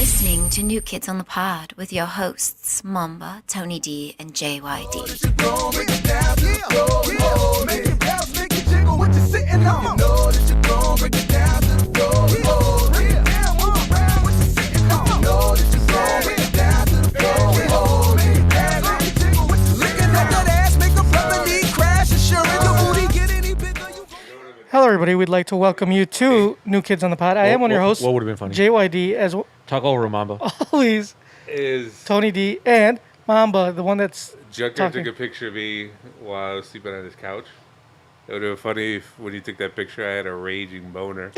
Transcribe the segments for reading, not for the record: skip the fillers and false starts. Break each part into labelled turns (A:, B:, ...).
A: listening to New Kids on the Pod with your hosts, Mamba, Tony D, and JYD.
B: Hello, everybody. We'd like to welcome you to New Kids on the Pod. I am one of your hosts.
C: What would have been funny?
B: JYD, as
C: Talk over, Mamba.
B: always,
D: Is
B: Tony D, and Mamba, the one that's
D: Junkyard
B: talking.
D: took a picture of me while I was sleeping on his couch. It would have been funny if when he took that picture, I had a raging boner.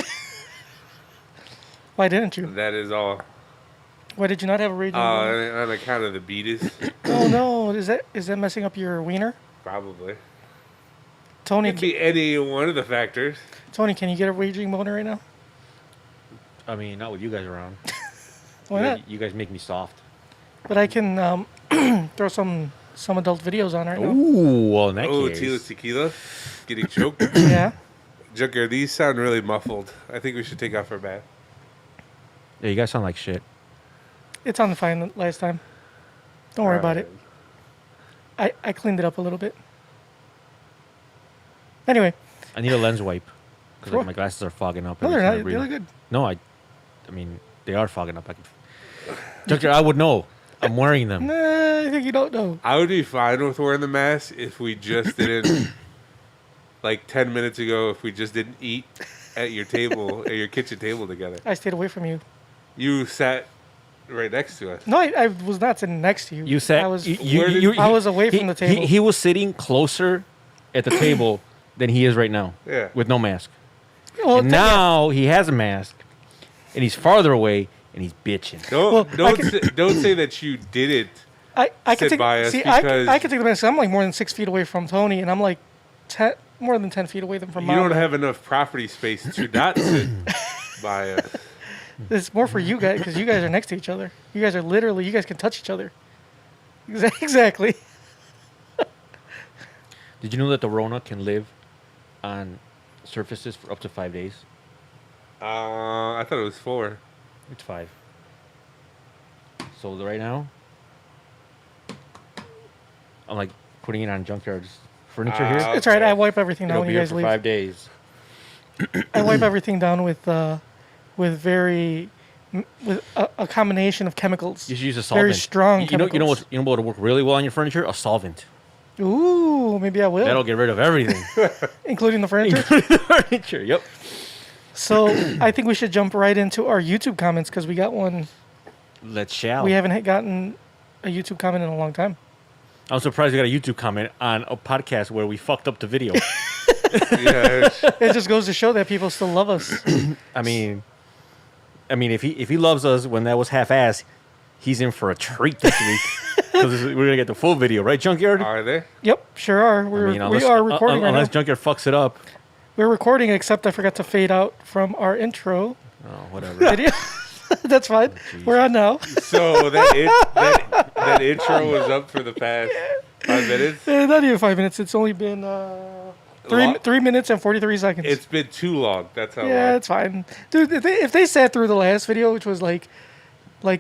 B: Why didn't you?
D: That is all.
B: Why did you not have a raging?
D: On account of the beatus,
B: Oh no! Is that messing up your wiener?
D: probably.
B: Tony,
D: It could be any one of the factors.
B: Tony, can you get a raging boner right now?
C: I mean, not with you guys around.
B: Why not?
C: You guys make me soft.
B: But I can throw some adult videos on right now.
C: Ooh, well, in that
D: Oh,
C: case.
D: tequila. Getting choked.
B: Yeah.
D: Junkyard, these sound really muffled. I think we should take off our bat.
C: Yeah, you guys sound like shit.
B: It's on fine last time. Don't worry about it. I cleaned it up a little bit. Anyway.
C: I need a lens wipe because
B: Sure.
C: my glasses are fogging up.
B: No,
C: every
B: they're
C: time I
B: not.
C: breathe.
B: They look good.
C: No, I mean, they are fogging up. Junkyard, I would know. I'm wearing them.
B: Nah, I think you don't know.
D: I would be fine with wearing the mask if we just didn't, like 10 minutes ago, if we just didn't eat at your table, at your kitchen table together.
B: I stayed away from you.
D: You sat right next to us.
B: No, I was not sitting next to you.
C: You sat.
B: I was.
C: I
B: I was away from the table.
C: He was sitting closer at the table than he is right now.
D: Yeah.
C: With no mask.
B: well,
C: And now he has a mask, and he's farther away, and he's bitching.
D: Don't say that you didn't.
B: I can
D: sit
B: take.
D: by us
B: See,
D: because-
B: I can take the mask. I'm like more than 6 feet away from Tony, and I'm like more than 10 feet away from
D: You
B: Mom.
D: don't have enough property space to not sit by us.
B: It's more for you guys because you guys are next to each other. You guys are literally. You guys can touch each other. Exactly.
C: Did you know that the Rona can live on surfaces for up to 5 days?
D: I thought it was 4.
C: It's 5. So right now, I'm like putting it on Junkyard's furniture here.
B: It's all right. I wipe everything down
C: It'll
B: when
C: be
B: you
C: here
B: guys
C: for
B: leave.
C: 5 days.
B: I wipe everything down with very with a combination of chemicals.
C: You should use a solvent.
B: Very strong
C: You
B: chemicals.
C: know what would work really well on your furniture? A solvent.
B: Ooh, maybe I will.
C: That'll get rid of everything.
B: Including the furniture.
C: Including the furniture. Yep.
B: So I think we should jump right into our YouTube comments because we got one.
C: Let's shall.
B: We haven't gotten a YouTube comment in a long time.
C: I'm surprised we got a YouTube comment on a podcast where we fucked up the video.
D: Yeah,
B: It just goes to show that people still love us.
C: I mean, if he loves us when that was half-assed, he's in for a treat this week. Because we're gonna get the full video, right, Junkyard?
D: are they?
B: Yep, sure are. We are recording right
C: unless
B: now.
C: Junkyard fucks it up.
B: We're recording, except I forgot to fade out from our intro
C: Oh, whatever.
B: video. That's fine. We're on now.
D: So that intro was up for the past 5 minutes.
B: Not even 5 minutes. It's only been
D: Long?
B: 3 minutes and 43 seconds.
D: It's been too long. That's how
B: Yeah,
D: long.
B: it's fine, dude. If they sat through the last video, which was like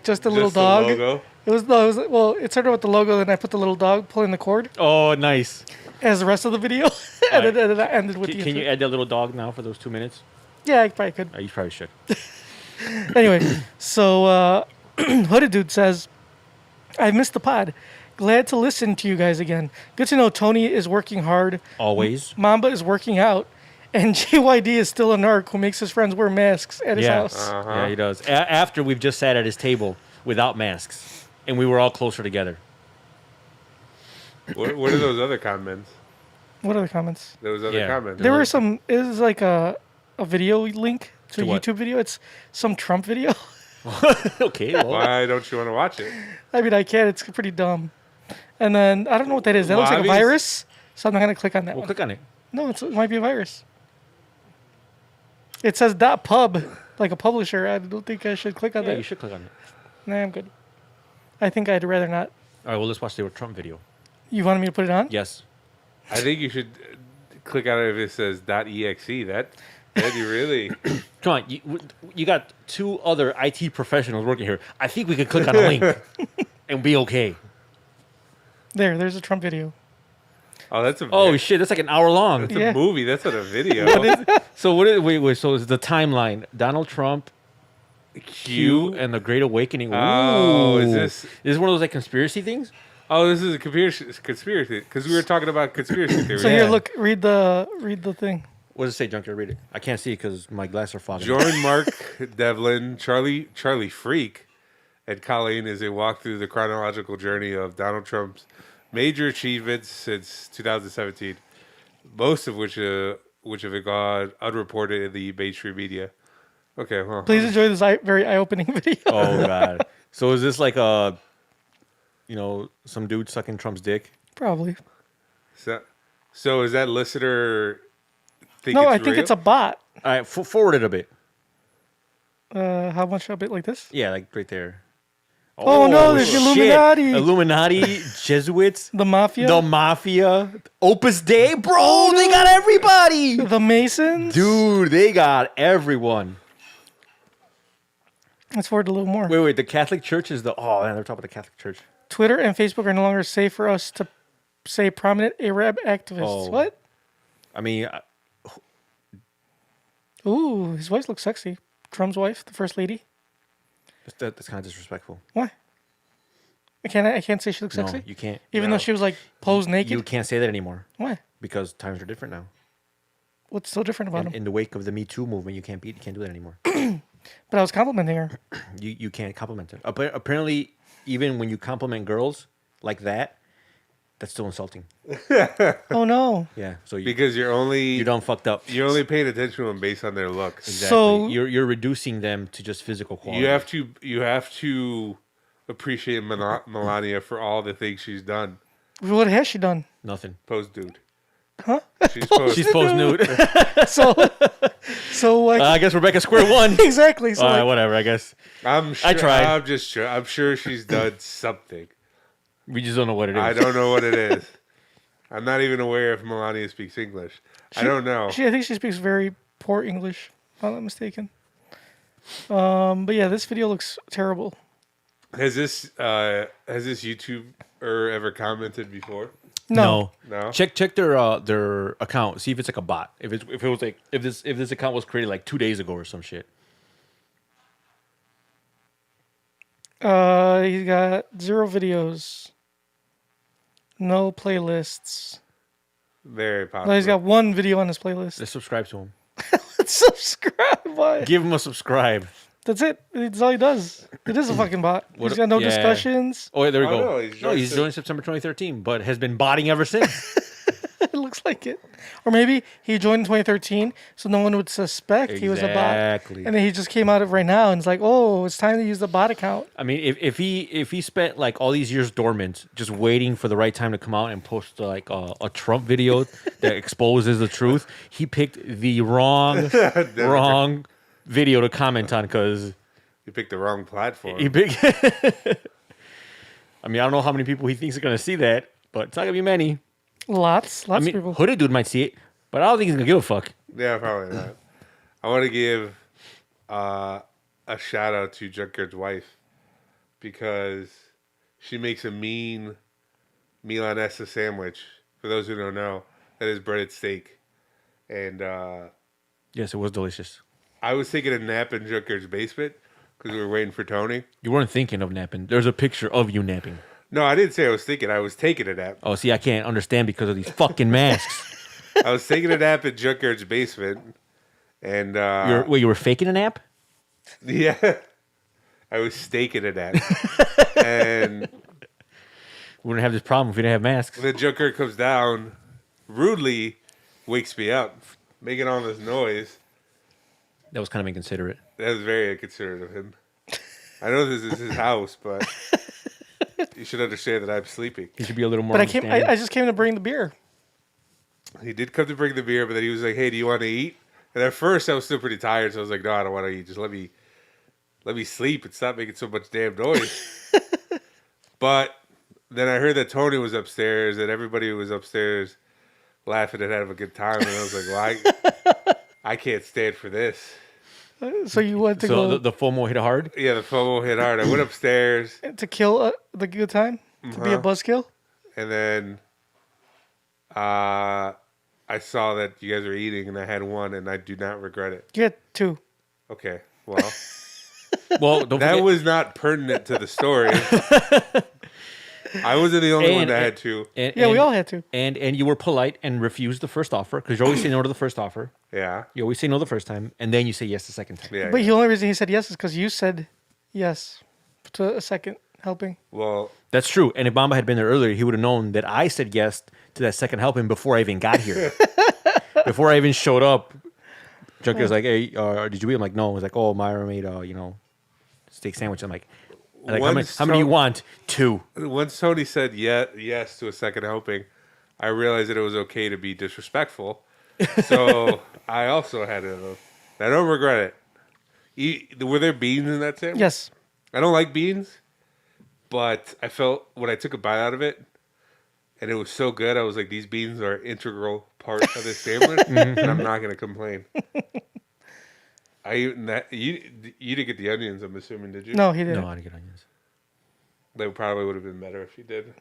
B: just a little
D: Just the
B: dog.
D: logo?
B: It started with the logo, then I put the little dog pulling the cord
C: Oh, nice.
B: as the rest of the video, and then I ended with the
C: Can you
B: intro.
C: add that little dog now for those 2 minutes?
B: Yeah, I probably could.
C: You probably should.
B: Anyway, so Hooded Dude says, "I missed the pod. Glad to listen to you guys again. Good to know Tony is working hard.
C: Always.
B: Mamba is working out." And JYD is still a narc who makes his friends wear masks at his house.
C: Yeah, he does. After we've just sat at his table without masks, and we were all closer together.
D: What are those other comments?
B: What are the comments?
D: Those other
C: Yeah.
D: comments.
B: There were some. It was like a video link to a
C: what?
B: YouTube video. It's some Trump video.
C: Okay, well,
D: Why don't you want to watch it?
B: I mean, I can. It's pretty dumb. And then I don't know what that is. That looks like a
D: Lobbies?
B: virus. So I'm not gonna click on that
C: we'll
B: one.
C: click on it.
B: No, it might be a virus. It says .pub, like a publisher. I don't think I should click on
C: Yeah,
B: that.
C: you should click on it.
B: Nah, I'm good. I think I'd rather not.
C: All right, well, let's watch the Trump video.
B: You wanted me to put it on?
C: Yes.
D: I think you should click on it if it says .exe. Did you really?
C: Come on, you got 2 other IT professionals working here. I think we could click on a link and be okay.
B: There's a Trump video.
D: Oh, that's a
C: Oh shit, that's like an hour long.
D: that's
B: Yeah.
D: a movie. That's not a video.
C: So what is wait, so it's the timeline. Donald Trump, Q,
D: Q.
C: and the Great Awakening.
D: Oh, is
C: Ooh.
D: this?
C: Is one of those like conspiracy things?
D: Oh, this is a conspiracy because we were talking about conspiracy theories.
B: So
C: Yeah.
B: here, look, read the thing.
C: What does it say, Junkyard? Read it. I can't see it because my glasses are fogging.
D: Join Mark Devlin, Charlie Freak, and Colleen as they walk through the chronological journey of Donald Trump's major achievements since 2017, most of which have gone unreported in the mainstream media. Okay, well,
B: Please enjoy this very eye-opening video.
C: Oh god. So is this like a, some dude sucking Trump's dick?
B: Probably.
D: so is that listener?
B: No, I think it's a bot.
C: All right, forward it a bit.
B: How much a bit like this?
C: Yeah, like right there.
B: Oh, no, there's the
C: shit.
B: Illuminati.
C: Illuminati, Jesuits,
B: The mafia.
C: the mafia, Opus Dei, bro. They got everybody.
B: The Masons.
C: Dude, they got everyone.
B: Let's forward a little more.
C: Wait. The Catholic Church is the. Oh, man, they're talking about the Catholic Church.
B: Twitter and Facebook are no longer safe for us to say prominent Arab activists.
C: Oh.
B: What?
C: I mean,
B: Ooh, his wife looks sexy. Trump's wife, the first lady.
C: that's kind of disrespectful.
B: Why? I can't say she looks
C: No,
B: sexy.
C: you can't.
B: Even though she was like posed naked.
C: You can't say that anymore
B: Why?
C: because times are different now.
B: What's so different about him?
C: In the wake of the Me Too movement, you can't do that anymore.
B: But I was complimenting her.
C: You can't compliment her. Apparently, even when you compliment girls like that, that's still insulting.
B: Oh no.
C: Yeah. So
D: because
C: you done fucked up.
D: You're only paying attention to them based on their looks.
C: Exactly.
B: So-
C: you're reducing them to just physical quality.
D: You have to appreciate Melania for all the things she's done.
B: What has she done?
C: Nothing.
D: Post dude.
B: Huh?
D: She's post.
C: She's post nude.
B: So like
C: I guess we're back at square one.
B: exactly. So
C: All right,
B: like,
C: whatever. I guess
D: I'm sure.
C: I tried.
D: I'm just sure. I'm sure she's done something.
C: we just don't know what it is.
D: I don't know what it is. I'm not even aware if Melania speaks English. I don't know.
B: I think she speaks very poor English, if I'm not mistaken. But yeah, this video looks terrible.
D: Has this YouTuber ever commented before?
B: No.
D: No.
C: Check their account. See if it's like a bot. If this account was created like 2 days ago or some shit.
B: He's got 0 videos. No playlists.
D: Very popular.
B: No, he's got 1 video on his playlist.
C: Let's subscribe to him.
B: Subscribe. Why?
C: Give him a subscribe.
B: That's it. That's all he does. It is a fucking bot.
C: What
B: He's got no
C: yeah.
B: discussions.
C: Oh, there we
D: Oh,
C: go.
D: no, he's
C: joined September 2013, but has been botting ever since.
B: It looks like it. Or maybe he joined in 2013, so no one would suspect he was a bot.
C: Exactly.
B: And then he just came out of right now and it's like, oh, it's time to use the bot account.
C: I mean, if he spent like all these years dormant, just waiting for the right time to come out and post like a Trump video that exposes the truth, he picked the wrong video to comment on because
D: You picked the wrong platform.
C: he picked. I mean, I don't know how many people he thinks are gonna see that, but it's not gonna be many.
B: Lots
C: I
B: of
C: mean,
B: people.
C: Hooded dude might see it, but I don't think he's gonna give a fuck.
D: Yeah, probably not. I want to give a shout out to Junkyard's wife because she makes a mean Milanesa sandwich. For those who don't know, that is breaded steak. And
C: Yes, it was delicious.
D: I was taking a nap in Junkyard's basement because we were waiting for Tony.
C: You weren't thinking of napping. There's a picture of you napping.
D: No, I didn't say I was thinking. I was taking a nap.
C: Oh, see, I can't understand because of these fucking masks.
D: I was taking a nap in Junkyard's basement. And
C: You were faking a nap?
D: yeah, I was staking a nap. And
C: We wouldn't have this problem if we didn't have masks.
D: the Junkyard comes down, rudely wakes me up, making all this noise.
C: That was kind of inconsiderate.
D: That was very inconsiderate of him. I know this is his house, but you should understand that I'm sleeping.
C: He should be a little more
B: But
C: understanding.
B: I just came to bring the beer.
D: He did come to bring the beer, but then he was like, "Hey, do you want to eat?" And at first, I was still pretty tired, so I was like, "No, I don't want to eat. Just let me sleep and stop making so much damn noise." But then I heard that Tony was upstairs, and everybody was upstairs laughing and having a good time, and I was like, "Why?" I can't stand for this.
B: So you went to
C: So
B: go
C: the FOMO hit hard.
D: Yeah, the FOMO hit hard. I went upstairs,
B: to kill the good time? To be a buzzkill?
D: and then I saw that you guys were eating, and I had one, and I do not regret it.
B: You had 2.
D: Okay, well,
C: Well, don't
D: that
C: forget,
D: was not pertinent to the story. I wasn't the only one that had 2.
B: Yeah, we all had 2.
C: And you were polite and refused the first offer because you always say no to the first offer.
D: Yeah,
C: You always say no the first time, and then you say yes the second time.
D: yeah.
B: But
D: yeah.
B: the only reason he said yes is because you said yes to a second helping.
D: Well,
C: That's true. And if Bamba had been there earlier, he would have known that I said yes to that second helping before I even got here. Before I even showed up, Junkyard's like, "Hey, did you eat?" I'm like, "No." It was like, "Oh, Myra made steak sandwich." I'm like, how many do you want? 2.
D: once Tony said yes to a second helping, I realized that it was okay to be disrespectful. So I also had it. I don't regret it. Were there beans in that sandwich?
B: Yes.
D: I don't like beans, but I felt when I took a bite out of it, and it was so good, I was like, these beans are an integral part of this sandwich, and I'm not going to complain. You didn't get the onions, I'm assuming, did you?
B: No, he didn't.
C: No, I didn't get onions.
D: They probably would have been better if you did.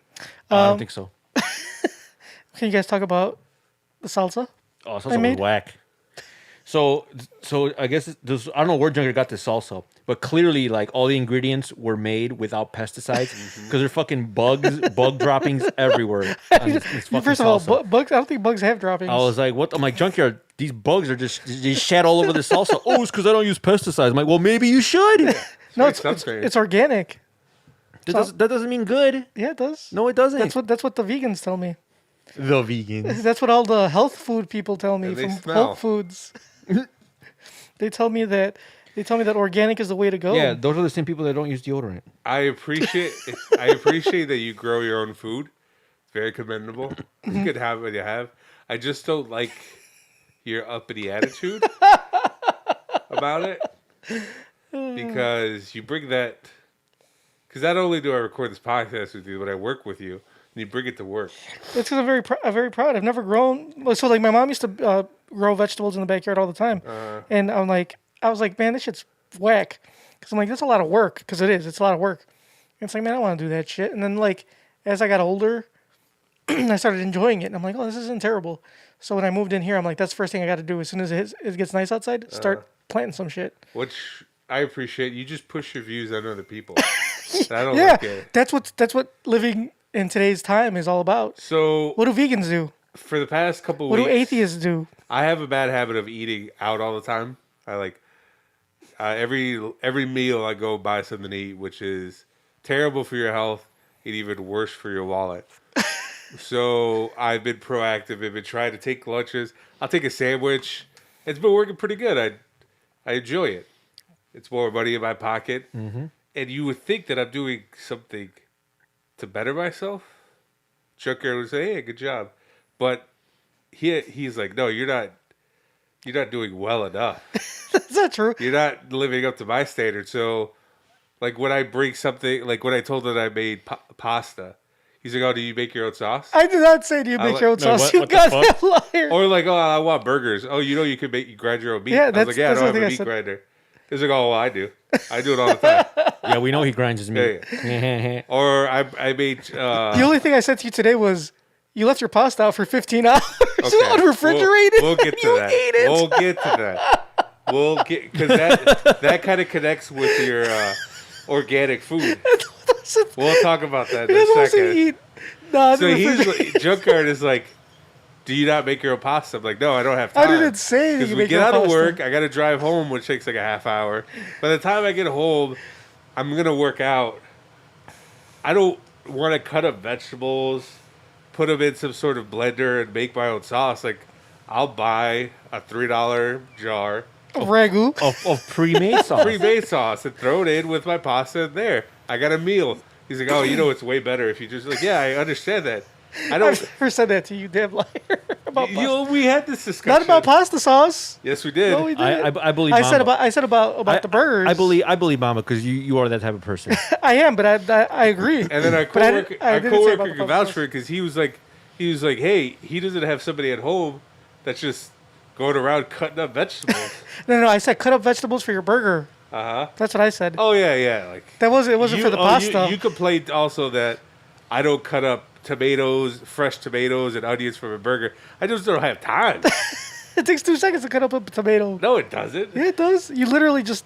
C: I don't think so.
B: Can you guys talk about the salsa?
C: Oh, salsa
B: I
C: was
B: made-
C: whack. So I guess I don't know where Junkyard got this salsa, but clearly, like, all the ingredients were made without pesticides because they're fucking bug droppings everywhere. On this fucking
B: First of all,
C: salsa.
B: bugs. I don't think bugs have droppings.
C: I was like, what? I'm like, Junkyard, these bugs are just shat all over the salsa. Oh, it's because I don't use pesticides. I'm like, well, maybe you should.
B: no,
D: It's something.
B: it's organic.
C: That doesn't mean good.
B: Yeah, it does.
C: No, it doesn't.
B: That's what the vegans tell me.
C: The vegans.
B: That's what all the health food people tell me
D: And they
B: from
D: smell.
B: Whole Foods. They tell me that organic is the way to go.
C: Yeah, those are the same people that don't use deodorant.
D: I appreciate that you grow your own food. It's very commendable. You could have what you have. I just don't like your uppity attitude about it because you bring that. Because not only do I record this podcast with you, but I work with you, and you bring it to work.
B: It's because I'm very proud. I've never grown. So like my mom used to grow vegetables in the backyard all the time, and I was like, man, this shit's whack. Because I'm like, that's a lot of work. Because it is. It's a lot of work. And it's like, man, I don't want to do that shit. And then like as I got older, I started enjoying it, and I'm like, oh, this isn't terrible. So when I moved in here, I'm like, that's the first thing I got to do as soon as it gets nice outside. Start planting some shit.
D: Which I appreciate. You just push your views on other people. And I don't
B: Yeah,
D: like it.
B: that's what living in today's time is all about.
D: So
B: What do vegans do?
D: for the past couple
B: What
D: weeks,
B: do atheists do?
D: I have a bad habit of eating out all the time. I like every meal I go buy something to eat, which is terrible for your health and even worse for your wallet. So I've been proactive. I've been trying to take lunches. I'll take a sandwich. It's been working pretty good. I enjoy it. It's more money in my pocket. Mm-hmm. And you would think that I'm doing something to better myself. Chucker would say, "Hey, good job," but he's like, "No, you're not doing well enough.
B: Is that true?
D: You're not living up to my standards." So, like when I bring something, like when I told him that I made pasta, he's like, "Oh, do you make your own sauce?"
B: I did not say, do you make
D: like-
B: your own
C: No,
B: sauce?
C: what-
B: You
C: what the
B: goddamn
C: fuck?
B: liar.
D: Or like, "Oh, I want burgers." "Oh, you can grind your own meat."
B: Yeah,
D: I was
B: that's-
D: like, "Yeah, I
B: that's
D: don't
B: what
D: have
B: I
D: a
B: think I
D: meat
B: said.
D: grinder." He's like, "Oh, well, I do. I do it all the time."
C: Yeah, we know he grinds his meat.
D: Or I made.
B: The only thing I said to you today was, you left your pasta out for 15 hours
D: Okay,
B: unrefrigerated.
D: We'll get to
B: You
D: that.
B: ate it.
D: We'll get to that. We'll get because that kind of connects with your organic food. We'll talk about that in
B: You're
D: a
B: supposed to
D: second.
B: eat. Nah,
D: So he's like, Junkyard is like, "Do you not make your own pasta?" I'm like, "No, I don't have
B: I
D: time."
B: didn't say
D: because
B: you
D: we
B: make
D: get
B: your
D: out of
B: pasta.
D: work. I got to drive home, which takes like a half hour. By the time I get home, I'm gonna work out. I don't want to cut up vegetables, put them in some sort of blender, and make my own sauce. Like, I'll buy a $3 jar
B: Ragu.
C: Of pre-made sauce.
D: pre-made sauce and throw it in with my pasta. And there, I got a meal. He's like, "Oh, it's way better if you just like." Yeah, I understand that. I
B: I've
D: don't.
B: never said that to you, damn liar. About pasta.
D: We had this discussion.
B: Not about pasta sauce.
D: Yes, we did.
B: No, we didn't.
C: I believe.
B: I said
C: Mama.
B: about the burgers.
C: I believe Mama because you are that type of person.
B: I am, but I agree.
D: And then our
B: But I
D: coworker,
B: didn't- I
D: our
B: didn't say about
D: coworker
B: the
D: could vouch
B: pasta
D: for it because he was like, hey, he doesn't have somebody at home that's just going around cutting up vegetables.
B: No, I said cut up vegetables for your burger.
D: Uh-huh.
B: That's what I said.
D: Oh, yeah. Like
B: It wasn't for the pasta.
D: You complained also that I don't cut up fresh tomatoes and onions for a burger. I just don't have time.
B: It takes 2 seconds to cut up a tomato.
D: No, it doesn't.
B: Yeah, it does. You literally just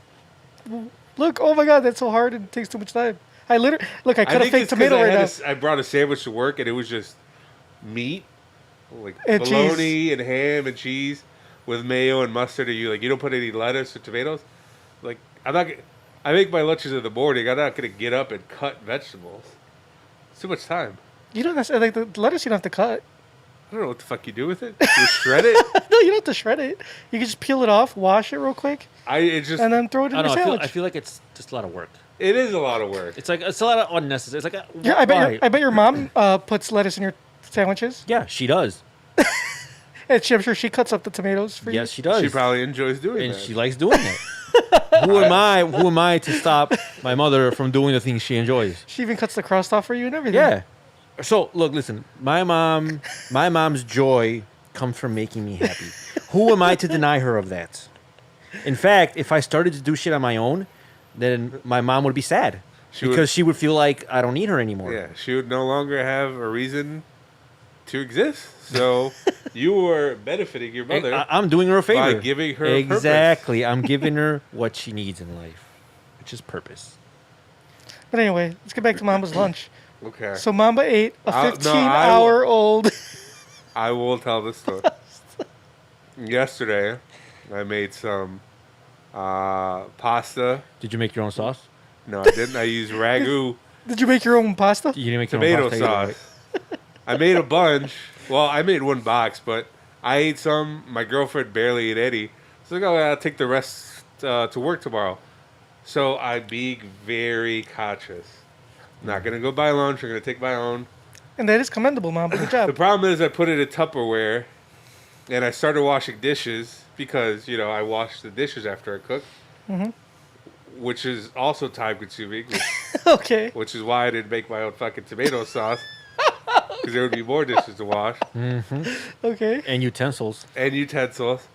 B: look. Oh my god, that's so hard and it takes too much time. I cut a
D: think
B: fake
D: it's 'cause
B: tomato right now.
D: I brought a sandwich to work and it was just meat, like
B: And
D: bologna and ham and cheese with mayo and mustard. And you don't put any lettuce or tomatoes. Like I make my lunches in the morning. I'm not gonna get up and cut vegetables. It's too much time.
B: You don't necessarily like the lettuce. You don't have to cut.
D: I don't know what the fuck you do with it. You shred it.
B: No, you don't have to shred it. You can just peel it off, wash it real quick, and then throw it in
C: I
B: your
C: don't know.
B: sandwich.
C: I feel like it's just a lot of work.
D: It is a lot of work.
C: It's a lot of unnecessary. It's like
B: Yeah,
C: why?
B: I bet your mom puts lettuce in your sandwiches.
C: Yeah, she does.
B: And I'm sure she cuts up the tomatoes for you.
C: Yes, she does.
D: She probably enjoys doing
C: and
D: that.
C: she likes doing it. Who am I to stop my mother from doing the things she enjoys?
B: She even cuts the crust off for you and everything.
C: Yeah. So look, listen. My mom's joy comes from making me happy. Who am I to deny her of that? In fact, if I started to do shit on my own, then my mom would be sad because she would feel like I don't need her anymore.
D: Yeah, she would no longer have a reason to exist. So you were benefiting your mother.
C: I'm doing her a favor
D: by giving her purpose.
C: exactly. I'm giving her what she needs in life, which is purpose.
B: But anyway, let's get back to Mamba's lunch.
D: Okay.
B: So Mamba ate a
D: No,
B: 15-hour-old.
D: I will tell this story. Yesterday, I made some pasta.
C: Did you make your own sauce?
D: No, I didn't. I used ragu
B: Did you make your own pasta?
C: You didn't make your
D: tomato
C: own pasta either,
D: sauce. I made a bunch. Well, I made one box, but I ate some. My girlfriend barely ate any. So like, I'll take the rest to work tomorrow. So I'm being very conscious. Not going to go buy lunch. I'm going to take my own.
B: And that is commendable, Mamba. Good job.
D: The problem is I put it in Tupperware, and I started washing dishes because, I wash the dishes after I cook, which is also time-consuming,
B: Okay.
D: which is why I didn't make my own fucking tomato sauce, because there would be more dishes to wash,
B: Okay.
C: and utensils.
D: and utensils.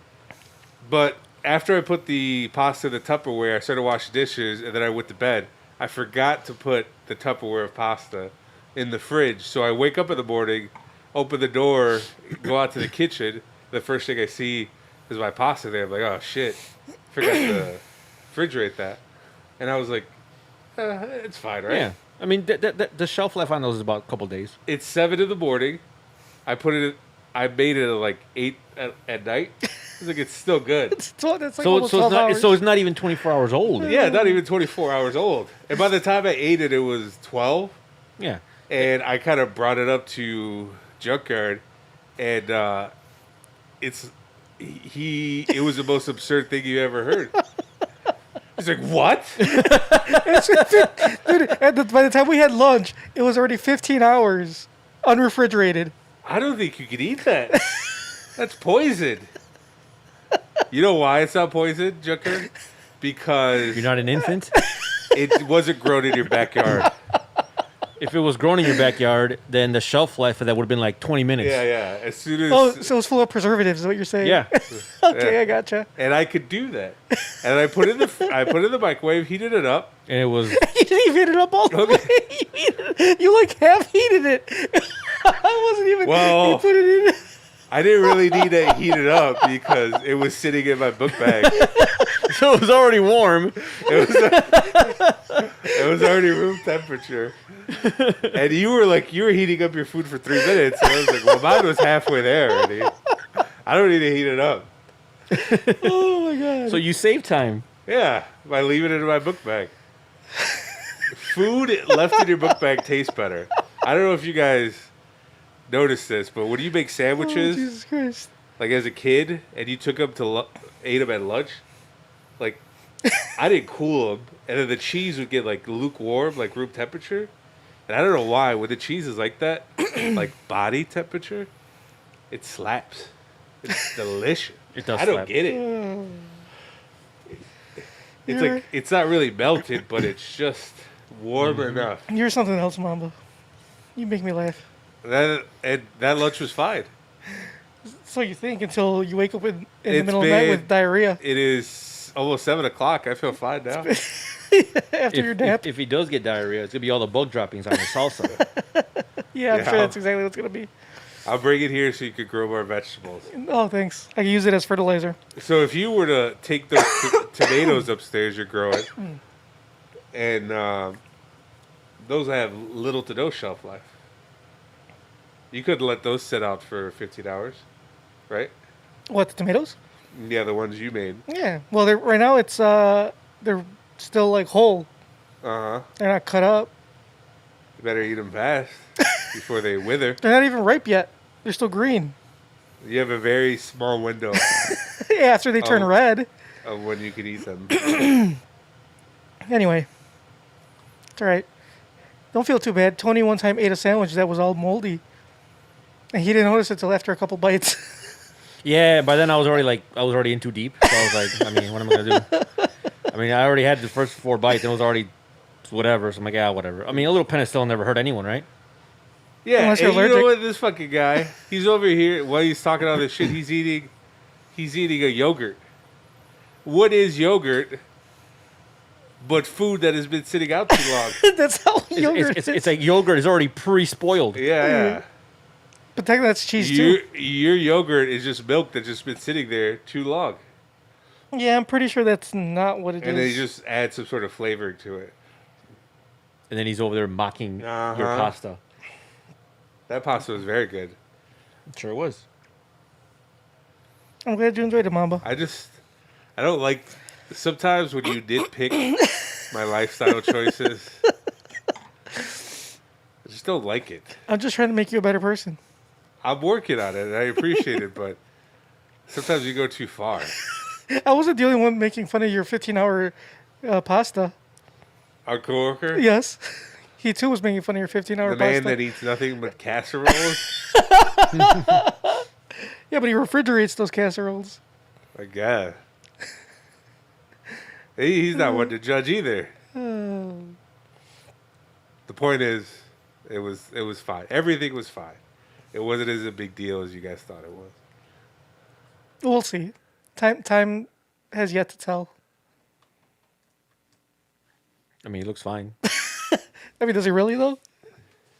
D: But after I put the pasta in the Tupperware, I started washing dishes, and then I went to bed. I forgot to put the Tupperware of pasta in the fridge. So I wake up in the morning, open the door, go out to the kitchen. The first thing I see is my pasta there. I'm like, oh shit, forgot to refrigerate that. And I was like, it's fine, right?
C: Yeah. I mean, the shelf life on those is about a couple days.
D: It's 7 in the morning. I made it at like 8 at night. I was like, it's still good.
B: That's like
C: So
B: almost 12 hours.
C: it's not even 24 hours old.
D: Yeah, not even 24 hours old. And by the time I ate it, it was 12.
C: Yeah.
D: And I kind of brought it up to Junkyard, and it was the most absurd thing you ever heard. He's like, what?
B: Dude, by the time we had lunch, it was already 15 hours unrefrigerated.
D: I don't think you could eat that. That's poison. You know why it's not poison, Junkyard? Because
C: You're not an infant.
D: it wasn't grown in your backyard.
C: If it was grown in your backyard, then the shelf life of that would have been like 20 minutes.
D: Yeah. As soon as
B: Oh, so it was full of preservatives, is what you're saying?
C: Yeah.
B: Okay,
D: Yeah.
B: I gotcha.
D: and I could do that. And I put it in the microwave, heated it up.
C: And it was
B: You didn't even heat it up all the
D: Okay.
B: way. You like half heated it. I wasn't even.
D: Well,
B: you put it in.
D: I didn't really need to heat it up because it was sitting in my book bag.
C: so it was already warm.
D: It was already room temperature. And you were heating up your food for 3 minutes. And I was like, well, mine was halfway there already. I don't need to heat it up.
B: Oh my god.
C: So you save time.
D: Yeah, by leaving it in my book bag. Food left in your book bag tastes better. I don't know if you guys noticed this, but when you make
B: Oh,
D: sandwiches,
B: Jesus Christ.
D: like as a kid, and you took them ate them at lunch, like I didn't cool them, and then the cheese would get like lukewarm, like room temperature. And I don't know why. When the cheese is like that, like body temperature, it slaps. It's delicious.
C: It does
D: I don't
C: slap.
D: get it. It's
B: You're-
D: like it's not really melted, but it's just warm enough.
B: You're something else, Mamba. You make me laugh.
D: And that lunch was fine.
B: So you think until you wake up in the
D: It's
B: middle of the night
D: been-
B: with diarrhea
D: It is almost 7 o'clock. I feel fine now.
B: after your nap.
C: If he does get diarrhea, it's gonna be all the bug droppings on his salsa.
B: Yeah, I'm
D: Yeah.
B: sure that's exactly what it's gonna be.
D: I'll bring it here so you could grow more vegetables.
B: Oh, thanks. I can use it as fertilizer.
D: So if you were to take those tomatoes upstairs you're growing, and those have little to no shelf life, you could let those sit out for 15 hours, right?
B: What, the tomatoes?
D: Yeah, the ones you made.
B: Yeah. Well, right now it's they're still like whole.
D: Uh huh.
B: They're not cut up.
D: You better eat them fast before they wither.
B: They're not even ripe yet. They're still green.
D: You have a very small window
B: After they turn
D: Oh.
B: red.
D: of when you can eat them.
B: Anyway, it's all right. Don't feel too bad. Tony one time ate a sandwich that was all moldy, and he didn't notice it till after a couple bites.
C: Yeah, by then I was already in too deep. So I was like, I mean, what am I gonna do? I mean, I already had the first 4 bites and it was already whatever. So I'm like, yeah, whatever. I mean, a little penicillin never hurt anyone, right?
D: Yeah,
B: Unless
D: and
B: you're
D: you know
B: allergic.
D: what? This fucking guy, he's over here while he's talking all this shit. He's eating a yogurt. What is yogurt? But food that has been sitting out too long.
B: That's how yogurt is.
C: It's like yogurt is already pre-spoiled.
D: Yeah.
B: But technically that's cheese too.
D: Your yogurt is just milk that's just been sitting there too long.
B: Yeah, I'm pretty sure that's not what it is.
D: And they just add some sort of flavoring to it.
C: And then he's over there mocking your
D: Uh-huh.
C: pasta.
D: That pasta was very good.
C: Sure was.
B: I'm glad you enjoyed it, Mamba.
D: I don't like, sometimes when you nitpick my lifestyle choices, I just don't like it.
B: I'm just trying to make you a better person.
D: I'm working on it, and I appreciate it, but sometimes you go too far.
B: I wasn't the only one making fun of your 15-hour pasta.
D: Our coworker,
B: Yes. He too was making fun of your 15-hour
D: the
B: pasta.
D: man that eats nothing but casseroles,
B: Yeah, but he refrigerates those casseroles.
D: I guess. He's not one to judge either.
B: Oh.
D: The point is, it was fine. Everything was fine. It wasn't as a big deal as you guys thought it was.
B: We'll see. Time has yet to tell.
C: I mean, he looks fine.
B: I mean, does he really though?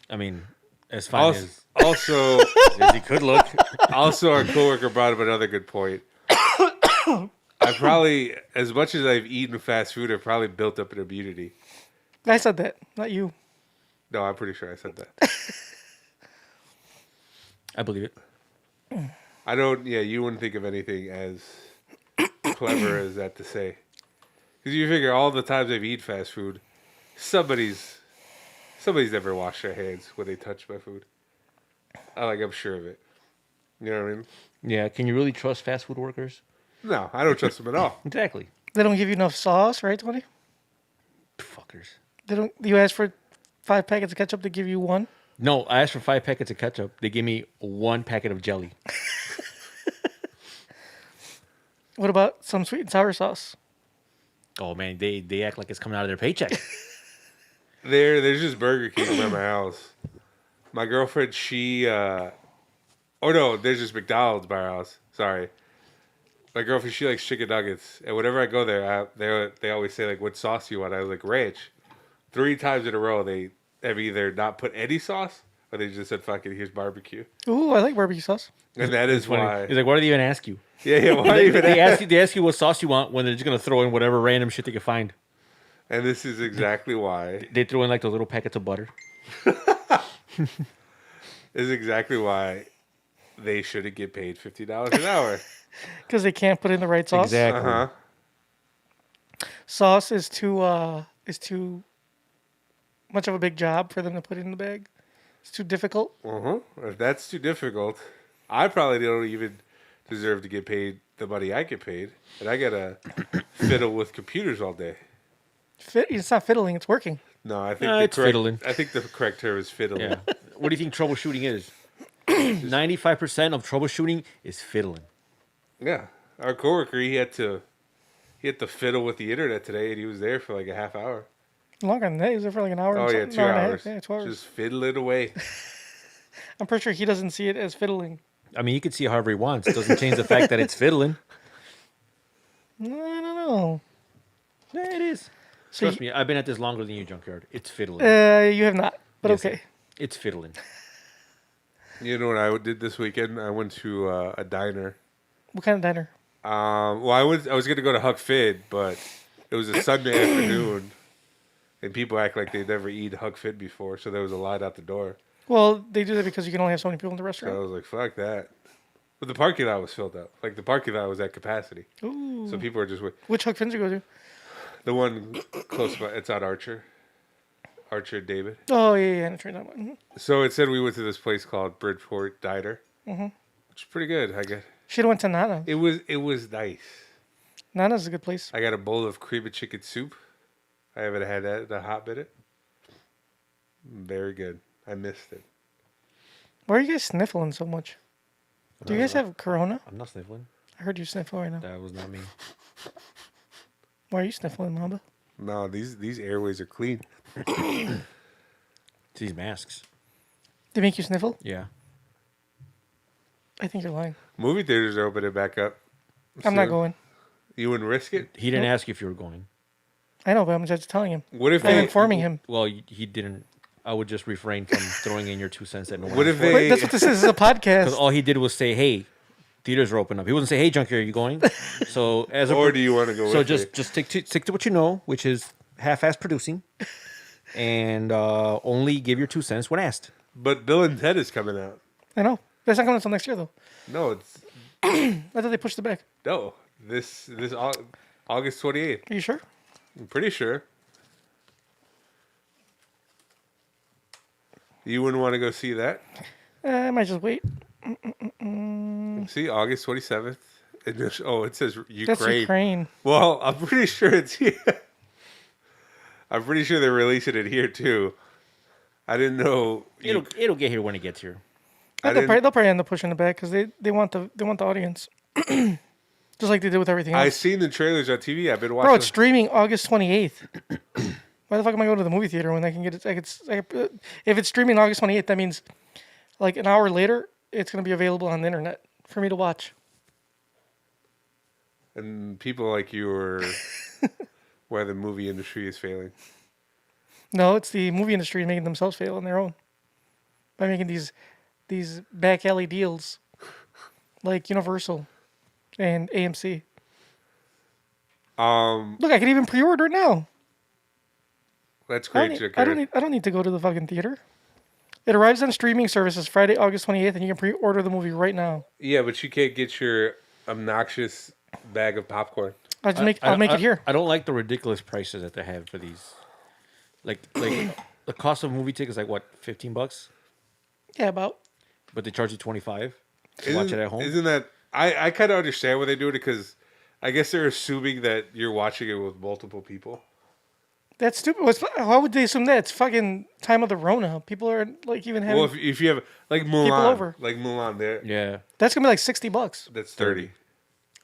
C: I mean, as fine
D: Also,
C: as he could look.
D: also, our coworker brought up another good point. I probably, as much as I've eaten fast food, I've probably built up an immunity.
B: I said that, not you.
D: No, I'm pretty sure I said that.
C: I believe it.
D: I don't. Yeah, you wouldn't think of anything as clever as that to say, because you figure all the times I've eaten fast food, somebody's never washed their hands when they touch my food. I'm sure of it. You know what I mean?
C: Yeah, can you really trust fast food workers?
D: No, I don't trust them at all.
C: Exactly.
B: They don't give you enough sauce, right, Tony?
C: Fuckers.
B: They don't. You ask for 5 packets of ketchup, they give you 1.
C: No, I asked for 5 packets of ketchup. They gave me 1 packet of jelly.
B: What about some sweet and sour sauce?
C: Oh man, they act like it's coming out of their paycheck.
D: There's just Burger King by my house. My girlfriend, oh no, there's just McDonald's by our house. Sorry. My girlfriend, she likes chicken nuggets. And whenever I go there, they always say, like, what sauce do you want? I was like, ranch. 3 times in a row, they have either not put any sauce or they just said, fuck it, here's barbecue.
B: Ooh, I like barbecue sauce.
D: And that is why.
C: He's like, why do they even ask you?
D: Yeah, why even
C: They ask you what sauce you want when they're just gonna throw in whatever random shit they can find.
D: And this is exactly why.
C: They throw in like those little packets of butter.
D: This is exactly why they shouldn't get paid $50 an hour.
B: Because they can't put in the right sauce.
C: Exactly.
D: Uh-huh.
B: Sauce is too much of a big job for them to put in the bag. It's too difficult.
D: Uh-huh. If that's too difficult, I probably don't even deserve to get paid the money I get paid. And I gotta fiddle with computers all day.
B: It's not fiddling, it's working.
D: No, I think
C: It's fiddling.
D: I think the correct term is fiddling.
C: Yeah. What do you think troubleshooting is? 95% of troubleshooting is fiddling.
D: Yeah. Our coworker, he had to fiddle with the internet today, and he was there for like a half hour.
B: Longer than that. He was there for like an hour.
D: Oh
B: and
D: yeah,
B: something,
D: 2
B: hour and a half.
D: hours.
B: Yeah, 2 hours.
D: Just fiddling away.
B: I'm pretty sure he doesn't see it as fiddling.
C: I mean, you can see it however he wants. It doesn't change the fact that it's fiddling.
B: I don't know.
C: Yeah, it is.
B: So
C: Trust me, I've been at this longer than you, Junkyard. It's fiddling.
B: you have not, but
C: Yes,
B: okay.
C: It's fiddling.
D: You know what I did this weekend? I went to a diner.
B: What kind of diner?
D: Well, I was gonna go to Huck Fid, but it was a Sunday afternoon, and people act like they'd never eat Huck Fid before, so there was a line out the door.
B: Well, they do that because you can only have so many people in the
D: So
B: restaurant.
D: I was like, "Fuck that!" But the parking lot was filled up. Like the parking lot was at capacity,
B: Ooh.
D: so people were just
B: Which Huck Finns you go to?
D: the one close by. It's on Archer David.
B: Oh, yeah, I tried that one. Mhm.
D: So it said we went to this place called Bridgeport Diner, which is pretty good. I guess
B: Should have went to Nana's.
D: it was nice.
B: Nana's is a good place.
D: I got a bowl of cream of chicken soup. I haven't had that in a hot minute. Very good. I missed it.
B: Why are you guys sniffling so much? Do you guys have Corona?
C: I'm not sniffling.
B: I heard you sniffle right now.
C: That was not me.
B: Why are you sniffling, Mamba?
D: No, these airways are clean.
C: It's these masks.
B: They make you sniffle?
C: Yeah.
B: I think you're lying.
D: Movie theaters are opening back up.
B: I'm not
D: soon.
B: going.
D: You wouldn't risk it?
C: He didn't ask you if you were going.
B: I know, but I'm just telling him.
D: What if
B: I'm
D: they?
B: informing him.
C: Well, he didn't. I would just refrain from throwing in your 2 cents that no one
D: What
C: asked
D: if
C: for.
D: they?
B: That's what this is. This is a
C: Because
B: podcast.
C: all he did was say, "Hey, theaters are open up." He wasn't say, "Hey, Junkie, are you going?" So as a
D: Or do you want to go?
C: so
D: with
C: just
D: me?
C: stick to what you know, which is half-ass producing, and only give your 2 cents when asked.
D: But Bill and Ted is coming out.
B: I know. That's not coming until next year, though.
D: No, it's
B: I thought they pushed it back.
D: no. This August 28th.
B: Are you sure?
D: I'm pretty sure. You wouldn't want to go see that.
B: I might just wait.
D: See, August 27th. It says Ukraine.
B: That's Ukraine.
D: Well, I'm pretty sure it's here. I'm pretty sure they're releasing it here too. I didn't know.
C: It'll get here when it gets here.
D: I
B: They'll
D: didn't-
B: probably end up pushing it back because they want the audience, just like they did with everything else.
D: I seen the trailers on TV. I've been watching.
B: Bro, it's streaming August 28th. Why the fuck am I going to the movie theater when I can get it? If it's streaming August 28th, that means like an hour later, it's going to be available on the internet for me to watch.
D: And people like you are where the movie industry is failing.
B: No, it's the movie industry making themselves fail on their own by making these back alley deals like Universal and AMC. Look, I can even pre-order it now.
D: That's
B: I
D: great,
B: don't, need,
D: Jakarta.
B: I don't need to go to the fucking theater. It arrives on streaming services Friday, August 28th, and you can pre-order the movie right now.
D: Yeah, but you can't get your obnoxious bag of popcorn.
B: I'll make it here.
C: I don't like the ridiculous prices that they have for these. Like the cost of a movie ticket is like what, $15?
B: Yeah, about.
C: But they charge you $25 to watch it at home.
D: Isn't that? I kind of understand why they do it because I guess they're assuming that you're watching it with multiple people.
B: That's stupid. Why would they assume that? It's fucking time of the Rona. People are like even having.
D: Well, if you have like Mulan,
B: over.
D: there,
C: Yeah.
B: That's gonna be like $60.
D: that's 30.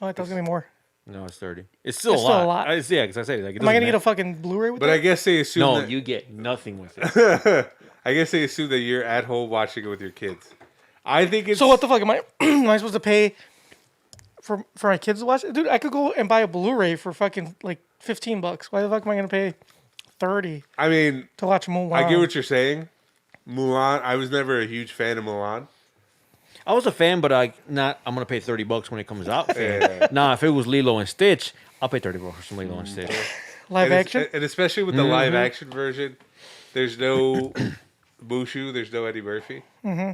B: Oh, I thought it was gonna be more.
C: No, it's 30. It's still
B: It's
C: a
B: still
C: lot.
B: a lot.
C: Yeah, because I said like.
B: Am I gonna get a fucking Blu-ray with
D: But
B: that?
D: I guess they assume
C: No,
D: that,
C: you get nothing with it.
D: I guess they assume that you're at home watching it with your kids. I think it's
B: So what the fuck am I? Am I supposed to pay for my kids to watch it? Dude, I could go and buy a Blu-ray for fucking like $15. Why the fuck am I gonna pay 30
D: I mean,
B: to watch Mulan?
D: I get what you're saying. Mulan. I was never a huge fan of Mulan.
C: I was a fan, but I'm gonna pay $30 when it comes out. Fan.
D: Yeah.
C: Nah, if it was Lilo and Stitch, I'll pay $30 for some Lilo and Stitch.
B: Live
D: and
B: action.
D: and especially with the live action version, there's no Mushu, there's no Eddie Murphy. Mm-hmm.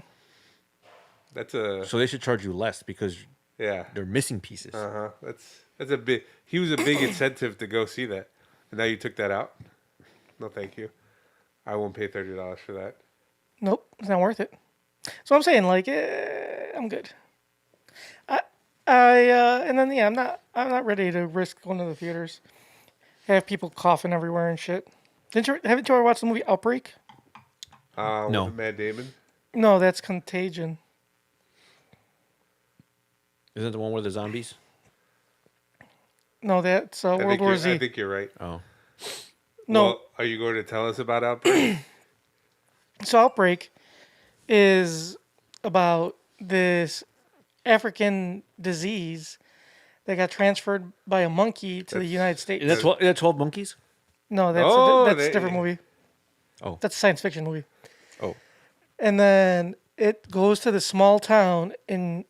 D: That's a
C: So they should charge you less because
D: yeah.
C: they're missing pieces.
D: That's a big. He was a big incentive to go see that, and now you took that out. No, thank you. I won't pay $30 for that.
B: Nope, it's not worth it. So I'm saying like I'm good. And then yeah, I'm not ready to risk going to the theaters. Have people coughing everywhere and shit. Haven't you ever watched the movie Outbreak?
C: No.
D: With Matt Damon.
B: No, that's Contagion.
C: Isn't it the one where the zombies?
B: No, that's World War Z.
D: I think you're right.
C: Oh.
B: No,
D: Well, are you going to tell us about Outbreak?
B: so Outbreak is about this African disease that got transferred by a monkey to the United States.
C: Is that 12 Monkeys?
B: No, that's
D: they-
B: a different movie.
C: Oh.
B: That's a science fiction movie.
C: Oh.
B: And then it goes to the small town in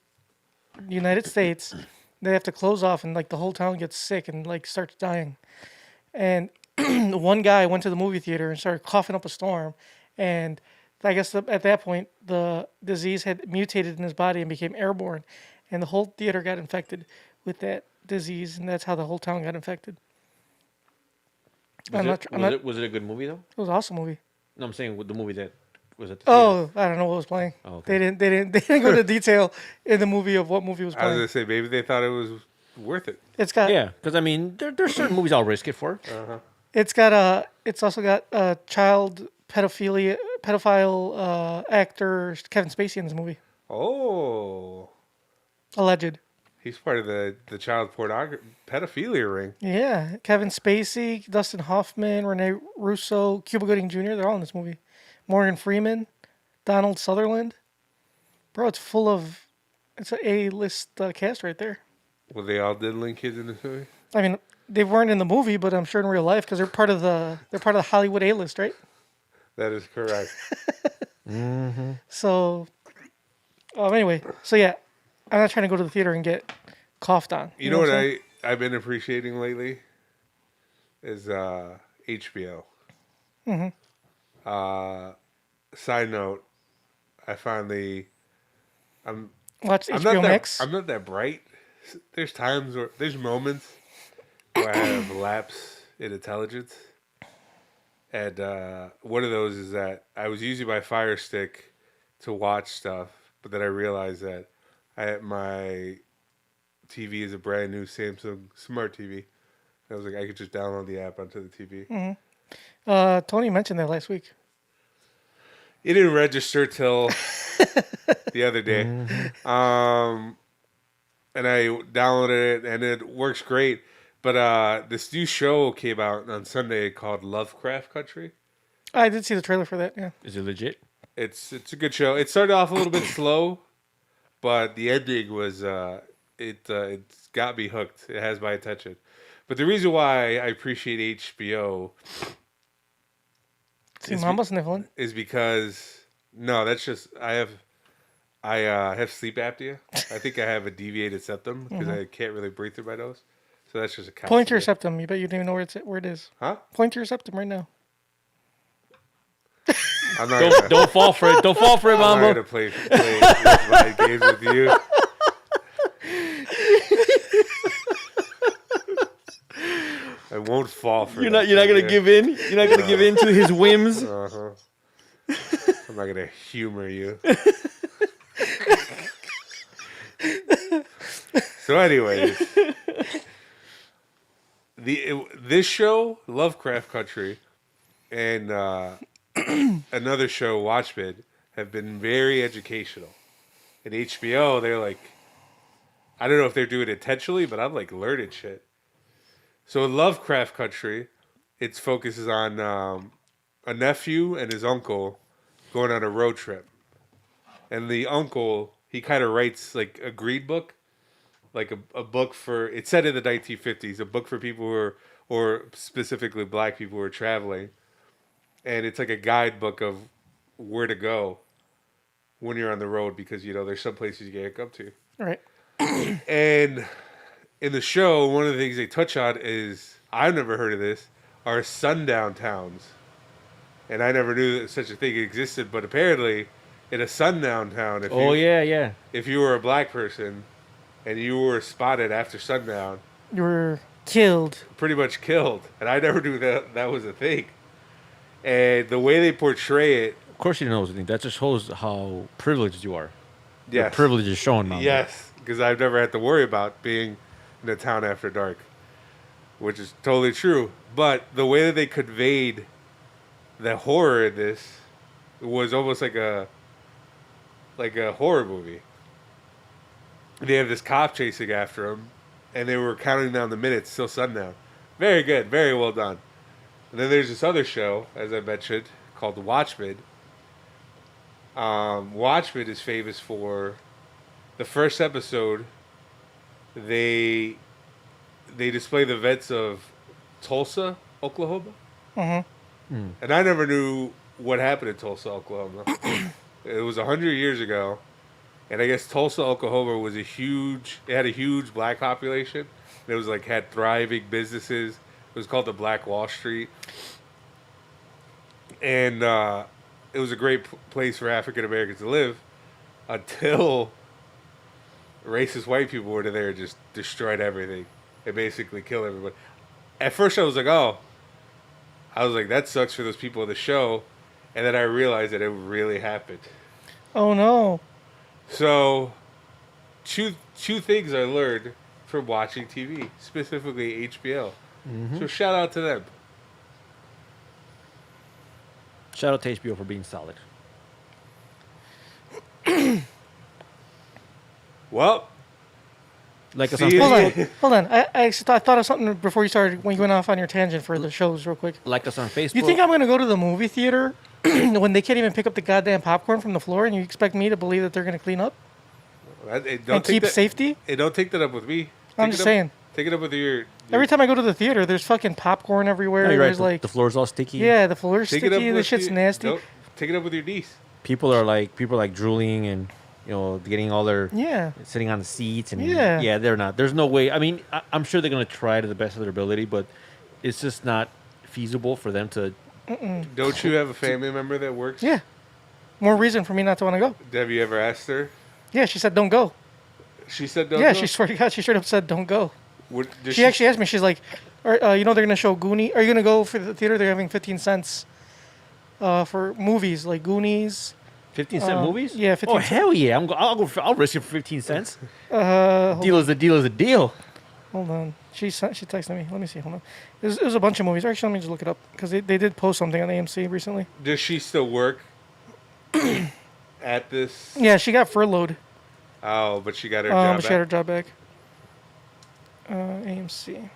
B: the United States. They have to close off, and like the whole town gets sick and like starts dying. And one guy went to the movie theater and started coughing up a storm, and I guess at that point the disease had mutated in his body and became airborne, and the whole theater got infected with that disease, and that's how the whole town got infected.
C: Was it a good movie though?
B: It was an awesome movie.
C: No, I'm saying with the movie that was at the
B: Oh, I don't know what was playing.
C: Oh, okay.
B: They didn't go into detail in the movie of what movie was
D: I was
B: playing.
D: gonna say maybe they thought it was worth it.
B: It's got
C: Yeah, because I mean, there's certain movies I'll risk it for.
B: it's also got a child pedophile actor Kevin Spacey in this movie.
D: Oh,
B: Alleged.
D: he's part of the child pornography pedophilia ring.
B: Yeah, Kevin Spacey, Dustin Hoffman, Rene Russo, Cuba Gooding Jr. They're all in this movie. Morgan Freeman, Donald Sutherland. Bro, it's full of. It's an A-list cast right there.
D: Well, they all diddling kids in this movie.
B: I mean, they weren't in the movie, but I'm sure in real life because they're part of the Hollywood A-list, right?
D: That is correct.
B: So, anyway, so yeah, I'm not trying to go to the theater and get coughed on.
D: You know what
B: I'm saying?
D: I've been appreciating lately is HBO. Side note, I finally
B: Watch
D: I'm
B: HBO
D: not
B: Max.
D: I'm not that bright. There's moments where I have lapse in intelligence. And one of those is that I was using my Fire Stick to watch stuff, but then I realized that my TV is a brand new Samsung Smart TV. I was like, I could just download the app onto the TV.
B: Tony mentioned that last week.
D: It didn't register till the other day. And I downloaded it, and it works great. But this new show came out on Sunday called Lovecraft Country.
B: I did see the trailer for that. Yeah.
C: Is it legit?
D: It's a good show. It started off a little bit slow, but the ending was it's got me hooked. It has my attention. But the reason why I appreciate HBO
B: See Mama sniffling.
D: is because that's just I have sleep apnea. I think I have a deviated septum because I can't really breathe through my nose. So that's just a
B: Point to your septum. You bet you don't even know where it is.
D: Huh?
B: Point to your septum right now.
D: I'm not gonna,
C: Don't fall for it. Don't fall for it,
D: I'm not
C: Mambo.
D: gonna play my games with you. I won't fall for
C: You're
D: that.
C: not gonna give in. You're not gonna give in to his whims.
D: I'm not gonna humor you. So, anyways, this show, Lovecraft Country, and another show, Watchman, have been very educational. And HBO, they're like, I don't know if they're doing it intentionally, but I'm like learning shit. So in Lovecraft Country, its focuses on a nephew and his uncle going on a road trip. And the uncle, he kind of writes like a green book, like a book for, it's set in the 1950s, a book for people who are, or specifically black people who are traveling. And it's like a guidebook of where to go when you're on the road because, there's some places you can't come to.
B: Right.
D: And in the show, one of the things they touch on is, I've never heard of this, are Sundown Towns. And I never knew that such a thing existed, but apparently in a sundown town, if you were a black person and you were spotted after sundown,
B: You were killed.
D: pretty much killed. And I never knew that was a thing. And the way they portray it,
C: Of course you didn't know anything. That just shows how privileged you are. Your
D: yes.
C: privilege is shown, Mambo.
D: Yes, because I've never had to worry about being in a town after dark, which is totally true. But the way that they conveyed the horror in this was almost like a horror movie. They have this cop chasing after him, and they were counting down the minutes till sundown. Very good, very well done. And then there's this other show, as I mentioned, called Watchmen. Watchmen is famous for the first episode, they display the vets of Tulsa, Oklahoma. And I never knew what happened in Tulsa, Oklahoma. It was 100 years ago, and I guess Tulsa, Oklahoma was it had a huge black population. It was like had thriving businesses. It was called the Black Wall Street, and it was a great place for African Americans to live until racist white people were there and just destroyed everything. They basically killed everybody. At first, I was like, that sucks for those people in the show. And then I realized that it really happened.
B: Oh, no.
D: So, two things I learned from watching TV, specifically HBO. So, shout out to them.
C: Shout out to HBO for being solid.
D: Well,
C: Like us
D: See
C: on
D: you-
C: Facebook.
B: Hold on. I thought of something before you started, when you went off on your tangent for the shows real quick.
C: Like us on Facebook.
B: You think I'm going to go to the movie theater when they can't even pick up the goddamn popcorn from the floor, and you expect me to believe that they're going to clean up and keep safety?
D: Hey, don't take that up with me.
B: I'm
D: Take
B: just
D: it up-
B: saying.
D: Take it up with your
B: Every time I go to the theater, there's fucking popcorn everywhere.
C: No, you're right.
B: There's like,
C: The floor's all sticky.
B: yeah, the floor's
D: take it up
B: sticky. The
D: with
B: shit's
D: your-
B: nasty.
D: Nope, take it up with your niece.
C: People are like drooling and getting all their
B: Yeah.
C: sitting on the seats and
B: Yeah.
C: they're not. There's no way. I mean, I'm sure they're gonna try to the best of their ability, but it's just not feasible for them to.
D: Don't you have a family member that works?
B: Yeah. More reason for me not to want to go.
D: Have you ever asked her?
B: Yeah, she said don't go.
D: She said don't
B: Yeah,
D: go?
B: she swear to God, she straight up said don't go.
D: Did
B: She actually asked me, she's like, they're going to show Goonie. Are you going to go for the theater? They're having 15 cents for movies like Goonies.
C: 15-cent movies?
B: yeah, 15
C: Oh
B: cent.
C: hell yeah! I'll risk it for 15 cents.
B: Hold
C: Deal is a deal is a deal.
B: on. She texted me. Let me see. Hold on. It was a bunch of movies. Actually, let me just look it up because they did post something on AMC recently.
D: Does she still work at this?
B: Yeah, she got furloughed.
D: Oh, but she got her job
B: She had her
D: back.
B: job back. AMC.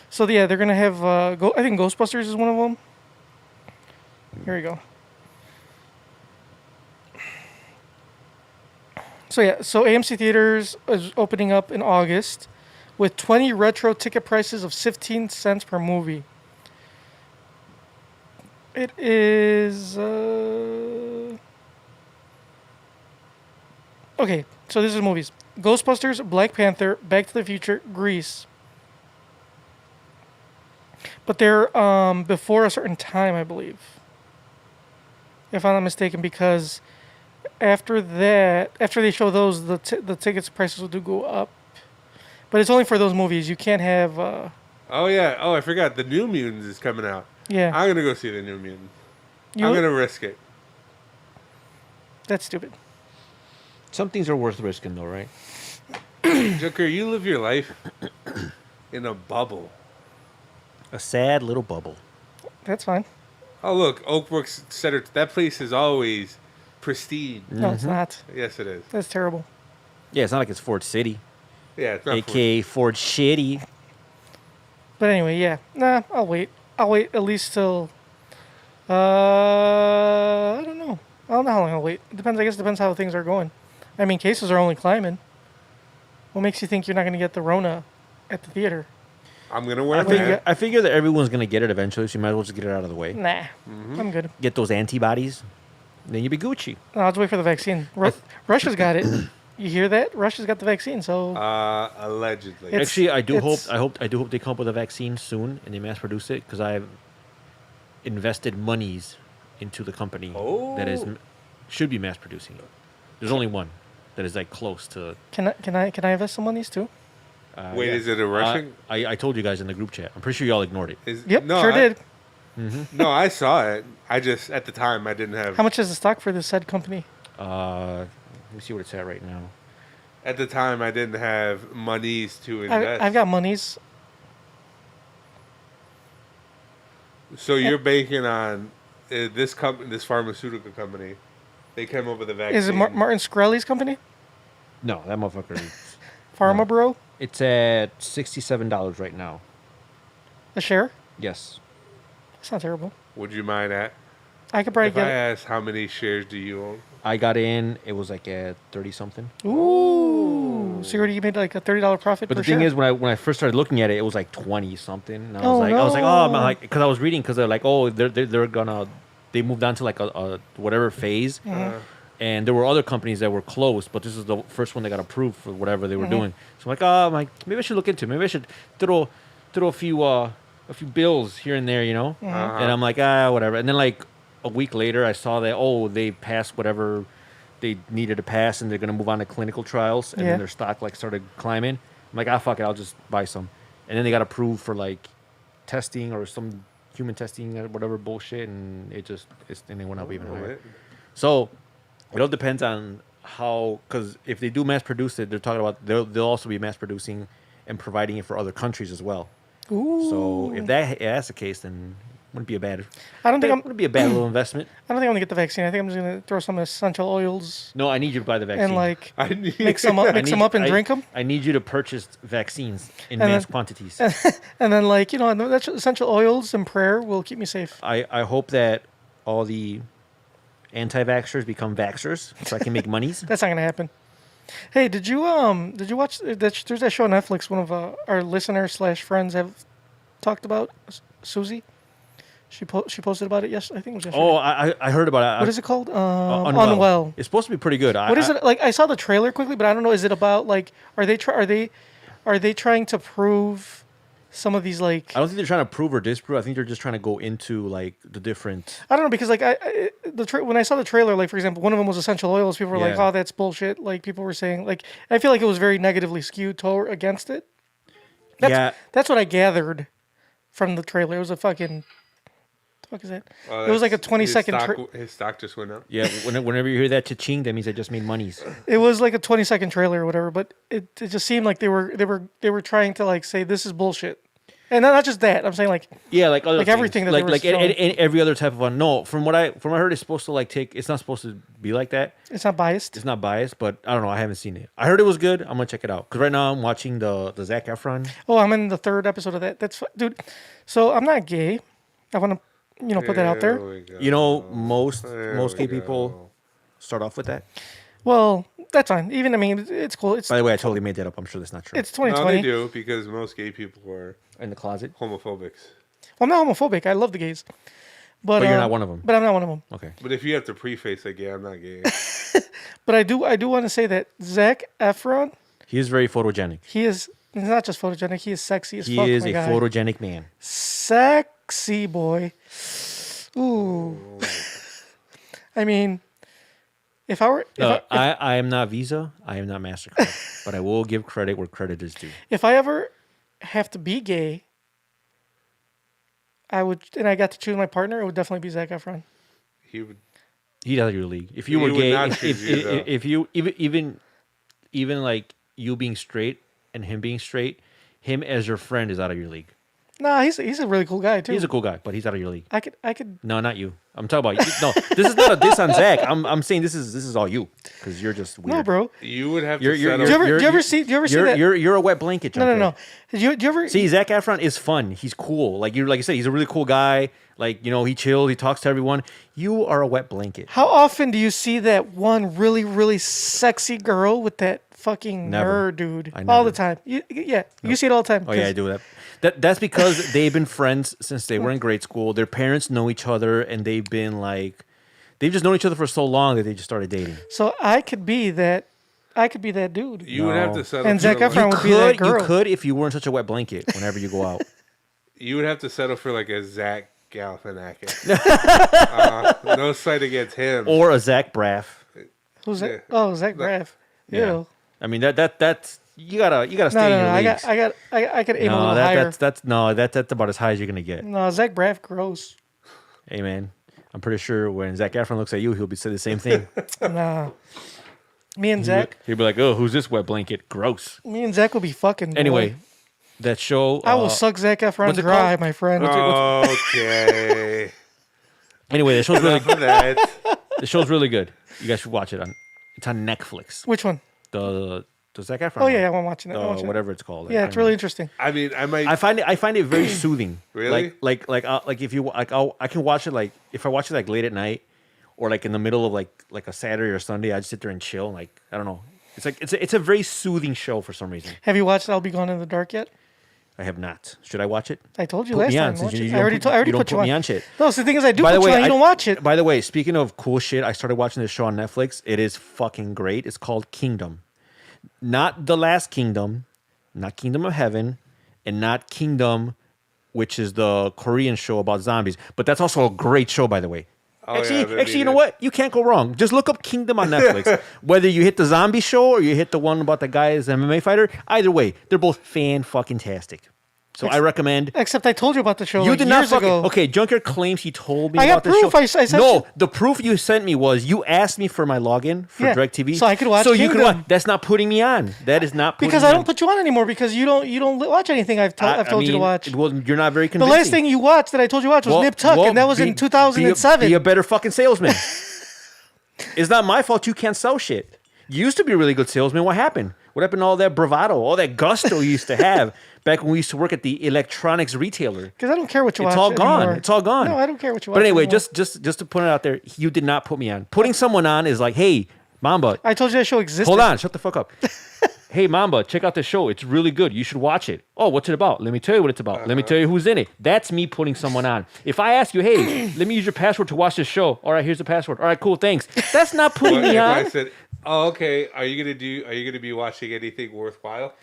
B: So yeah, they're gonna have. I think Ghostbusters is one of them. Here we go. So yeah, so AMC Theaters is opening up in August with 20 retro ticket prices of 15 cents per movie. It is okay, so this is movies. Ghostbusters, Black Panther, Back to the Future, Grease. But they're before a certain time, I believe. If I'm not mistaken, because after they show those, the tickets prices will go up. But it's only for those movies. You can't have.
D: Oh yeah. Oh, I forgot. The New Mutants is coming out.
B: Yeah.
D: I'm gonna go see the New Mutants.
B: You-
D: I'm gonna risk it.
B: That's stupid.
C: Some things are worth risking, though, right?
D: Joker, you live your life in a bubble.
C: A sad little bubble.
B: That's fine.
D: Oh look, Oak Brooks Center. That place is always pristine.
B: No, it's not.
D: Yes, it is.
B: That's terrible.
C: Yeah, it's not like it's Ford City,
D: Yeah, it's not.
C: aka Ford Shitty.
B: But anyway, yeah. Nah, I'll wait. I'll wait at least till. I don't know. I don't know how long I'll wait. It depends. I guess it depends how things are going. I mean, cases are only climbing. What makes you think you're not going to get the Rona at the theater?
D: I'm gonna wear
C: I
D: a
C: figure,
D: mask.
C: I figure that everyone's gonna get it eventually, so you might as well just get it out of the way.
B: Nah, I'm good.
C: Get those antibodies, then you'll be Gucci.
B: No, I'll just wait for the vaccine. Russia's got it. You hear that? Russia's got the vaccine, so
D: Allegedly.
B: It's-
C: Actually, I do hope
B: it's-
C: they come up with a vaccine soon and they mass produce it because I've invested monies into the company that should be mass producing it. There's only one that is like close to.
B: can I invest some monies too?
D: Wait,
C: yeah.
D: is it a Russian?
C: I told you guys in the group chat. I'm pretty sure y'all ignored it.
B: Yep,
D: no,
B: sure did.
D: No, I saw it. I just at the time I didn't have.
B: How much is the stock for this said company?
C: Let me see what it's at right now.
D: At the time, I didn't have monies to invest.
B: I've got monies.
D: So you're banking on this company, this pharmaceutical company. They came up with a vaccine.
B: Is it Martin Shkreli's company?
C: No, that motherfucker.
B: Pharma Bro?
C: It's at $67 right now.
B: A share?
C: Yes.
B: That's not terrible.
D: Would you mind that?
B: I could probably
D: If I
B: get
D: asked how many shares do you own?
C: I got in. It was like at 30 something.
B: it. Ooh. So you already made like a $30 profit.
C: But
B: per
C: the thing
B: share.
C: is, when I first started looking at it, it was like 20 something. And I
B: Oh,
C: was like, oh, I'm
B: no.
C: like, because I was reading, because they're like, oh, they're gonna, they moved on to like a whatever phase, and there were other companies that were closed, but this is the first one that got approved for whatever they were doing. So I'm like, oh, maybe I should look into it. Maybe I should throw a few bills here and there, you know. And I'm like, whatever. And then like a week later, I saw that they passed whatever they needed to pass, and they're gonna move on to clinical trials, and then their stock like started climbing. I'm like, fuck it, I'll just buy some. And then they got approved for like testing or some human testing or whatever bullshit, and and they went up even higher. So it all depends on how, because if they do mass produce it, they're talking about they'll also be mass producing and providing it for other countries as well.
B: Ooh.
C: So if that's the case, then wouldn't be a bad.
B: I don't think
C: wouldn't be a bad little investment.
B: I don't think I'm gonna get the vaccine. I think I'm just gonna throw some essential oils
C: No, I need you to buy the vaccine.
B: and like
D: I need,
B: mix them up and drink them.
C: I need you to purchase vaccines in
B: And
C: mass
B: then-
C: quantities.
B: And then like that's essential oils and prayer will keep me safe.
C: I hope that all the anti-vaxxers become vaxxers so I can make monies.
B: That's not gonna happen. Hey, did you watch that? There's that show on Netflix. One of our listeners / friends have talked about Susie. She posted about it. Yes, I think it was yesterday.
C: Oh, I heard about it.
B: What is it called?
C: Unwell. It's supposed to be pretty good.
B: What is it like? I saw the trailer quickly, but I don't know. Is it about like are they trying to prove some of these like?
C: I don't think they're trying to prove or disprove. I think they're just trying to go into like the different.
B: I don't know because like when I saw the trailer, like for example, one of them was essential oils. People were like,
C: Yeah.
B: "Oh, that's bullshit." Like people were saying, like I feel like it was very negatively skewed against it. That's what I gathered from the trailer. It was a fucking. What the fuck is that? It was like a 20-second.
D: His stock just went up.
C: Yeah, whenever you hear that cha-ching, that means I just made monies.
B: It was like a 20-second trailer or whatever, but it just seemed like they were trying to like say this is bullshit, and not just that. I'm saying like
C: Yeah, like other
B: like
C: things.
B: everything that they
C: like
B: were
C: like
B: showing.
C: every other type of one. No, from what I heard, it's supposed to like take. It's not supposed to be like that.
B: it's not biased.
C: It's not biased, but I don't know. I haven't seen it. I heard it was good. I'm gonna check it out because right now I'm watching the Zac Efron.
B: Oh, I'm in the 3rd episode of that. Dude. So I'm not gay. I want to put that out there.
D: we go.
C: You know, most gay
D: we go.
C: people start off with that.
B: Well, that's fine. Even I mean, it's cool. It's
C: By the way, I totally made that up. I'm sure that's not true.
B: it's
D: No,
B: 2020.
D: they do because most gay people are
C: In the closet,
D: homophobics.
B: Well, I'm not homophobic. I love the gays, but
C: you're not one of them.
B: But I'm not one of them.
C: Okay.
D: But if you have to preface like, yeah, I'm not gay.
B: But I do want to say that Zac Efron,
C: He is very photogenic.
B: he's not just photogenic. He is sexy as
C: He
B: fuck.
C: is
B: my
C: a
B: guy.
C: photogenic man.
B: Sexy boy. Ooh. I mean, if I were
C: I am not Visa. I am not MasterCard. But I will give credit where credit is due.
B: if I ever have to be gay, I would, and I got to choose my partner, it would definitely be Zac Efron.
D: He would.
C: He's out of your league. If you
D: He
C: were
D: would
C: gay,
D: not choose you, though.
C: if you even like you being straight and him being straight, him as your friend is out of your league.
B: Nah, he's a really cool guy too.
C: He's a cool guy, but he's out of your league.
B: I could.
C: No, not you. I'm talking about you. No, this is not a diss on Zach. I'm saying this is all you because you're just weird.
B: No, bro.
D: You would have to
C: You're,
D: settle.
B: Do you ever see that?
C: You're a wet blanket.
B: No.
C: Junkyard.
B: Do you ever
C: See, Zac Efron is fun. He's cool. Like you said, he's a really cool guy. Like he chills. He talks to everyone. You are a wet blanket.
B: How often do you see that one really, really sexy girl with that fucking
C: Never.
B: nerd dude?
C: I
B: All
C: never.
B: the time. You see it all the time.
C: Oh yeah, I do that. That's because they've been friends since they were in grade school. Their parents know each other, and they've just known each other for so long that they just started dating.
B: So I could be that dude.
D: You would have to settle.
B: And
D: for
B: Zac
D: like-
B: Efron would be that girl.
C: You could if you weren't such a wet blanket whenever you go out.
D: You would have to settle for like a Zach Galifianakis. No slight against him.
C: Or a Zach Braff.
B: Who's that?
D: Yeah.
B: Oh, Zach Braff.
C: Yeah.
B: Ew.
C: I mean that's you gotta stay
B: No,
C: in your
B: I
C: leagues.
B: could aim a little higher.
C: That's about as high as you're gonna get.
B: No, Zach Braff, gross.
C: Hey man, I'm pretty sure when Zac Efron looks at you, he'll be saying the same thing.
B: Nah. Me and Zach
C: He'll be like, "Oh, who's this wet blanket? Gross."
B: will be fucking. boy.
C: Anyway, that show.
B: I will suck Zac Efron
C: what's it
B: dry,
C: called?
B: my friend.
D: Okay.
C: Anyway, the show's really
D: Enough of that.
C: the show's really good. You guys should watch it It's on Netflix.
B: Which one?
C: The Zac Efron.
B: Oh
C: one.
B: yeah, I'm watching it. I'm watching it.
C: Whatever it's called.
B: Yeah,
C: I
B: it's
C: don't
B: really
C: know.
B: interesting.
D: I mean, I might.
C: I find it very soothing.
D: Really?
C: Like if you I can watch it like if I watch it like late at night or like in the middle of like a Saturday or Sunday, I just sit there and chill. Like I don't know. It's like it's a very soothing show for some reason.
B: Have you watched I'll Be Gone in the Dark yet?
C: I have not. Should I watch it?
B: I told you
C: Put
B: last
C: me on,
B: time.
C: since
B: Watch
C: you
B: it.
C: don't
B: I already
C: put
B: put you
C: me
B: on.
C: on shit.
B: No, so the thing is, I do
C: By the
B: put
C: way,
B: you on. You don't watch it.
C: By the way, speaking of cool shit, I started watching this show on Netflix. It is fucking great. It's called Kingdom. Not The Last Kingdom, not Kingdom of Heaven, and not Kingdom, which is the Korean show about zombies. But that's also a great show, by the way.
D: Oh,
C: Actually, you know what? You can't go wrong. Just look up Kingdom on Netflix. Whether you hit the zombie show or you hit the one about the guy as an MMA fighter, either way, they're both fan-fucking-tastic. So I recommend.
B: Except I told you about the show
C: You
B: like
C: did not
B: years
C: fucking.
B: ago.
C: Okay, Junkyard claims he told me
B: I got
C: about the show.
B: proof. I sent
C: no,
B: you-
C: the proof you sent me was you asked me for my login for
B: Yeah,
C: DirecTV,
B: so I could watch
C: So you could
B: Kingdom.
C: watch. That's not putting me on. That is not putting
B: Because
C: me
B: I
C: on.
B: don't put you on anymore because you don't watch anything I've told you to watch.
C: Well, you're not very
B: The
C: convincing.
B: last thing you watched that I told you to watch was Nip Tuck, and that was in 2007.
C: Be a better fucking salesman. It's not my fault you can't sell shit. You used to be a really good salesman. What happened? What happened to all that bravado, all that gusto you used to have back when we used to work at the electronics retailer?
B: Because I don't care what you watch.
C: It's all gone.
B: anymore.
C: It's all gone.
B: No, I don't care what you watch.
C: But anyway,
B: anymore.
C: just to put it out there, you did not put me on. Putting someone on is like, hey, Mamba,
B: I told you that show existed.
C: hold on, shut the fuck up. Hey, Mamba, check out this show. It's really good. You should watch it. Oh, what's it about? Let me tell you what it's about. Let me tell you who's in it. That's me putting someone on. If I ask you, hey, let me use your password to watch this show. All right, here's the password. All right, cool, thanks. That's not putting
D: What
C: me
D: if
C: on.
D: I said, "Oh, okay. Are you gonna be watching anything worthwhile?"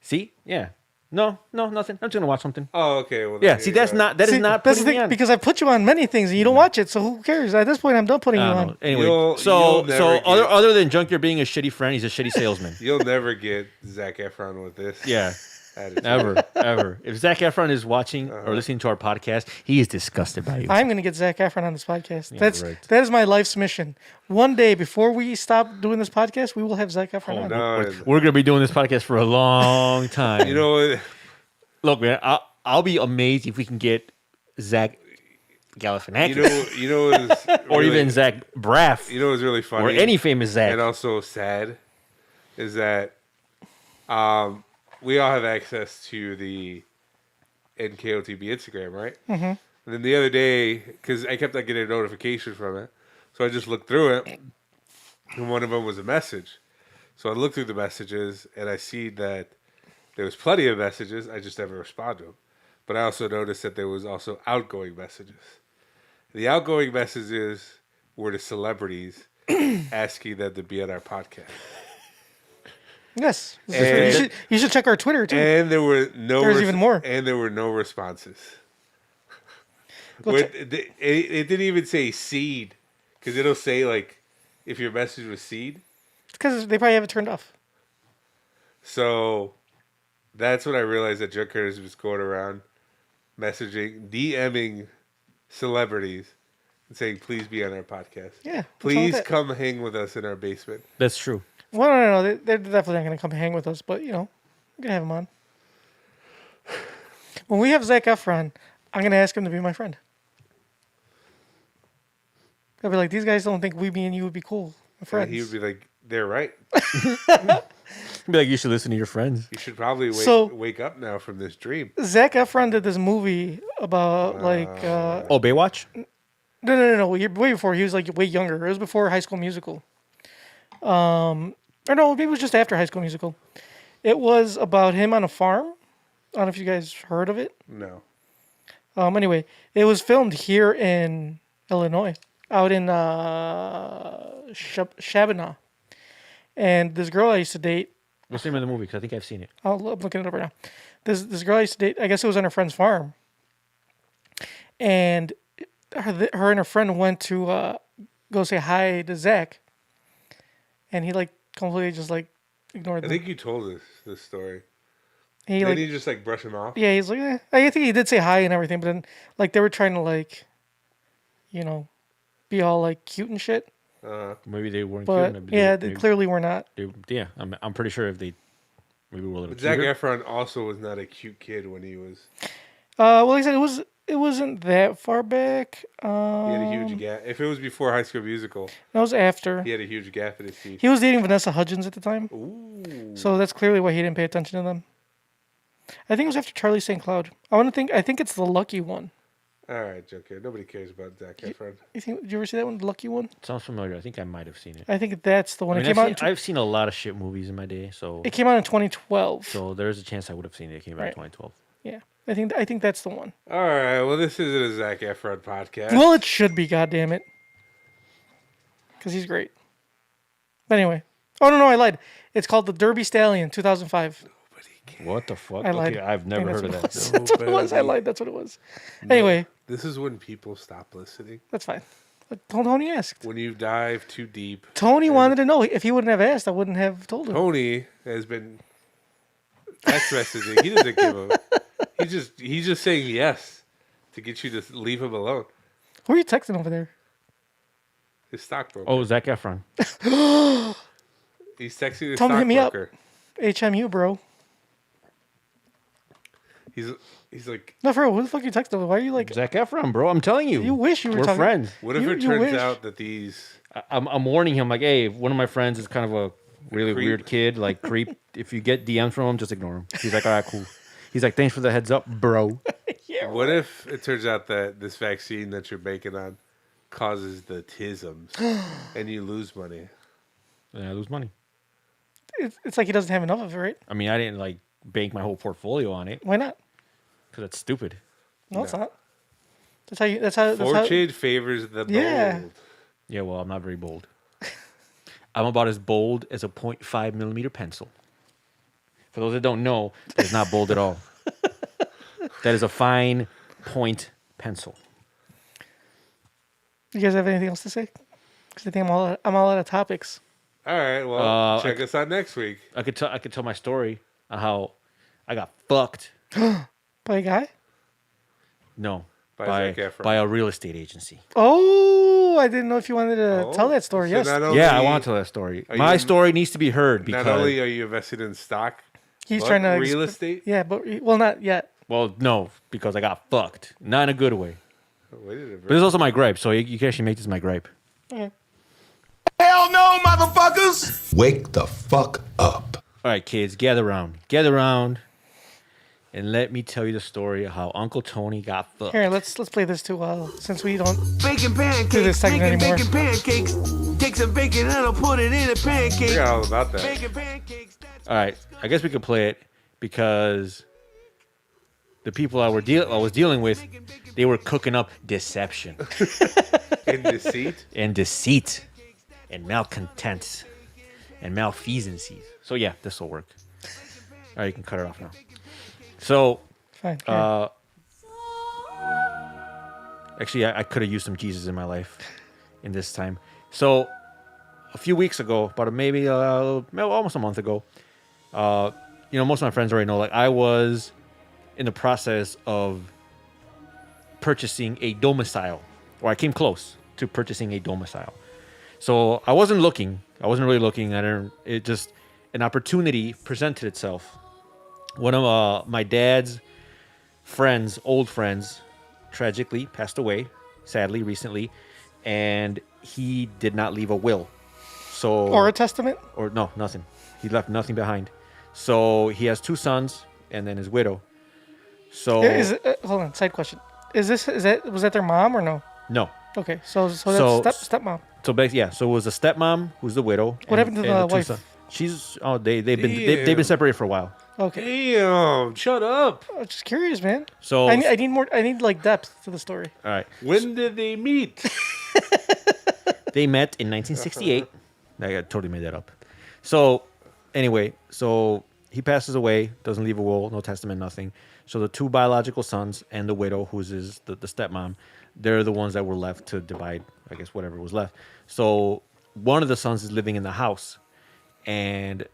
C: See? Yeah. No, nothing. I'm just gonna watch something.
D: Oh, okay. Well,
C: Yeah.
D: there
C: See,
D: you
C: that's
D: go.
C: not. That is
B: See,
C: not
B: that's
C: putting
B: the
C: me
B: thing,
C: on.
B: because I put you on many things and you don't watch it, so who cares? At this point, I'm done putting you
C: I don't
B: on.
C: know. Anyway,
D: You'll
C: so
D: never get-
C: other than Junkyard being a shitty friend, he's a shitty salesman.
D: You'll never get Zac Efron with this.
C: Yeah.
D: attitude.
C: Ever. If Zac Efron is watching or listening to our podcast, he is disgusted by you.
B: I'm going to get Zac Efron on this podcast.
C: Yeah,
B: That's
C: right.
B: that is my life's mission. One day before we stop doing this podcast, we will have Zac Efron on.
D: No,
C: We're gonna be doing this podcast for a long time.
D: you know what?
C: Look, man, I'll be amazed if we can get Zach Galifianakis,
D: You know what is
C: or
D: really-
C: even Zach Braff,
D: You know what's really funny?
C: or any famous Zach.
D: and also sad is that we all have access to the NKOTP Instagram, right? Mm-hmm. And then the other day, because I kept on getting a notification from it, so I just looked through it, and one of them was a message. So I looked through the messages, and I see that there was plenty of messages. I just never responded to them. But I also noticed that there was also outgoing messages. The outgoing messages were to celebrities asking them to be on our podcast.
B: Yes.
D: And-
B: you should check our Twitter too.
D: And there were no
B: There's even more.
D: And there were no responses.
B: Go
D: Where
B: check-
D: it didn't even say seed, because it'll say like if your message was seed.
B: Because they probably have it turned off.
D: So that's when I realized that Joe Curtis was going around messaging, DMing celebrities and saying, "Please be on our podcast.
B: Yeah. what's wrong with
D: Please
B: that?
D: come hang with us in our basement."
C: That's true.
B: Well, no. They're definitely not going to come hang with us, but, you know, we're going to have them on. When we have Zac Efron, I'm going to ask him to be my friend. I'll be like, these guys don't think me and you would be cool. We're
D: And
B: friends.
D: he would be like, "They're right.
C: Be like, you should listen to your friends.
D: You should probably
B: So-
D: wake up now from this dream."
B: Zac Efron did this movie about,
C: Oh, Baywatch.
B: No. Way before. He was, like, way younger. It was before High School Musical. Or no, maybe it was just after High School Musical. It was about him on a farm. I don't know if you guys heard of it.
D: No.
B: Anyway, it was filmed here in Illinois, out in Shabana. And this girl I used to date,
C: What's the name of the movie? Because I think I've seen it.
B: I'm looking it up right now. This girl I used to date, I guess it was on her friend's farm. And her and her friend went to go say hi to Zach. And he, like, completely just, like, ignored
D: I
B: them.
D: think you told us this story.
B: He,
D: Didn't
B: like,
D: you just like brush him off?
B: yeah, he's like, eh. I think he did say hi and everything, but then, like, they were trying to, like, you know, be all, like, cute and shit.
C: Maybe they weren't.
B: But,
C: cute.
B: yeah, they clearly were not.
C: Yeah, I'm pretty sure if they maybe were a little
D: But Zac
C: cuter.
D: Efron also was not a cute kid when he was.
B: Well, like I said, it wasn't that far back.
D: He had a huge gap. If it was before High School Musical,
B: That was after.
D: he had a huge gap in his teeth.
B: He was dating Vanessa Hudgens at the time.
D: Ooh.
B: So that's clearly why he didn't pay attention to them. I think it was after Charlie St. Cloud. I think it's the lucky one.
D: All right, Junker. Nobody cares about Zac Efron.
B: Did you ever see that one, the Lucky One?
C: Sounds familiar. I think I might have seen it.
B: I think that's the one.
C: I mean,
B: It came out.
C: I've seen a lot of shit movies in my day, so
B: It came out in 2012.
C: so there's a chance I would have seen it. It came out in
B: Right.
C: 2012.
B: Yeah, I think that's the one.
D: All right. Well, this isn't a Zac Efron podcast.
B: Well, it should be. Goddamn it, because he's great. But anyway, oh no, I lied. It's called the Derby Stallion, 2005.
C: What the fuck?
B: I lied.
C: Okay, I've never heard of that.
B: That's what it was. I lied. That's what it was. Anyway,
D: This is when people stop listening.
B: that's fine. But Tony asked.
D: When you dive too deep.
B: Tony wanted to know. If he wouldn't have asked, I wouldn't have told him.
D: Tony has been text messaging. He doesn't give a. He's just saying yes to get you to leave him alone.
B: Who are you texting over there?
D: His stockbroker.
C: Oh, Zac Efron.
D: He's texting his
B: Tell him to hit me up.
D: stockbroker.
B: HMU, bro.
D: He's like,
B: No, for real. Who the fuck are you texting? Why are you like?
C: Zac Efron, bro. I'm telling you.
B: You wish you were
C: We're
B: talking-
C: friends.
D: what if
B: You-
D: it
B: you
D: turns
B: wish.
D: out that these
C: I'm warning him, like, hey, one of my friends is kind of a really
D: creep.
C: weird kid, like creep. If you get DMs from him, just ignore him. He's like, all right, cool. He's like, thanks for the heads up, bro.
D: What if it turns out that this vaccine that you're banking on causes the tisms and you lose money?
C: Then I lose money.
B: It's like he doesn't have enough of it, right?
C: I mean, I didn't like bank my whole portfolio on it
B: Why not?
C: because that's stupid.
B: No, it's not. That's how you. That's how.
D: Fortune favors the
B: Yeah.
D: bold.
C: Yeah, well, I'm not very bold. I'm about as bold as a 0.5 millimeter pencil. For those that don't know, that's not bold at all. That is a fine point pencil.
B: You guys have anything else to say? Because I think I'm all out of topics.
D: All right, well, check
C: I-
D: us out next week.
C: I could tell my story on how I got fucked.
B: By a guy?
C: No,
D: By Zac Efron.
C: by a real estate agency.
B: Oh, I didn't know if you wanted to tell that story.
D: So
B: Yes,
D: not only-
C: Yeah, I want to tell that story.
D: Are
C: My
D: you-
C: story needs to be heard because
D: Not only are you invested in stock,
B: he's
D: but
B: trying to
D: real estate.
B: Yeah, but well, not yet.
C: well, no, because I got fucked. Not in a good way.
D: Wait a minute.
C: But it's also my gripe, so you can actually make this my gripe.
B: Okay.
E: Hell no, motherfuckers! Wake the fuck up.
C: All right, kids, gather around, and let me tell you the story of how Uncle Tony got fucked.
B: Here, let's play this too. Since we don't.
F: Bacon pancakes,
B: Do this segment
F: making
B: anymore.
F: bacon pancakes. Take some bacon and I'll put it in a
D: I
F: pancake.
D: forgot all about that.
F: Bacon pancakes. That's
C: All right, I guess we could play it because the people I was dealing with, they were cooking up deception
D: In deceit.
C: and deceit and malcontents and malfeasancies. So yeah, this will work. All right, you can cut it off now. So
B: Fine. Here.
C: actually, I could have used some Jesus in my life in this time. So a few weeks ago, about maybe almost a month ago, most of my friends already know, like, I was in the process of purchasing a domicile, or I came close to purchasing a domicile. So I wasn't really looking. It just, an opportunity presented itself. One of my dad's friends, old friends, tragically passed away, sadly, recently, and he did not leave a will. So
B: or a testament.
C: or no, nothing. He left nothing behind. So he has two sons and then his widow. So
B: Hold on. Side question. Was that their mom or no?
C: no.
B: Okay, so
C: So-
B: that's stepmom.
C: So basically, yeah. So it was a stepmom who's the widow.
B: What happened to the
C: two
B: wife?
C: sons. She's they've been separated for a while.
B: Okay,
D: Damn! Shut up.
B: I'm just curious, man.
C: So
B: I need more. I need like depth to the story.
C: all right.
D: When did they meet?
C: They met in 1968. I totally made that up. So anyway, so he passes away, doesn't leave a will, no testament, nothing. So the two biological sons and the widow, who's the stepmom, they're the ones that were left to divide, I guess, whatever was left. So one of the sons is living in the house, and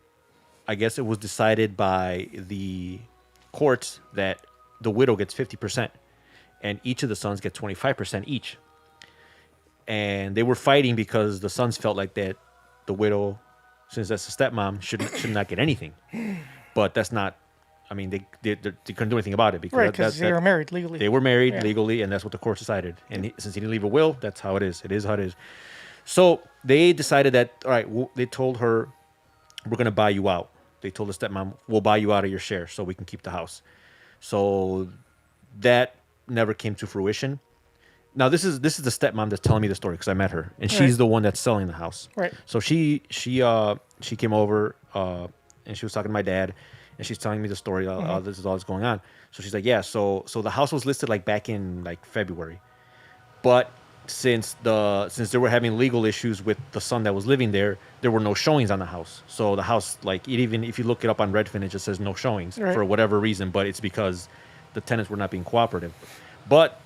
C: I guess it was decided by the courts that the widow gets 50%, and each of the sons get 25% each. And they were fighting because the sons felt like that the widow, since that's a stepmom, should not get anything. But that's not. I mean, they couldn't do anything about it because
B: Right, because they were married legally.
C: they were married
B: Yeah.
C: legally, and that's what the court decided. And since he didn't leave a will, that's how it is. It is how it is. So they decided that, all right, they told her, we're going to buy you out. They told the stepmom, we'll buy you out of your share so we can keep the house. So that never came to fruition. Now this is the stepmom that's telling me the story because I met her, and she's the one that's selling the house.
B: Right.
C: So she came over and she was talking to my dad, and she's telling me the story. This is all that's going on. So she's like, yeah. So the house was listed like back in like February, but since they were having legal issues with the son that was living there, there were no showings on the house. So the house, like, even if you look it up on Redfin, it just says no showings for whatever reason, but it's because the tenants were not being cooperative. But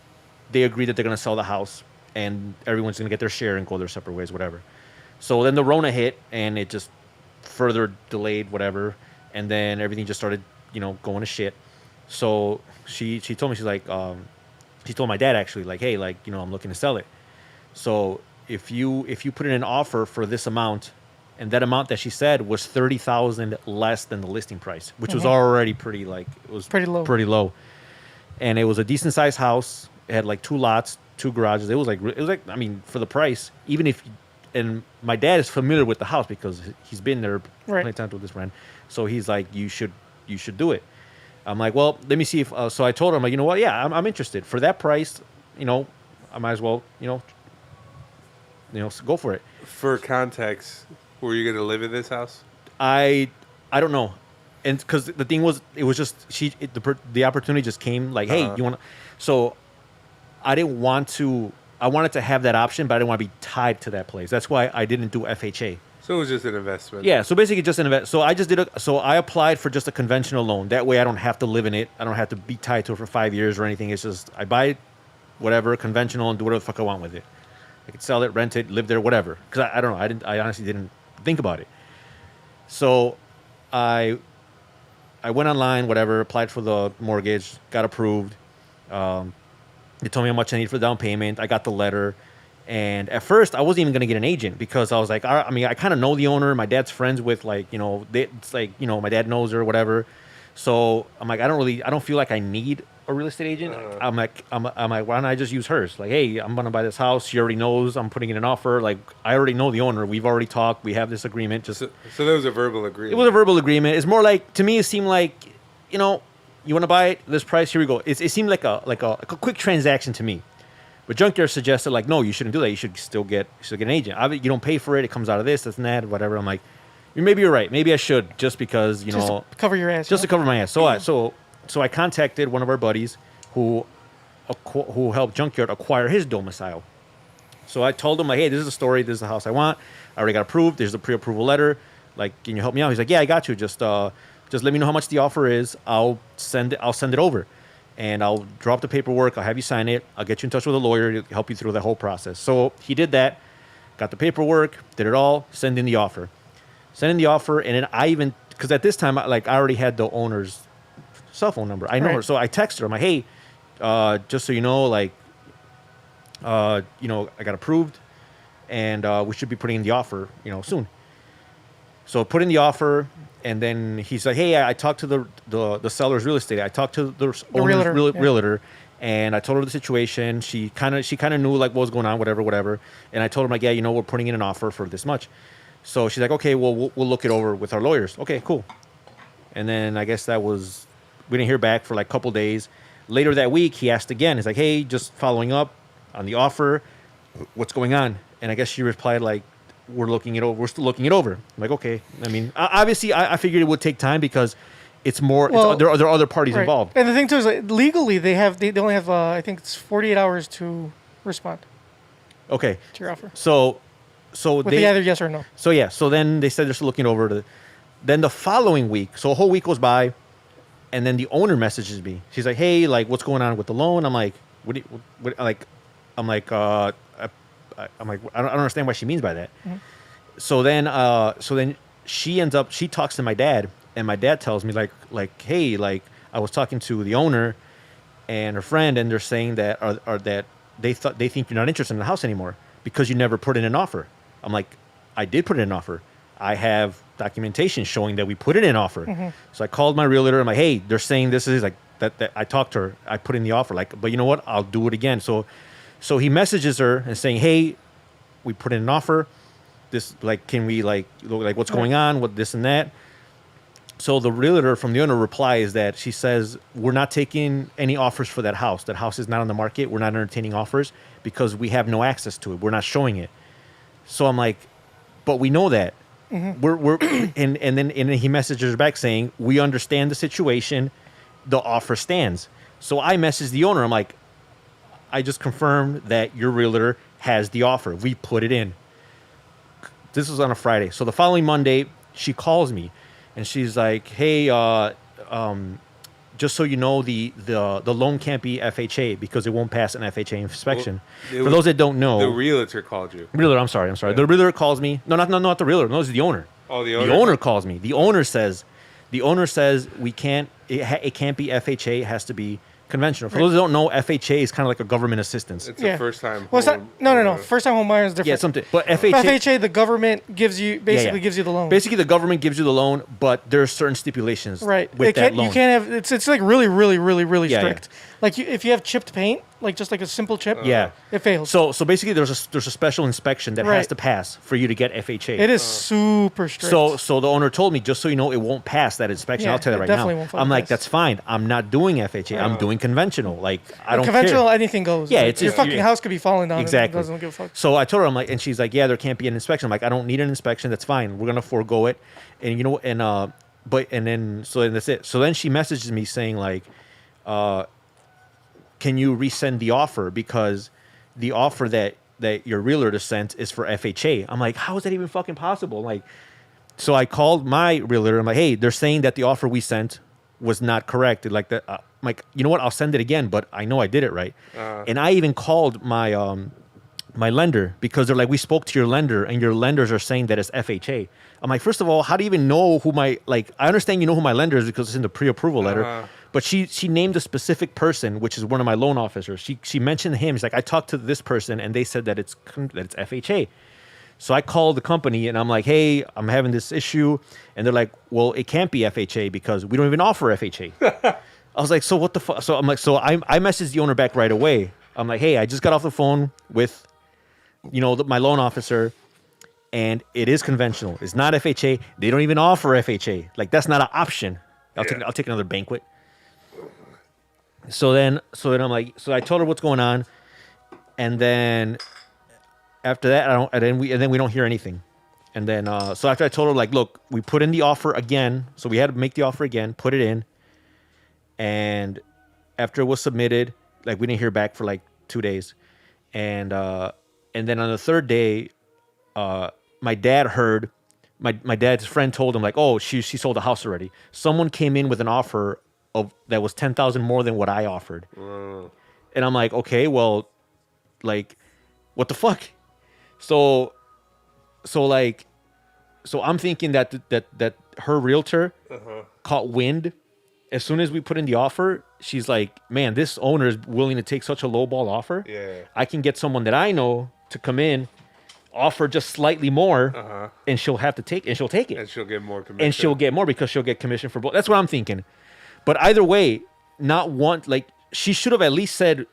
C: they agreed that they're going to sell the house and everyone's going to get their share and go their separate ways, whatever. So then the Rona hit and it just further delayed whatever, and then everything just started, going to shit. So she told me, she's like, she told my dad actually, like, hey, like, I'm looking to sell it. So if you put in an offer for this amount, and that amount that she said was $30,000 less than the listing price, which was already pretty low. And it was a decent sized house. It had like 2 lots, 2 garages. It was like, I mean, for the price, and my dad is familiar with the house because he's been there plenty of times with this brand. So he's like, you should do it. I'm like, well, let me see if. So I told him, like, you know what? Yeah, I'm interested for that price. I might as well, go for it.
D: For context, were you gonna live in this house?
C: I don't know, and because the thing was, it was just the opportunity just came. Like, hey, you want? So I didn't want to. I wanted to have that option, but I didn't want to be tied to that place. That's why I didn't do FHA.
D: So it was just an investment.
C: Yeah, so basically just an investment. So I just I applied for just a conventional loan. That way I don't have to live in it. I don't have to be tied to it for 5 years or anything. It's just I buy it, whatever, conventional, and do whatever the fuck I want with it. I could sell it, rent it, live there, whatever. Because I don't know. I honestly didn't think about it. So I went online, whatever, applied for the mortgage, got approved. They told me how much I need for down payment. I got the letter. And at first, I wasn't even going to get an agent because I was like, I mean, I kind of know the owner. My dad's friends with, like, it's like, my dad knows her or whatever. So I'm like, I don't feel like I need a real estate agent. I'm like, why don't I just use hers? Like, hey, I'm going to buy this house. She already knows I'm putting in an offer. Like, I already know the owner. We've already talked. We have this agreement. So
D: there was a verbal agreement.
C: It was a verbal agreement. It's more like, to me, it seemed like, you want to buy it? This price, here we go. It seemed like a quick transaction to me. But Junkyard suggested, like, no, you shouldn't do that. You should still get an agent. You don't pay for it. It comes out of this and that, whatever. I'm like, maybe you're right. Maybe I should, just because,
B: just to cover your ass.
C: Just to cover my ass. So I contacted one of our buddies who helped Junkyard acquire his domicile. So I told him, like, hey, this is the story. This is the house I want. I already got approved. There's a pre-approval letter. Like, can you help me out? He's like, yeah, I got you. Just let me know how much the offer is. I'll send it over. And I'll drop the paperwork. I'll have you sign it. I'll get you in touch with a lawyer to help you through the whole process. So he did that, got the paperwork, did it all, send in the offer. And then because at this time, I already had the owner's cell phone number. I know her. So I texted her. I'm like, hey, just so you know, I got approved, and we should be putting in the offer, soon. So put in the offer. And then he's like, hey, I talked to the seller's real estate. I talked to the owner's realtor, and I told her the situation. She kind of knew, like, what was going on, whatever. And I told him, like, yeah, we're putting in an offer for this much. So she's like, okay, well, we'll look it over with our lawyers. Okay, cool. And then I guess we didn't hear back for like a couple days. Later that week, he asked again. He's like, hey, just following up on the offer. What's going on? And I guess she replied, like, we're still looking it over. I'm like, okay. I mean, obviously, I figured it would take time because it's more. There are other parties involved.
B: And the thing too is, like, legally, they only have I think it's 48 hours to respond.
C: Okay.
B: To your offer.
C: So
B: with either yes or no.
C: So yeah. So then they said they're still looking over. Then the following week, so a whole week goes by, and then the owner messages me. She's like, hey, like, what's going on with the loan? I'm like, I don't understand what she means by that. Mm-hmm. So then she talks to my dad, and my dad tells me like, hey, like, I was talking to the owner and her friend, and they're saying that that they think you're not interested in the house anymore because you never put in an offer. I'm like, I did put in an offer. I have documentation showing that we put in an offer. Mm-hmm. So I called my realtor. I'm like, hey, they're saying this is like that I talked to her. I put in the offer. Like, but you know what? I'll do it again. So he messages her and saying, hey, we put in an offer. This, like, can we, like what's going on with this and that? So the realtor from the owner replies that she says, we're not taking any offers for that house. That house is not on the market. We're not entertaining offers because we have no access to it. We're not showing it. So I'm like, but we know that. We're and then he messages her back saying, we understand the situation. The offer stands. So I messaged the owner. I'm like, I just confirmed that your realtor has the offer. We put it in. This was on a Friday. So the following Monday, she calls me and she's like, hey, just so you know, the loan can't be FHA because it won't pass an FHA inspection.
D: Well,
C: For those that don't know,
D: the realtor called you.
C: realtor, I'm sorry.
D: Yeah.
C: The realtor calls me. No, not the realtor. No, it's the owner.
D: Oh, the
C: The
D: owner.
C: owner calls me. The owner says we can't. It can't be FHA. It has to be conventional. For those that don't know, FHA is kind of like a government assistance.
D: It's
B: Yeah.
D: the first time.
B: Well, it's not, no. First time home buyer is different.
C: Yeah, something. But FHA,
B: FHA, the government gives you basically gives you the loan.
C: Basically, the government gives you the loan, but there are certain stipulations
B: Right.
C: with that loan.
B: You can't have it's like really
C: Yeah,
B: strict. Like if you have chipped paint, like just like a simple chip,
C: Yeah.
B: it fails.
C: So basically, there's a special inspection that has
B: Right.
C: to pass for you to get FHA.
B: it is super strict.
C: So the owner told me, just so you know, it won't pass that inspection.
B: Yeah,
C: I'll tell you
B: it
C: right
B: definitely
C: now.
B: won't fucking
C: I'm like,
B: pass.
C: that's fine. I'm not doing FHA. I'm doing conventional. Like I don't
B: conventional,
C: care.
B: anything goes.
C: Yeah,
B: Like,
C: it's
B: your
C: just-
B: fucking
C: yeah.
B: house could be falling down.
C: Exactly.
B: And it doesn't give a fuck.
C: So I told her, I'm like, and she's like, yeah, there can't be an inspection. I'm like, I don't need an inspection. That's fine. We're gonna forego it. And you know, and then that's it. So then she messages me saying like, can you resend the offer because the offer that your realtor sent is for FHA. I'm like, how is that even fucking possible? Like, so I called my realtor. I'm like, hey, they're saying that the offer we sent was not correct. Like that. I'm like, you know what? I'll send it again, but I know I did it right. And I even called my my lender because they're like, we spoke to your lender and your lenders are saying that it's FHA. I'm like, first of all, how do you even know who my, like, I understand you know who my lender is because it's in the pre-approval letter, but she named a specific person, which is one of my loan officers. She mentioned him. She's like, I talked to this person and they said that it's FHA. So I called the company and I'm like, hey, I'm having this issue. And they're like, well, it can't be FHA because we don't even offer FHA. I was like, so what the fuck? So I'm like, so I messaged the owner back right away. I'm like, hey, I just got off the phone with, my loan officer, and it is conventional. It's not FHA. They don't even offer FHA. Like that's not an option. I'll take another banquet. So then I'm like, so I told her what's going on, and then after that, we don't hear anything. And then so after I told her like, look, we put in the offer again, so we had to make the offer again, put it in, and after it was submitted, like we didn't hear back for like 2 days, and then on the third day, my dad heard, my dad's friend told him like, oh, she sold the house already. Someone came in with an offer that was $10,000 more than what I offered, and I'm like, okay, well, like, what the fuck? So I'm thinking that her realtor caught wind. As soon as we put in the offer, she's like, man, this owner is willing to take such a lowball offer.
D: Yeah.
C: I can get someone that I know to come in, offer just slightly more, and she'll take it.
D: And she'll get more commission.
C: And she'll get more because she'll get commission for both. That's what I'm thinking. But either way, she should have at least said,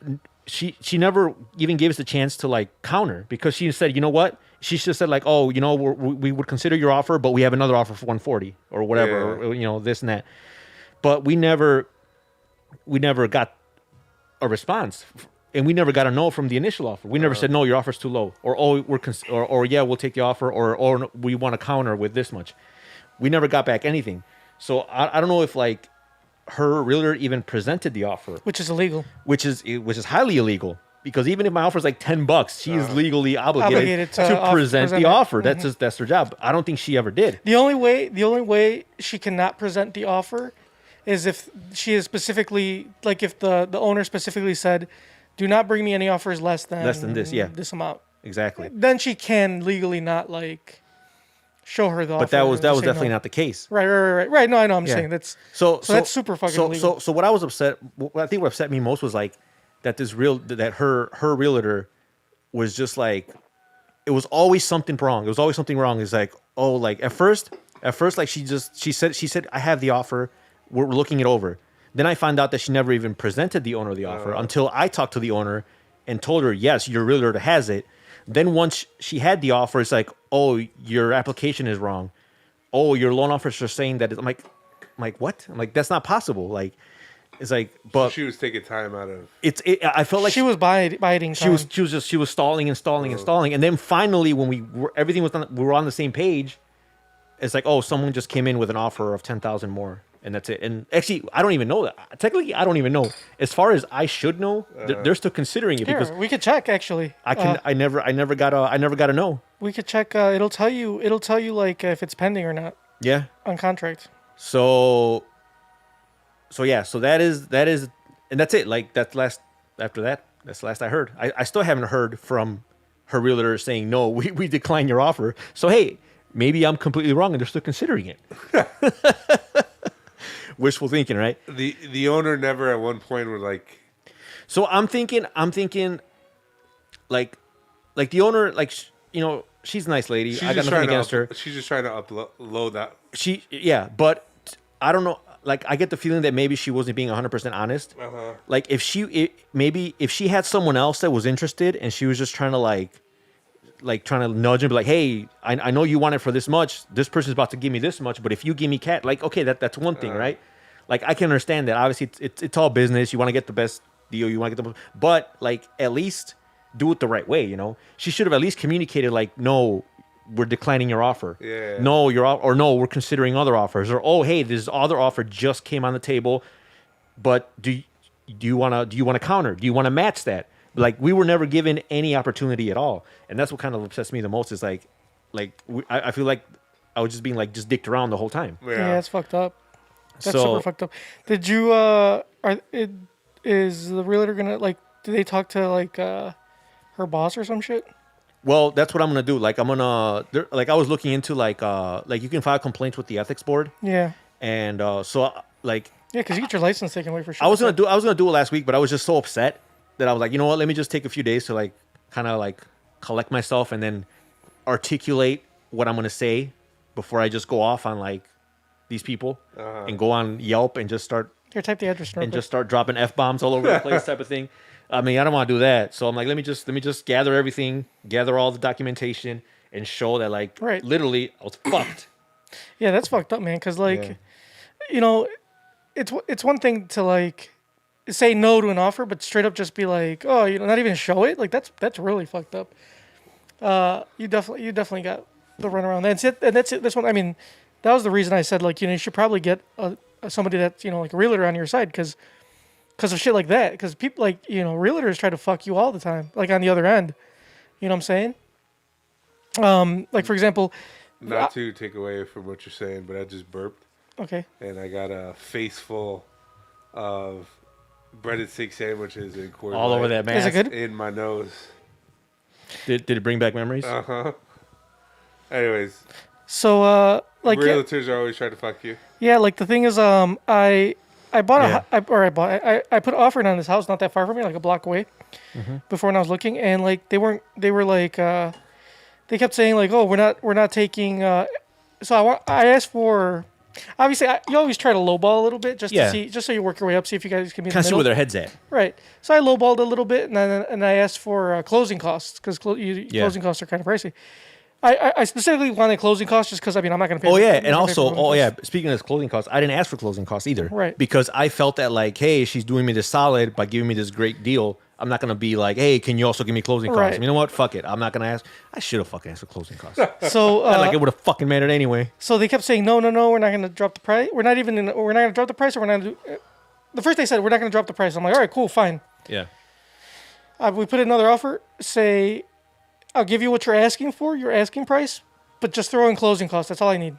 C: she never even gave us the chance to like counter, because she said, you know what? She should have said like, oh, we would consider your offer, but we have another offer for 140 or whatever, or, this and that. But we never got a response, and we never got a no from the initial offer. We never said, no, your offer's too low, or oh, or yeah, we'll take the offer, or we want to counter with this much. We never got back anything. So I don't know if like her realtor even presented the offer,
B: Which is illegal.
C: which is highly illegal, because even if my offer is like $10, she is legally obligated to present the
B: it.
C: offer. That's her job. I don't think she ever did.
B: The only way she cannot present the offer is if she is specifically, like if the owner specifically said, do not bring me any offers less than
C: this, yeah.
B: this amount.
C: Exactly.
B: Then she can legally not like show her the offer.
C: But that was
B: and say
C: definitely
B: no.
C: not the case.
B: Right. No, I know. I'm
C: Yeah.
B: saying that's
C: So
B: that's super fucking illegal.
C: So what I was upset, I think what upset me most was like that her realtor was just like, it was always something wrong. It was always something wrong. It's like, oh, like at first, like she said, I have the offer. We're looking it over. Then I found out that she never even presented the owner the offer until I talked to the owner and told her, yes, your realtor has it. Then once she had the offer, it's like, oh, your application is wrong. Oh, your loan officer is saying that. I'm like, like, what? I'm like, that's not possible. Like, it's like, but
D: She was taking time out of.
C: I felt like
B: she was biding time.
C: she was stalling and stalling and stalling, and then finally, when we were on the same page, it's like, oh, someone just came in with an offer of 10,000 more, and that's it. And actually, I don't even know that. Technically, I don't even know. As far as I should know, they're still considering it
B: Here,
C: because
B: we could check actually.
C: I never got to know.
B: We could check. It'll tell you like if it's pending or not
C: Yeah.
B: on contract.
C: So that is, and that's it. Like that's after that, that's the last I heard. I still haven't heard from her realtor saying, no, we decline your offer. So, hey, maybe I'm completely wrong and they're still considering it. Wishful thinking, right?
D: The owner never at one point were like.
C: So I'm thinking like the owner, like, she's a nice lady. I got nothing against her.
D: She's just trying to upload that.
C: But I don't know. Like, I get the feeling that maybe she wasn't being 100% honest. Like, if she had someone else that was interested and she was just trying to trying to nudge and be like, hey, I know you want it for this much. This person's about to give me this much, but if you give me cat, like, okay, that's one thing, right? Like, I can understand that. Obviously, it's all business. You want to get the best deal. You want to get the, but like, at least do it the right way. She should have at least communicated like, no, we're declining your offer.
D: Yeah.
C: No, no, we're considering other offers. Or, oh, hey, this other offer just came on the table, but do you want to counter? Do you want to match that? Like, we were never given any opportunity at all, and that's what kind of upsets me the most. Is I feel like I was just being just dicked around the whole time.
B: Yeah, it's fucked up. That's
C: So-
B: super fucked up. Did you is the realtor gonna did they talk to her boss or some shit?
C: Well, that's what I'm gonna do. Like, I'm gonna I was looking into you can file complaints with the ethics board,
B: Yeah.
C: and
B: Yeah, because you get your license taken away for sure.
C: I was gonna do it last week, but I was just so upset that I was like, you know what? Let me just take a few days to kind of collect myself and then articulate what I'm gonna say before I just go off on these people and go on Yelp and just start
B: Here, type the address real
C: and
B: quick.
C: just start dropping F-bombs all over the place type of thing. I mean, I don't want to do that. So I'm like, let me just gather everything, gather all the documentation, and show that
B: Right.
C: literally I was fucked.
B: Yeah, that's fucked up, man. Because
C: Yeah.
B: It's one thing to say no to an offer, but straight up just be like, oh, not even show it. Like that's really fucked up. You definitely got the runaround. That's it. And that's it. This one. I mean, that was the reason I said you should probably get somebody that's like a realtor on your side because of shit like that. Because people realtors try to fuck you all the time. Like on the other end, you know what I'm saying? Like for example.
D: Not to take away from what you're saying, but I just burped.
B: Okay.
D: And I got a face full of breaded steak sandwiches and Coors
C: All over
D: Light
C: that
B: Is it
C: mask.
B: good?
D: in my nose.
C: Did it bring back memories?
D: Anyways,
B: So
D: realtors are always trying to fuck you.
B: Yeah, the thing is, I bought I put an offer in on this house not that far from me, like a block away, before when I was looking, and they kept saying oh, we're not taking. So I asked for. Obviously, you always try to lowball a little bit just to see, just so you work your way up, see if you guys can be in the
C: Kind of see
B: middle.
C: where their head's at.
B: Right. So I lowballed a little bit, and I asked for closing costs because closing costs are kind of pricey. I specifically wanted closing costs just because I'm not going to pay.
C: Oh yeah,
B: I'm not
C: and
B: gonna pay
C: also,
B: for closing costs.
C: speaking of closing costs, I didn't ask for closing costs either,
B: Right.
C: Because I felt that hey, she's doing me this solid by giving me this great deal. I'm not gonna be like, hey, can you also give me closing costs?
B: Right.
C: You know what? Fuck it. I'm not gonna ask. I should have fucking asked for closing costs.
B: So
C: It would have fucking mattered anyway.
B: So they kept saying, no, we're not going to drop the price. We're not going to drop the price, or we're not going to do. The first they said, we're not going to drop the price. I'm like, all right, cool, fine.
C: Yeah.
B: We put another offer, say, I'll give you what you're asking for, your asking price, but just throw in closing costs. That's all I need.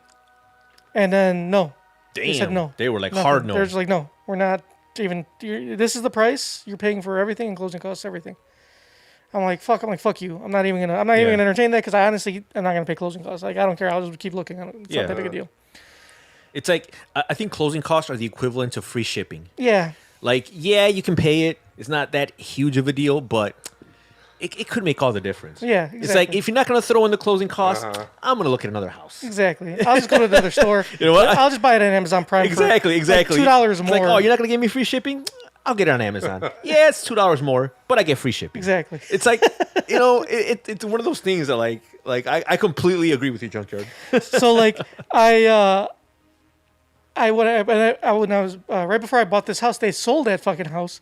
B: And then, no. They said
C: Damn.
B: no.
C: They were
B: Nothing.
C: hard no.
B: They're just like, no, we're not even. This is the price. You're paying for everything, and closing costs, everything. I'm like, fuck you. I'm not even gonna entertain that because I honestly am not gonna pay closing costs. I don't care. I'll just keep looking. It's not that big a deal.
C: It's I think closing costs are the equivalent to free shipping.
B: Yeah.
C: Yeah, you can pay it. It's not that huge of a deal, but it could make all the difference.
B: Yeah,
C: It's like,
B: exactly.
C: if you're not going to throw in the closing costs, I'm going to look at another house.
B: Exactly. I'll just go to another store.
C: You know what?
B: I'll just buy it on Amazon Prime.
C: Exactly.
B: For $2 more.
C: It's like, oh, you're not going to give me free shipping? I'll get it on Amazon. Yeah, it's $2 more, but I get free shipping.
B: Exactly.
C: It's like, it's one of those things that I completely agree with you, Junkyard.
B: So when I was right before I bought this house, they sold that fucking house,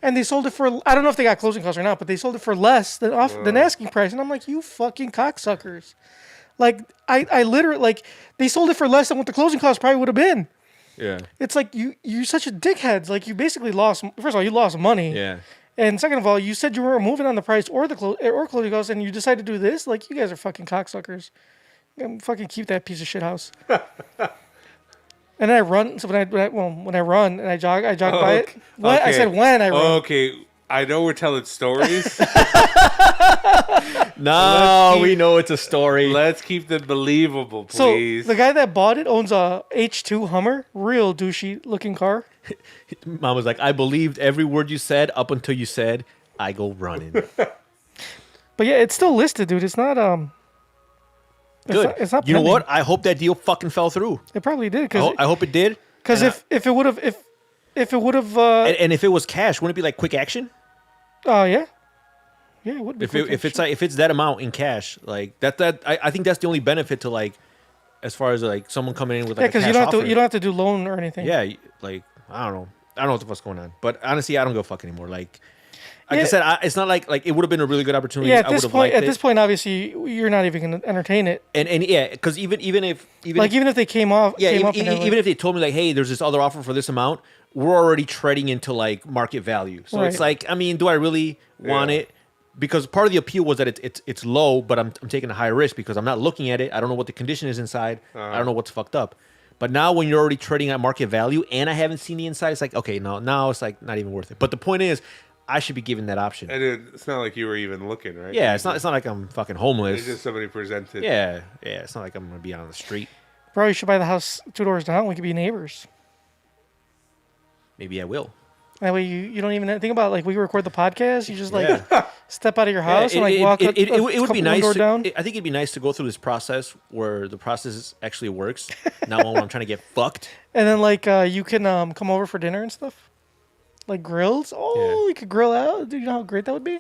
B: and they sold it for, I don't know if they got closing costs or not, but they sold it for less than asking price, and I'm like, you fucking cocksuckers. Like, I literally, like, they sold it for less than what the closing cost probably would have been.
C: Yeah.
B: It's like, you're such a dickheads. Like, you basically lost, first of all, you lost money.
C: Yeah.
B: And second of all, you said you weren't moving on the price or closing costs, and you decided to do this? Like, you guys are fucking cocksuckers. Fucking keep that piece of shit house. And then I run, so when I run and I jog by it. What? I said when I run.
D: Okay, I know we're telling stories.
C: No, we know it's a story.
D: Let's keep them believable,
B: So
D: please.
B: the guy that bought it owns a H2 Hummer, real douchey looking car.
C: Mom was like, I believed every word you said up until you said, I go running.
B: But yeah, it's still listed, dude. It's not
C: Good.
B: It's not
C: you know
B: pending.
C: what? I hope that deal fucking fell through.
B: It probably did
C: I hope it did.
B: because
C: And
B: if it would have
C: and if it was cash, wouldn't it be like quick action?
B: yeah, it would be.
C: If it's that amount in cash, like I think that's the only benefit to, like, as far as like someone coming in with like a
B: because
C: cash offer.
B: you don't have to do loan or anything.
C: Yeah, like I don't know what the fuck's going on, but honestly, I don't give a fuck anymore. Like I
B: Yeah.
C: said, it's not like it would have been a really good opportunity.
B: Yeah,
C: I would have liked
B: at
C: it.
B: this point, obviously, you're not even going to entertain it.
C: And yeah, because even if
B: If they came up, and
C: even if they told me like, hey, there's this other offer for this amount, we're already treading into like market value. So it's
B: Right.
C: like, I mean, do I really want it? Because part of the appeal was that it's low, but I'm taking a high risk because I'm not looking at it. I don't know what the condition is inside. I don't know what's fucked up. But now when you're already trading at market value and I haven't seen the inside, it's like, okay, no, now it's like not even worth it. But the point is, I should be given that option.
D: And it's not like you were even looking, right?
C: Yeah, it's not like I'm fucking homeless.
D: It's just somebody presented.
C: Yeah, it's not like I'm gonna be on the street.
B: bro, you should buy the house 2 doors down. We could be neighbors.
C: Maybe I will.
B: That way you don't even think about, like, we record the podcast. You just like
C: Yeah.
B: step out of your house and like
C: it
B: walk.
C: would be
B: couple
C: nice.
B: door down.
C: I think it'd be nice to go through this process where the process actually works, not one where I'm trying to get fucked.
B: And then like you can come over for dinner and stuff, like grills. Oh,
C: Yeah.
B: you could grill out. Do you know how great that would be?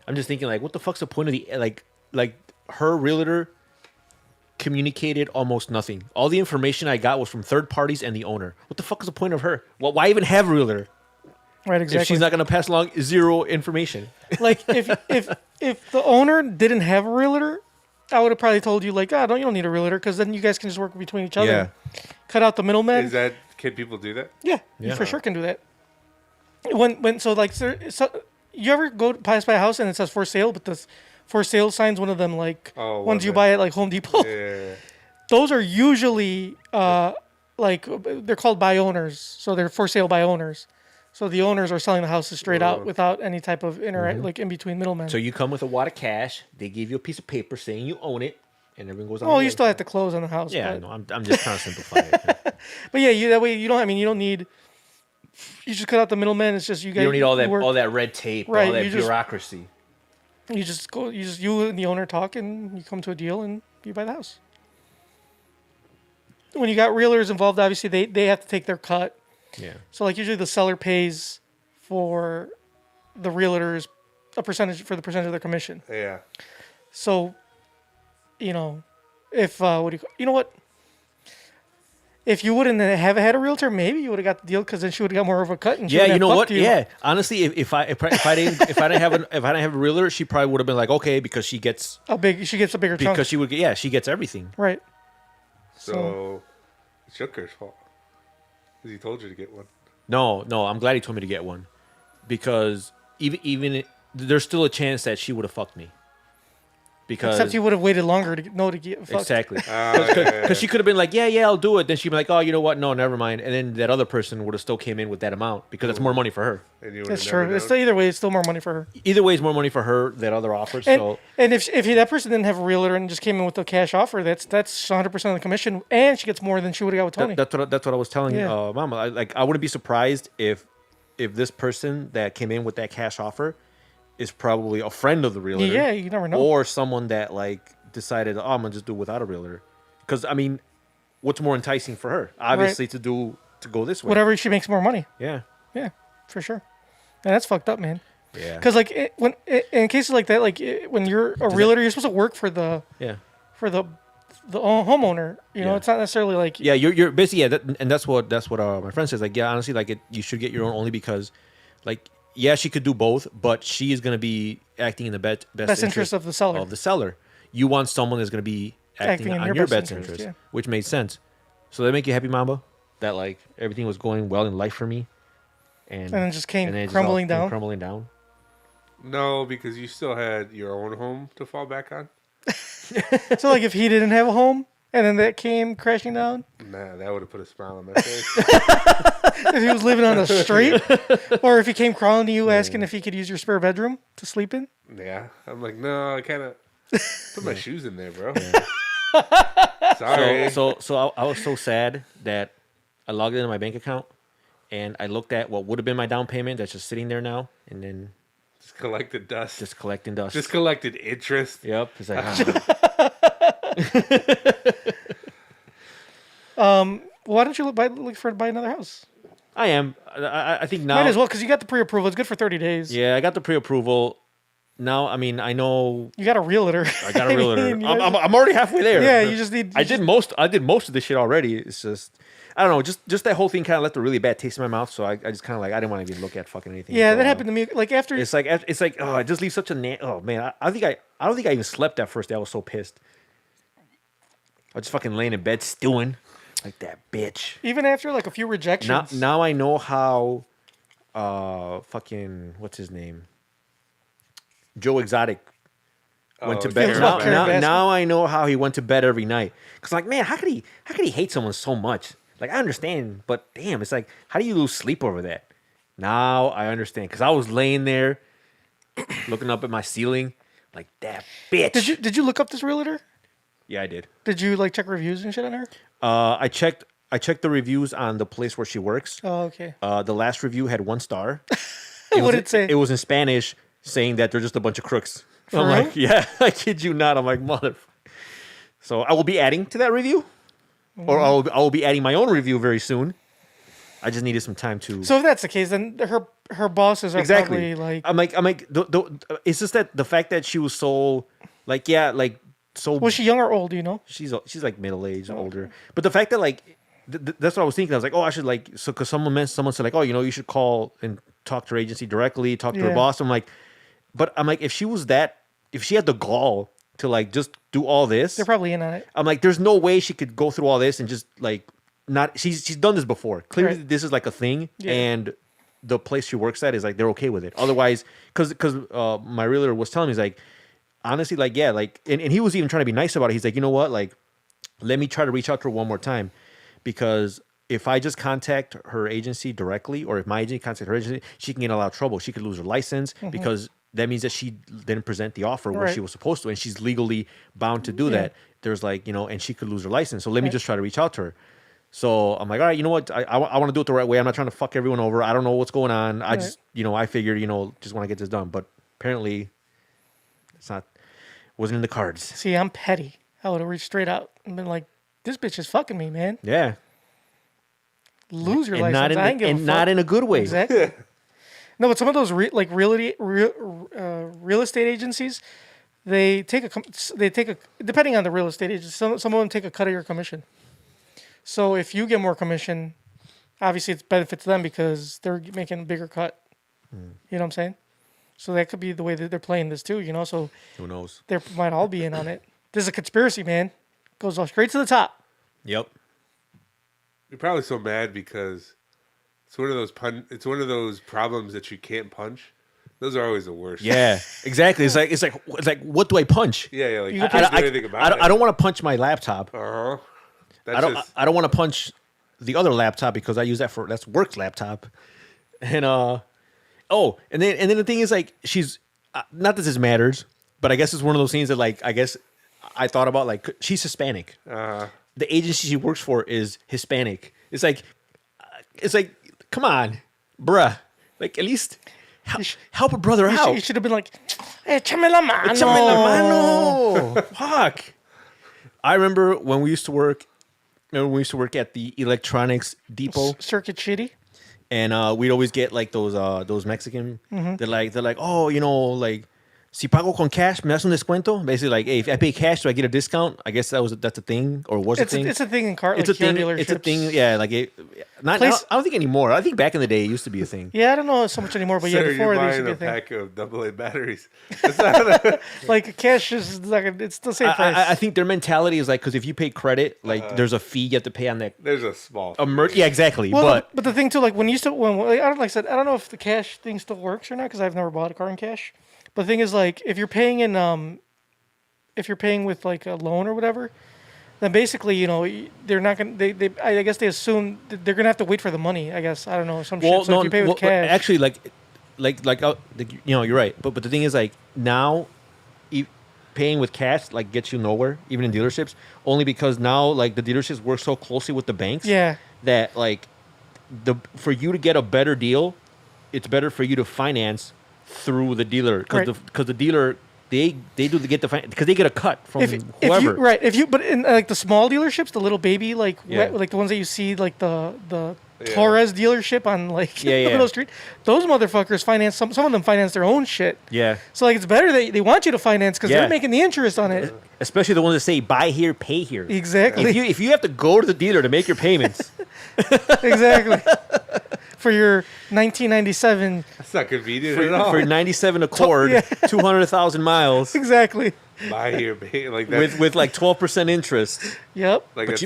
C: I'm just thinking, like, what the fuck's the point of the like her realtor communicated almost nothing. All the information I got was from third parties and the owner. What the fuck is the point of her? Well, why even have a realtor
B: Right, exactly.
C: if she's not gonna pass along zero information?
B: Like if the owner didn't have a realtor, I would have probably told you like, you don't need a realtor because then you guys can just work between each other.
C: Yeah.
B: Cut out the middleman.
D: Can people do that?
B: Yeah, you for sure can do that. So you ever go pass by a house and it says for sale, but the for sale sign's one of them like ones you buy at like Home Depot.
D: Yeah.
B: Those are usually like they're called by owners, so they're for sale by owners. So the owners are selling the houses straight out without any type of like in between middlemen.
C: So you come with a wad of cash. They give you a piece of paper saying you own it, and everything goes on.
B: Oh,
C: the
B: you
C: way.
B: still have to close on the house.
C: Yeah,
B: but,
C: no, I'm just trying to simplify it.
B: but yeah, that way you don't. I mean, you don't need. You just cut out the middleman. It's just you guys.
C: You don't need all that
B: work.
C: all that red tape,
B: Right,
C: all that
B: you just-
C: bureaucracy.
B: You just go. You and the owner talk, and you come to a deal, and you buy the house. When you got realtors involved, obviously they have to take their cut.
C: Yeah.
B: So like usually the seller pays for the realtors a percentage for the percentage of their commission.
D: Yeah.
B: So, if you know what? If you wouldn't have had a realtor, maybe you would have got the deal because then she would have got more of a cut. And she
C: Yeah,
B: wouldn't
C: you know
B: have
C: what?
B: fucked you.
C: Yeah, honestly, if I didn't have a realtor, she probably would have been like, okay, because she gets
B: she gets a bigger chunk.
C: because she gets everything.
B: Right.
D: So it's Joker's fault. Because he told you to get one.
C: No, I'm glad he told me to get one, because even there's still a chance that she would have fucked me. Because
B: Except you would have waited longer to get fucked.
C: exactly, because she could have been like, yeah, I'll do it. Then she'd be like, oh, you know what? No, never mind. And then that other person would have still came in with that amount because it's more money for her.
D: And you would
B: That's
D: have
B: true.
D: never
B: It's
D: known.
B: still, either way, it's still more money for her.
C: Either way, it's more money for her that other offers.
B: And,
C: So
B: and if that person didn't have a realtor and just came in with a cash offer, that's 100% of the commission, and she gets more than she would have got with Tony.
C: that's what I was telling
B: Yeah.
C: Mama. I wouldn't be surprised if this person that came in with that cash offer is probably a friend of the realtor.
B: Yeah, you never know.
C: Or someone that like decided, I'm gonna just do it without a realtor. Because I mean, what's more enticing for her? Obviously, to go this way.
B: Whatever, she makes more money.
C: Yeah.
B: Yeah, for sure. And that's fucked up, man.
C: Yeah.
B: Because like in cases like that, like when you're a realtor, you're supposed to work for the
C: Yeah.
B: the homeowner. You know,
C: Yeah.
B: it's not necessarily like
C: Yeah, you're basically and that's what my friend says. Like, yeah, honestly, like you should get your own only because, like, yeah, she could do both, but she is gonna be acting in the best
B: interest of the seller.
C: Of the seller, you want someone that's gonna be acting
B: in
C: on
B: your
C: your
B: best
C: best
B: interest,
C: interest,
B: yeah.
C: which made sense. So that make you happy, Mamba? That like everything was going well in life for me, and
B: then just came
C: then it
B: crumbling
C: all came
B: down?
C: Crumbling down.
D: No, because you still had your own home to fall back on.
B: so like if he didn't have a home and then that came crashing down,
D: Nah, that would have put a smile on my face.
B: if he was living on the street, or if he came crawling to you asking if he could use your spare bedroom to sleep in.
D: Yeah, I'm like, no, I kind of put my shoes in there, bro. Sorry.
C: So I was so sad that I logged into my bank account and I looked at what would have been my down payment that's just sitting there now, and then
D: Just collected dust.
C: just collecting dust.
D: Just collected interest.
C: Yep. It's like,
B: Why don't you look for buy another house?
C: I am. I think now.
B: Might as well because you got the pre-approval. It's good for 30 days.
C: Yeah, I got the pre-approval. Now, I mean, I know
B: You got a realtor.
C: I got a realtor.
B: mean, you
C: I'm,
B: guys-
C: I'm already halfway there.
B: yeah, you just need.
C: I did most of the shit already. It's just I don't know. Just that whole thing kind of left a really bad taste in my mouth. So I just kind of like I didn't want to even look at fucking anything.
B: Yeah,
C: for a
B: that
C: while.
B: happened to me. Like after
C: It's like oh, it just leaves such a oh man. I don't think I even slept that first day. I was so pissed. I was just fucking laying in bed stewing like that bitch.
B: even after like a few rejections.
C: Now I know how fucking what's his name? Joe Exotic went to bed.
B: Feels
C: Now,
B: about Karen Baskin.
C: now I know how he went to bed every night. Cause like, man, how could he hate someone so much? Like I understand, but damn, it's like, how do you lose sleep over that? Now I understand. Cause I was laying there looking up at my ceiling like that bitch.
B: Did you look up this realtor?
C: Yeah, I did.
B: Did you like check reviews and shit on her?
C: I checked the reviews on the place where she works.
B: Oh, okay.
C: The last review had 1 star.
B: What did it say?
C: It was in Spanish, saying that they're just a bunch of crooks.
B: For
C: I'm
B: real?
C: like, yeah, I kid you not. I'm like, mother. So I will be adding to that review, or
B: Mm-hmm.
C: I will be adding my own review very soon. I just needed some time to.
B: So if that's the case, then her bosses are
C: Exactly.
B: probably like.
C: I'm like, it's just that the fact that she was so, like, yeah, like so.
B: Was she young or old? Do you know?
C: She's like middle aged, older. But the fact that like that's what I was thinking. I was like, oh, I should like so because someone said like, oh, you should call and talk to her agency directly, talk to her
B: Yeah.
C: boss. I'm like, but I'm like, if she had the gall to like just do all this,
B: They're probably in on it.
C: I'm like, there's no way she could go through all this and just like not. She's done this before. Clearly,
B: Right.
C: this is like a thing,
B: Yeah.
C: and the place she works at is like they're okay with it. Otherwise, because my realtor was telling me, he's like, honestly, like yeah, like and he was even trying to be nice about it. He's like, you know what, like let me try to reach out to her one more time, because if I just contact her agency directly, or if my agency contacts her agency, she can get in a lot of trouble. She could lose her license because that means that she didn't present the offer where
B: Right.
C: she was supposed to, and she's legally bound to do that. There's like, and she could lose her license. So let me
B: Right.
C: just try to reach out to her. So I'm like, all right, you know what? I want to do it the right way. I'm not trying to fuck everyone over. I don't know what's going on. I
B: Right.
C: just, I figured, just want to get this done. But apparently, wasn't in the cards.
B: See, I'm petty. I would have reached straight out and been like, "This bitch is fucking me, man.
C: Yeah,
B: Lose your
C: and
B: license. I ain't give a
C: not
B: fuck."
C: in a good way.
B: Exactly. No, but some of those real estate agencies, they take a depending on the real estate agent. Some of them take a cut of your commission. So if you get more commission, obviously it benefits them because they're making a bigger cut. You know what I'm saying? So that could be the way that they're playing this too. So
C: Who knows?
B: they might all be in on it. This is a conspiracy, man. Goes all straight to the top.
C: Yep.
D: You're probably so mad because it's one of those problems that you can't punch. Those are always the worst.
C: Yeah, exactly. It's like what do I punch?
D: Yeah. Like
B: You
D: you
B: can
D: can't do anything about it.
C: I don't want to punch my laptop.
D: Uh-huh.
C: I don't want to punch the other laptop because I use that's work's laptop. And and then the thing is like she's not that this matters, but I guess it's one of those things that like I guess I thought about like she's Hispanic. The agency she works for is Hispanic. It's like come on, bruh. Like at least help a brother out.
B: You should have been like, "Échame la mano."
C: Échame la mano. Fuck. I remember when we used to work. Remember when we used to work at the electronics depot,
B: Circuit Shitty.
C: and we'd always get like those Mexican. They're like, oh, like Si pago con cash, me das un descuento. Basically, like, hey, if I pay cash, do I get a discount? I guess that's a thing, or was
B: It's
C: a thing.
B: it's a thing in car.
C: It's
B: like
C: a thing.
B: Kia
C: It's a
B: dealerships.
C: thing. Yeah, like it. Not.
B: Place-
C: I don't think anymore. I think back in the day, it used to be a thing.
B: Yeah, I don't know so much anymore, but
D: Sir,
B: yeah, before
D: you're
B: there used to
D: buying
B: be
D: a
B: a thing.
D: pack of AA batteries. That's not a,
B: Like cash is like it's the same price.
C: I think their mentality is like, because if you pay credit, like there's a fee you have to pay on that.
D: there's a small.
C: Yeah, exactly.
B: Well,
C: but
B: but the thing too, like when you still when like, I don't like I said, I don't know if the cash thing still works or not because I've never bought a car in cash. But the thing is, like, if you're paying if you're paying with like a loan or whatever, then basically, you know, they're not gonna. I guess they assume that they're gonna have to wait for the money. I guess I don't know some shit. So if you pay with cash,
C: actually, you're right. But the thing is, like, now, paying with cash like gets you nowhere, even in dealerships. Only because now, like, the dealerships work so closely with the banks.
B: yeah,
C: That like, for you to get a better deal, it's better for you to finance through the dealer because
B: Right.
C: the dealer. They do get the because they get a cut from whoever.
B: But in like the small dealerships, the little baby like
C: Yeah.
B: like the ones that you see like the Torres dealership on like
C: Yeah, yeah.
B: Middle Street, those motherfuckers finance some of them finance their own shit.
C: Yeah.
B: So like it's better they want you to finance because
C: Yeah.
B: they're making the interest on it.
C: Especially the ones that say buy here, pay here.
B: Exactly.
C: If you have to go to the dealer to make your payments,
B: Exactly. For your 1997.
D: That's not convenient at all.
C: for 97 Accord,
B: Yeah.
C: 200,000 miles
B: Exactly.
D: Buy here, pay like that.
C: with like 12% interest.
B: Yep.
D: Like
C: But
D: that's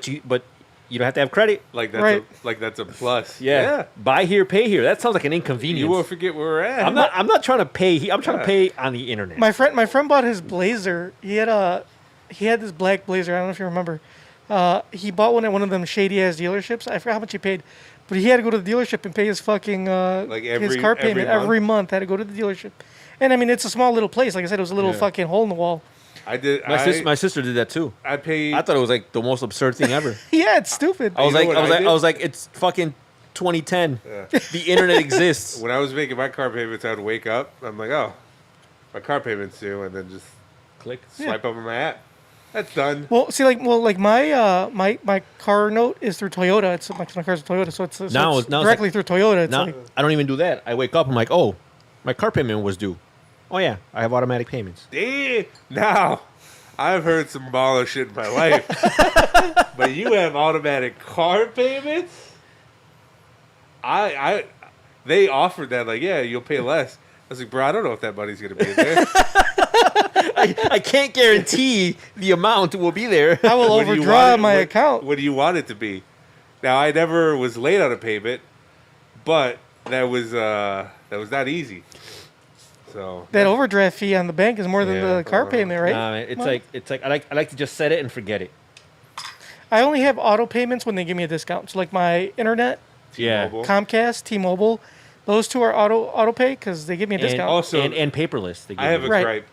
C: you don't have to have credit.
D: like that's
B: Right.
D: like that's a plus.
C: Yeah. Buy here, pay here. That sounds like an inconvenience.
D: You won't forget where we're at.
C: I'm not trying to pay. I'm trying to pay on the internet.
B: My friend bought his Blazer. He had this black Blazer. I don't know if you remember. He bought one at one of them shady ass dealerships. I forgot how much he paid, but he had to go to the dealership and pay his fucking
D: Like
B: his car payment every month. Had to go to the dealership, and I mean it's a small little place. Like I said, it was a little
C: Yeah.
B: fucking hole in the wall.
D: I did.
C: My sister did that too.
D: I paid.
C: I thought it was like the most absurd thing ever.
B: Yeah, it's stupid.
C: I was
D: You know
C: like,
D: what I did?
C: I was like, it's fucking 2010. The internet exists.
D: when I was making my car payments, I would wake up. I'm like, oh, my car payment's due, and then just
C: Click.
D: swipe up on my app. That's done.
B: Well, see, like my my car note is through Toyota. It's my car's a Toyota, so it's
C: Now it's
B: directly through Toyota. It's
C: Now
B: like,
C: I don't even do that. I wake up. I'm like, oh, my car payment was due. Oh yeah, I have automatic payments.
D: Damn. Now, I've heard some baller shit in my life, but you have automatic car payments. They offered that, like, yeah, you'll pay less. I was like, bro, I don't know if that money's gonna be in there.
C: I can't guarantee the amount will be there.
B: I will
D: What do you
B: overdraw
D: want it-
B: my
D: what-
B: account.
D: What do you want it to be? Now, I never was late on a payment, but that was not easy. So
B: That overdraft fee on the bank is more than
D: Yeah,
B: the car payment, right?
C: Nah, man,
B: Well,
C: it's like I like to just set it and forget it.
B: I only have auto payments when they give me a discount. So like my internet,
C: Yeah.
D: T-Mobile.
B: Comcast, T-Mobile, those two are auto pay because they give me a
C: And
B: discount.
D: also-
C: and paperless. They give
D: I have
C: you.
D: a
B: Right.
D: gripe.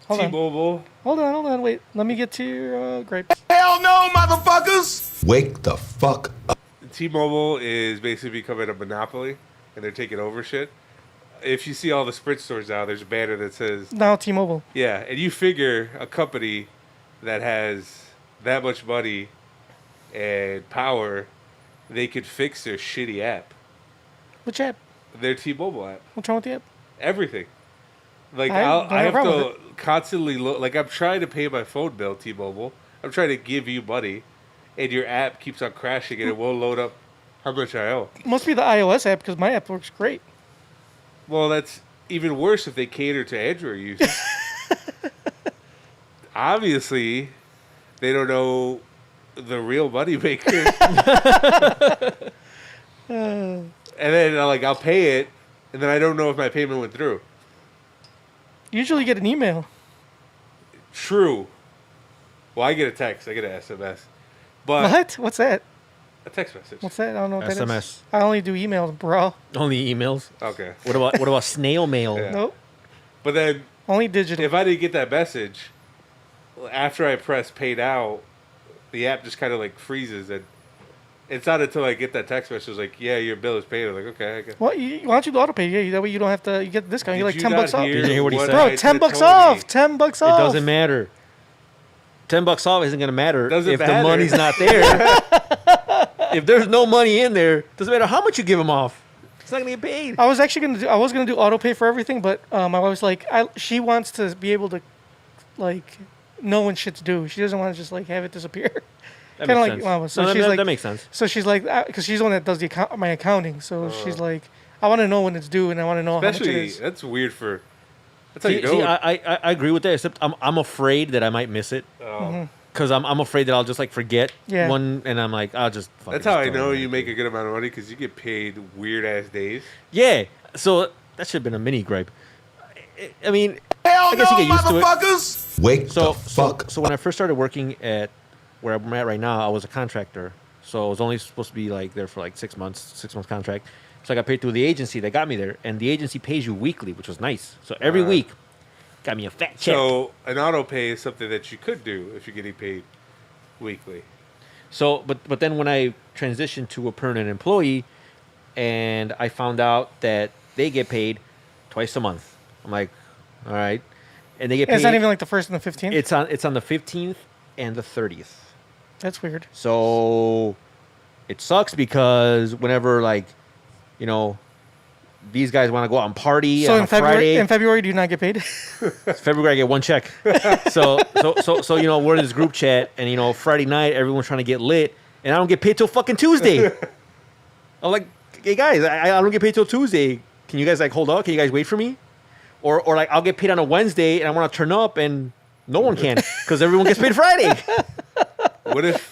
B: Hold on.
D: T-Mobile.
B: Hold on, wait. Let me get to your gripe.
E: Hell no, motherfuckers! Wake the fuck up.
D: T-Mobile is basically becoming a monopoly, and they're taking over shit. If you see all the Sprint stores now, there's a banner that says,
B: Now T-Mobile.
D: yeah, and you figure a company that has that much money and power, they could fix their shitty app.
B: Which app?
D: Their T-Mobile app.
B: What's wrong with the app?
D: Everything. Like,
B: I don't
D: I
B: have a
D: have
B: problem
D: to
B: with
D: constantly look. Like, I'm trying to pay my phone bill, T-Mobile. I'm trying to give you money, and your app keeps on crashing, and it won't load up how much I owe.
B: Must be the iOS app because my app works great.
D: Well, that's even worse if they cater to Android users. Obviously, they don't know the real money maker. And then, like, I'll pay it, and then I don't know if my payment went through.
B: Usually you get an email.
D: True. Well, I get a text. I get an SMS. But
B: What? What's that?
D: a text message.
B: What's that? I don't know what that
C: SMS.
B: is. I only do emails, bro.
C: Only emails.
D: Okay.
C: What about snail mail?
D: Yeah.
B: Nope.
D: But then,
B: Only digital.
D: if I didn't get that message, after I press pay now, the app just kind of like freezes, and it's not until I get that text message like, yeah, your bill is paid. I'm like, okay, I guess.
B: Why don't you do auto pay? Yeah, that way you don't have to. You get the discount. You're like
D: Did
B: 10
D: you
B: bucks
D: not
B: off.
D: hear
C: Did you hear what he said?
B: Bro,
D: I
B: 10
D: said,
B: bucks
D: Tony?
B: off. 10 bucks
C: It
B: off.
C: doesn't matter. $10 off isn't gonna matter
D: Doesn't
C: if
D: matter.
C: the money's not there. If there's no money in there, doesn't matter how much you give them off. It's not gonna get paid.
B: I was actually gonna do auto pay for everything, but my wife's like, she wants to be able to, like, know when shit's due. She doesn't want to just like have it disappear.
C: That
B: Kind of
C: makes
B: like
C: sense.
B: Mama. So
C: No,
B: she's like,
C: that makes sense.
B: So she's like, because she's the one that does my accounting. So she's like, I want to know when it's due, and I want to know how much it
D: Especially,
B: is.
D: that's weird for. That's how you know.
C: See, I agree with that. Except I'm afraid that I might miss it. Because I'm afraid that I'll just like forget one, and I'm like, I'll just.
D: That's how I know you make a good amount of money because you get paid weird ass days.
C: Yeah. So that should have been a mini gripe. I mean,
E: Hell
C: I guess you
E: no,
C: get used to it.
E: motherfuckers! Wake the fuck.
C: So when I first started working at where I'm at right now, I was a contractor. So I was only supposed to be like there for like 6 months, 6 month contract. So I got paid through the agency that got me there, and the agency pays you weekly, which was nice. So every week, got me a fat check.
D: So an auto pay is something that you could do if you're getting paid weekly.
C: So, but then when I transitioned to a permanent employee, and I found out that they get paid twice a month, I'm like, all right, and they get paid.
B: It's not even like the 1st and the 15th.
C: It's on the 15th and the 30th.
B: That's weird.
C: So it sucks because whenever like, you know, these guys want to go out and party
B: So
C: on a Friday.
B: in February, do you not get paid?
C: February, I get one check. So you know, we're in this group chat, and you know, Friday night, everyone's trying to get lit, and I don't get paid till fucking Tuesday. I'm like, hey guys, I don't get paid till Tuesday. Can you guys like hold up? Can you guys wait for me? Or like I'll get paid on a Wednesday, and I want to turn up, and no one can because everyone gets paid Friday.
D: What if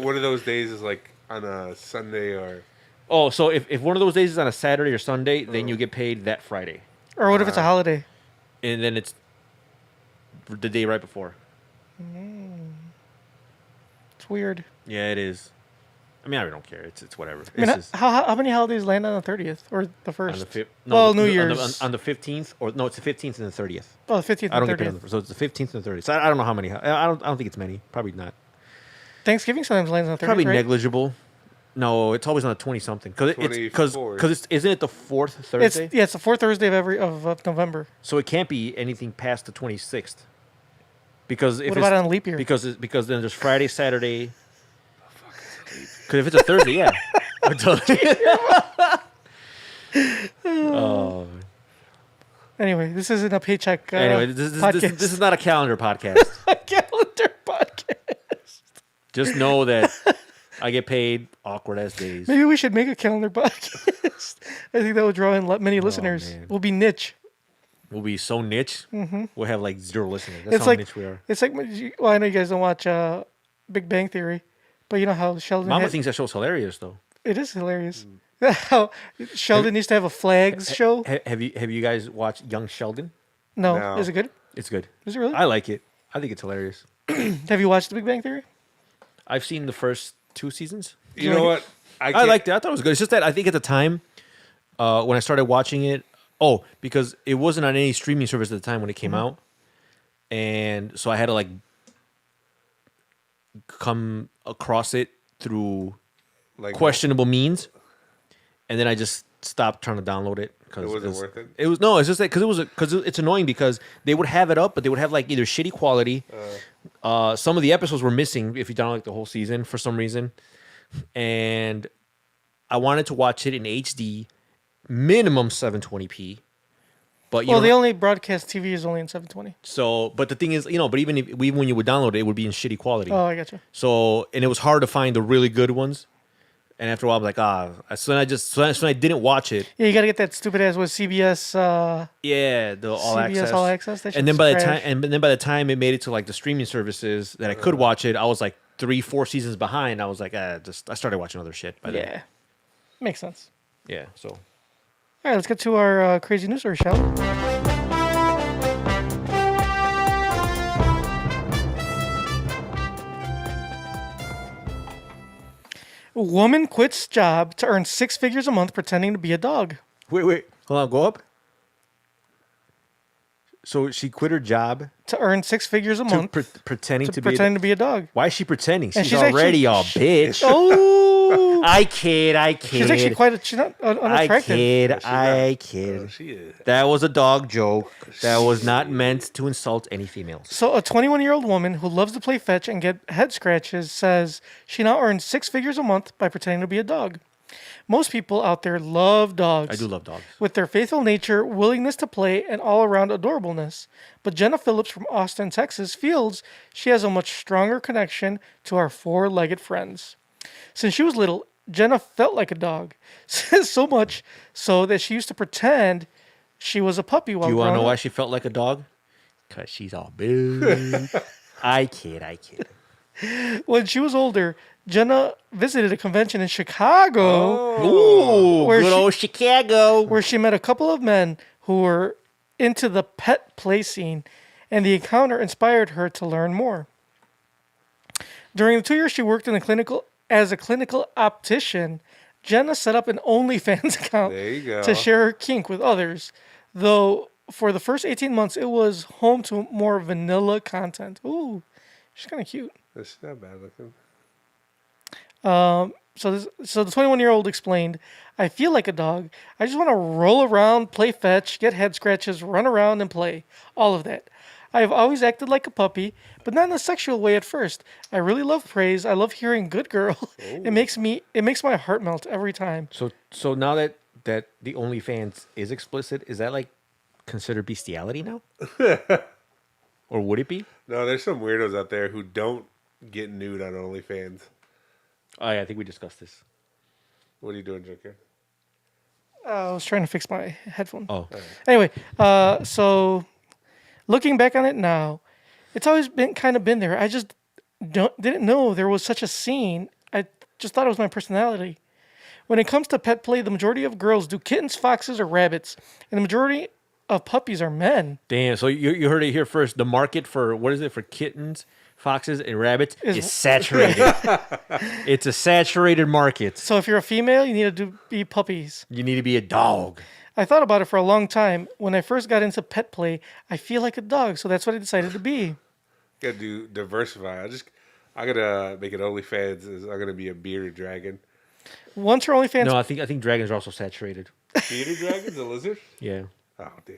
D: one of those days is like on a Sunday or?
C: Oh, so if one of those days is on a Saturday or Sunday, then you get paid that Friday,
B: Or what if it's a holiday?
C: and then it's the day right before.
B: It's weird.
C: Yeah, it is. I mean, I really don't care. It's whatever.
B: I mean,
C: It's just
B: how many holidays land on the 30th or the 1st?
C: on the
B: Well, New Year's.
C: on the 15th, or no, it's the 15th and the 30th.
B: Oh, the 15th
C: I don't
B: and
C: get paid on
B: 30th.
C: the, so it's the 15th and the 30th. So I don't know how many. I don't think it's many. Probably not.
B: Thanthing sometimes lands on the 30th,
C: Probably
B: right?
C: negligible. No, it's always on the 20 something. Because it's isn't it the fourth Thursday?
B: It's the 4th Thursday of November.
C: So it can't be anything past the 26th. Because if
B: What
C: it's,
B: about on leap year?
C: Because then there's Friday, Saturday. Because if it's a Thursday, yeah. Oh.
B: Anyway, this isn't a paycheck
C: Anyway,
B: podcast.
C: this is not a calendar podcast.
B: a calendar podcast.
C: Just know that I get paid awkward ass days.
B: Maybe we should make a calendar podcast. I think that would draw in many listeners.
C: man.
B: We'll be niche.
C: We'll be so niche. We'll have like 0 listeners. That's
B: It's
C: how
B: like
C: niche we are.
B: It's like well, I know you guys don't watch Big Bang Theory, but you know how Sheldon.
C: Mama thinks that show's hilarious though.
B: It is hilarious. How Sheldon used to have a flags show.
C: Have you guys watched Young Sheldon?
B: No.
D: No.
B: Is it good?
C: It's good.
B: Is it really?
C: I like it. I think it's hilarious.
B: Have you watched The Big Bang Theory?
C: I've seen the first 2 seasons.
D: You know what?
C: I
D: can't-
C: liked it. I thought it was good. It's just that I think at the time, when I started watching it, because it wasn't on any streaming service at the time when it came out, and so I had to like come across it through
D: like
C: questionable means, and then I just stopped trying to download it because
D: It wasn't worth it?
C: It was no, it's just that because it's annoying because they would have it up, but they would have like either shitty quality. Some of the episodes were missing if you download like the whole season for some reason, and I wanted to watch it in HD, minimum 720p. But
B: Well, the only broadcast TV is only in 720.
C: so, but the thing is, but even when you would download it, it would be in shitty quality.
B: Oh, I got you.
C: So, and it was hard to find the really good ones. And after a while, I'm like, So then I didn't watch it.
B: Yeah, you got to get that stupid ass with CBS.
C: Yeah, the all
B: CBS
C: access.
B: All Access. That
C: And then
B: shit's trash.
C: by the time it made it to like the streaming services that I could watch it, I was like 3-4 seasons behind. I was like, I started watching other shit by then.
B: Yeah, makes sense.
C: Yeah. So
B: All right, let's get to our crazy news story, shall we? Woman quits job to earn 6 figures a month pretending to be a dog.
C: wait, hold on, go up. So she quit her job
B: To earn 6 figures a
C: to
B: month
C: pretending
B: to
C: to
B: pretend to be a dog.
C: Why is she pretending?
B: And
C: She's
B: she's
C: already
B: actually-
C: a bitch.
B: Oh,
C: I kid.
B: she's actually she's not
C: I
B: unattractive.
C: kid.
D: not.
C: I kid.
D: She is.
C: That was a dog joke. That was not meant to insult any females.
B: So a 21-year-old woman who loves to play fetch and get head scratches says she now earns 6 figures a month by pretending to be a dog. Most people out there love dogs.
C: I do love dogs.
B: With their faithful nature, willingness to play, and all-around adorableness. But Jenna Phillips from Austin, Texas, feels she has a much stronger connection to our four-legged friends. Since she was little, Jenna felt like a dog, so much so that she used to pretend she was a puppy while
C: Do you want to
B: growing
C: know why
B: up.
C: she felt like a dog? Because she's all big. I kid.
B: When she was older, Jenna visited a convention in Chicago
C: Ooh,
B: Where
C: good
B: she-
C: old Chicago.
B: where she met a couple of men who were into the pet play scene, and the encounter inspired her to learn more. During the 2 years she worked as a clinical optician, Jenna set up an OnlyFans account
D: There you go.
B: to share her kink with others, though for the first 18 months it was home to more vanilla content. Ooh, she's kind of cute.
D: That's not bad looking.
B: So the 21-year-old explained, I feel like a dog. I just want to roll around, play fetch, get head scratches, run around, and play. All of that. I have always acted like a puppy, but not in a sexual way at first. I really love praise. I love hearing good girl. It makes my heart melt every time.
C: So now that the OnlyFans is explicit, is that like considered bestiality now? Or would it be?
D: No, there's some weirdos out there who don't get nude on OnlyFans.
C: Oh, yeah, I think we discussed this.
D: What are you doing, Joker?
B: I was trying to fix my headphone.
C: Oh,
B: Anyway, so looking back on it now, it's always been there. I just didn't know there was such a scene. I just thought it was my personality. When it comes to pet play, the majority of girls do kittens, foxes, or rabbits, and the majority of puppies are men.
C: damn. So you heard it here first. The market for, what is it, for kittens, foxes, and rabbits is saturated. It's a saturated market.
B: So if you're a female, you need to be puppies.
C: You need to be a dog.
B: I thought about it for a long time. When I first got into pet play, I feel like a dog, so that's what I decided to be.
D: Gotta do diversify. I gotta make an OnlyFans. I'm gonna be a bearded dragon.
B: Once her OnlyFans
C: No, I think dragons are also saturated.
D: Bearded dragon's a lizard?
C: Yeah.
D: Oh damn.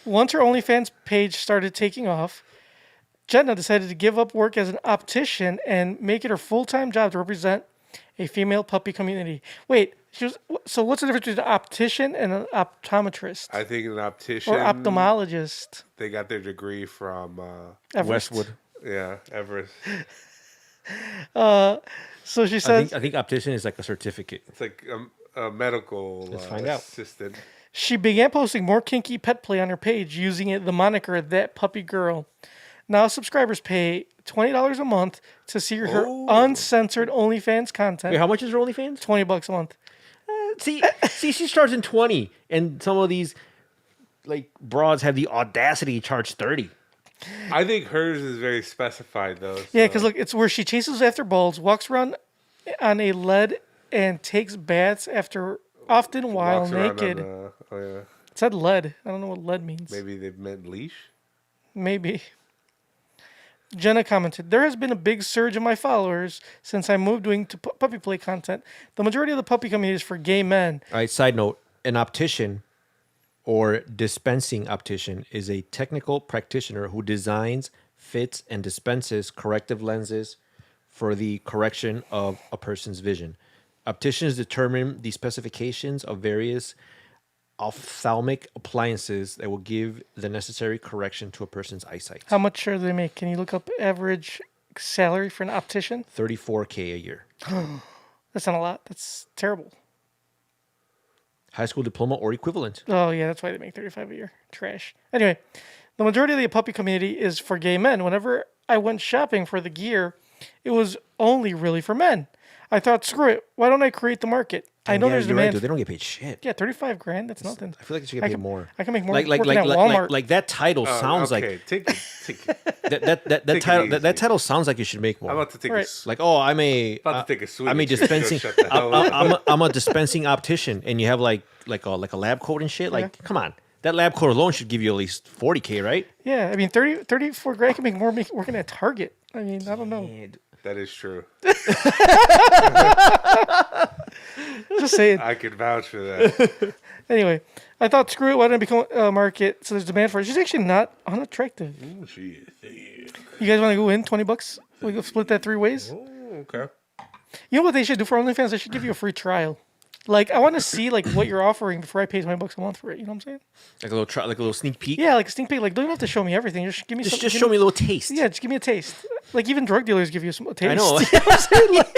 B: Once her OnlyFans page started taking off, Jenna decided to give up work as an optician and make it her full-time job to represent a female puppy community. Wait, so what's the difference between an optician and an optometrist
D: I think an optician
B: or ophthalmologist?
D: they got their degree from
B: Everest.
C: Westwood.
D: Everest.
B: So she says
C: I think optician is like a certificate.
D: It's like a medical
C: find out.
D: assistant.
B: she began posting more kinky pet play on her page using the moniker That Puppy Girl. Now subscribers pay $20 a month to see her uncensored OnlyFans content.
C: Wait, how much is her OnlyFans?
B: $20 a month.
C: See, she's charging 20, and some of these like broads have the audacity to charge 30.
D: I think hers is very specified though.
B: Yeah, because look, it's where she chases after balls, walks around on a lead, and takes baths after often while
D: walks around
B: naked.
D: on, oh yeah.
B: It said lead. I don't know what lead means.
D: Maybe they meant leash.
B: Maybe. Jenna commented, there has been a big surge in my followers since I moved doing to puppy play content. The majority of the puppy community is for gay men.
C: All right, side note, an optician or dispensing optician is a technical practitioner who designs, fits, and dispenses corrective lenses for the correction of a person's vision. Opticians determine the specifications of various ophthalmic appliances that will give the necessary correction to a person's eyesight.
B: How much sure do they make? Can you look up average salary for an optician?
C: $34K a year.
B: That's not a lot. That's terrible.
C: High school diploma or equivalent.
B: Oh, yeah, that's why they make $35 a year. Trash. Anyway, the majority of the puppy community is for gay men. Whenever I went shopping for the gear, it was only really for men. I thought, screw it. Why don't I create the market? I know
C: Yeah,
B: there's
C: you're right,
B: demand.
C: dude. They don't get paid shit.
B: Yeah, $35,000. That's nothing.
C: I feel like they should get paid more.
B: I can make more
C: Like
B: working at Walmart.
C: like that title sounds
D: okay. Take it.
C: that
D: it
C: title
D: easy.
C: that title sounds like you should make more.
D: I'm about to take
B: Right.
C: Like, oh, I'm a
D: about to take a swig.
C: I'm a
D: Shut the
C: dispensing
D: hell up.
C: I'm a dispensing optician, and you have like a lab coat and shit. Like, come on, that lab coat alone should give you at least $40K, right?
B: Yeah, I mean, $34,000 can make more working at Target. I mean, I don't know.
D: That is true.
B: Just saying.
D: I can vouch for that.
B: Anyway, I thought, screw it. Why don't I become a market? So there's demand for it. She's actually not unattractive.
D: Shit.
B: You guys want to go in $20? We go split that 3 ways.
D: Oh, okay.
B: You know what they should do for OnlyFans? They should give you a free trial. Like, I want to see like what you're offering before I pay $20 a month for it. You know what I'm saying?
C: Like a little sneak peek.
B: Yeah, like a sneak peek. Like, don't even have to show me everything. Just give me
C: Just
B: something.
C: show me a little taste.
B: Yeah, just give me a taste. Like, even drug dealers give you a taste.
C: I know.
B: You know what I'm saying? Like,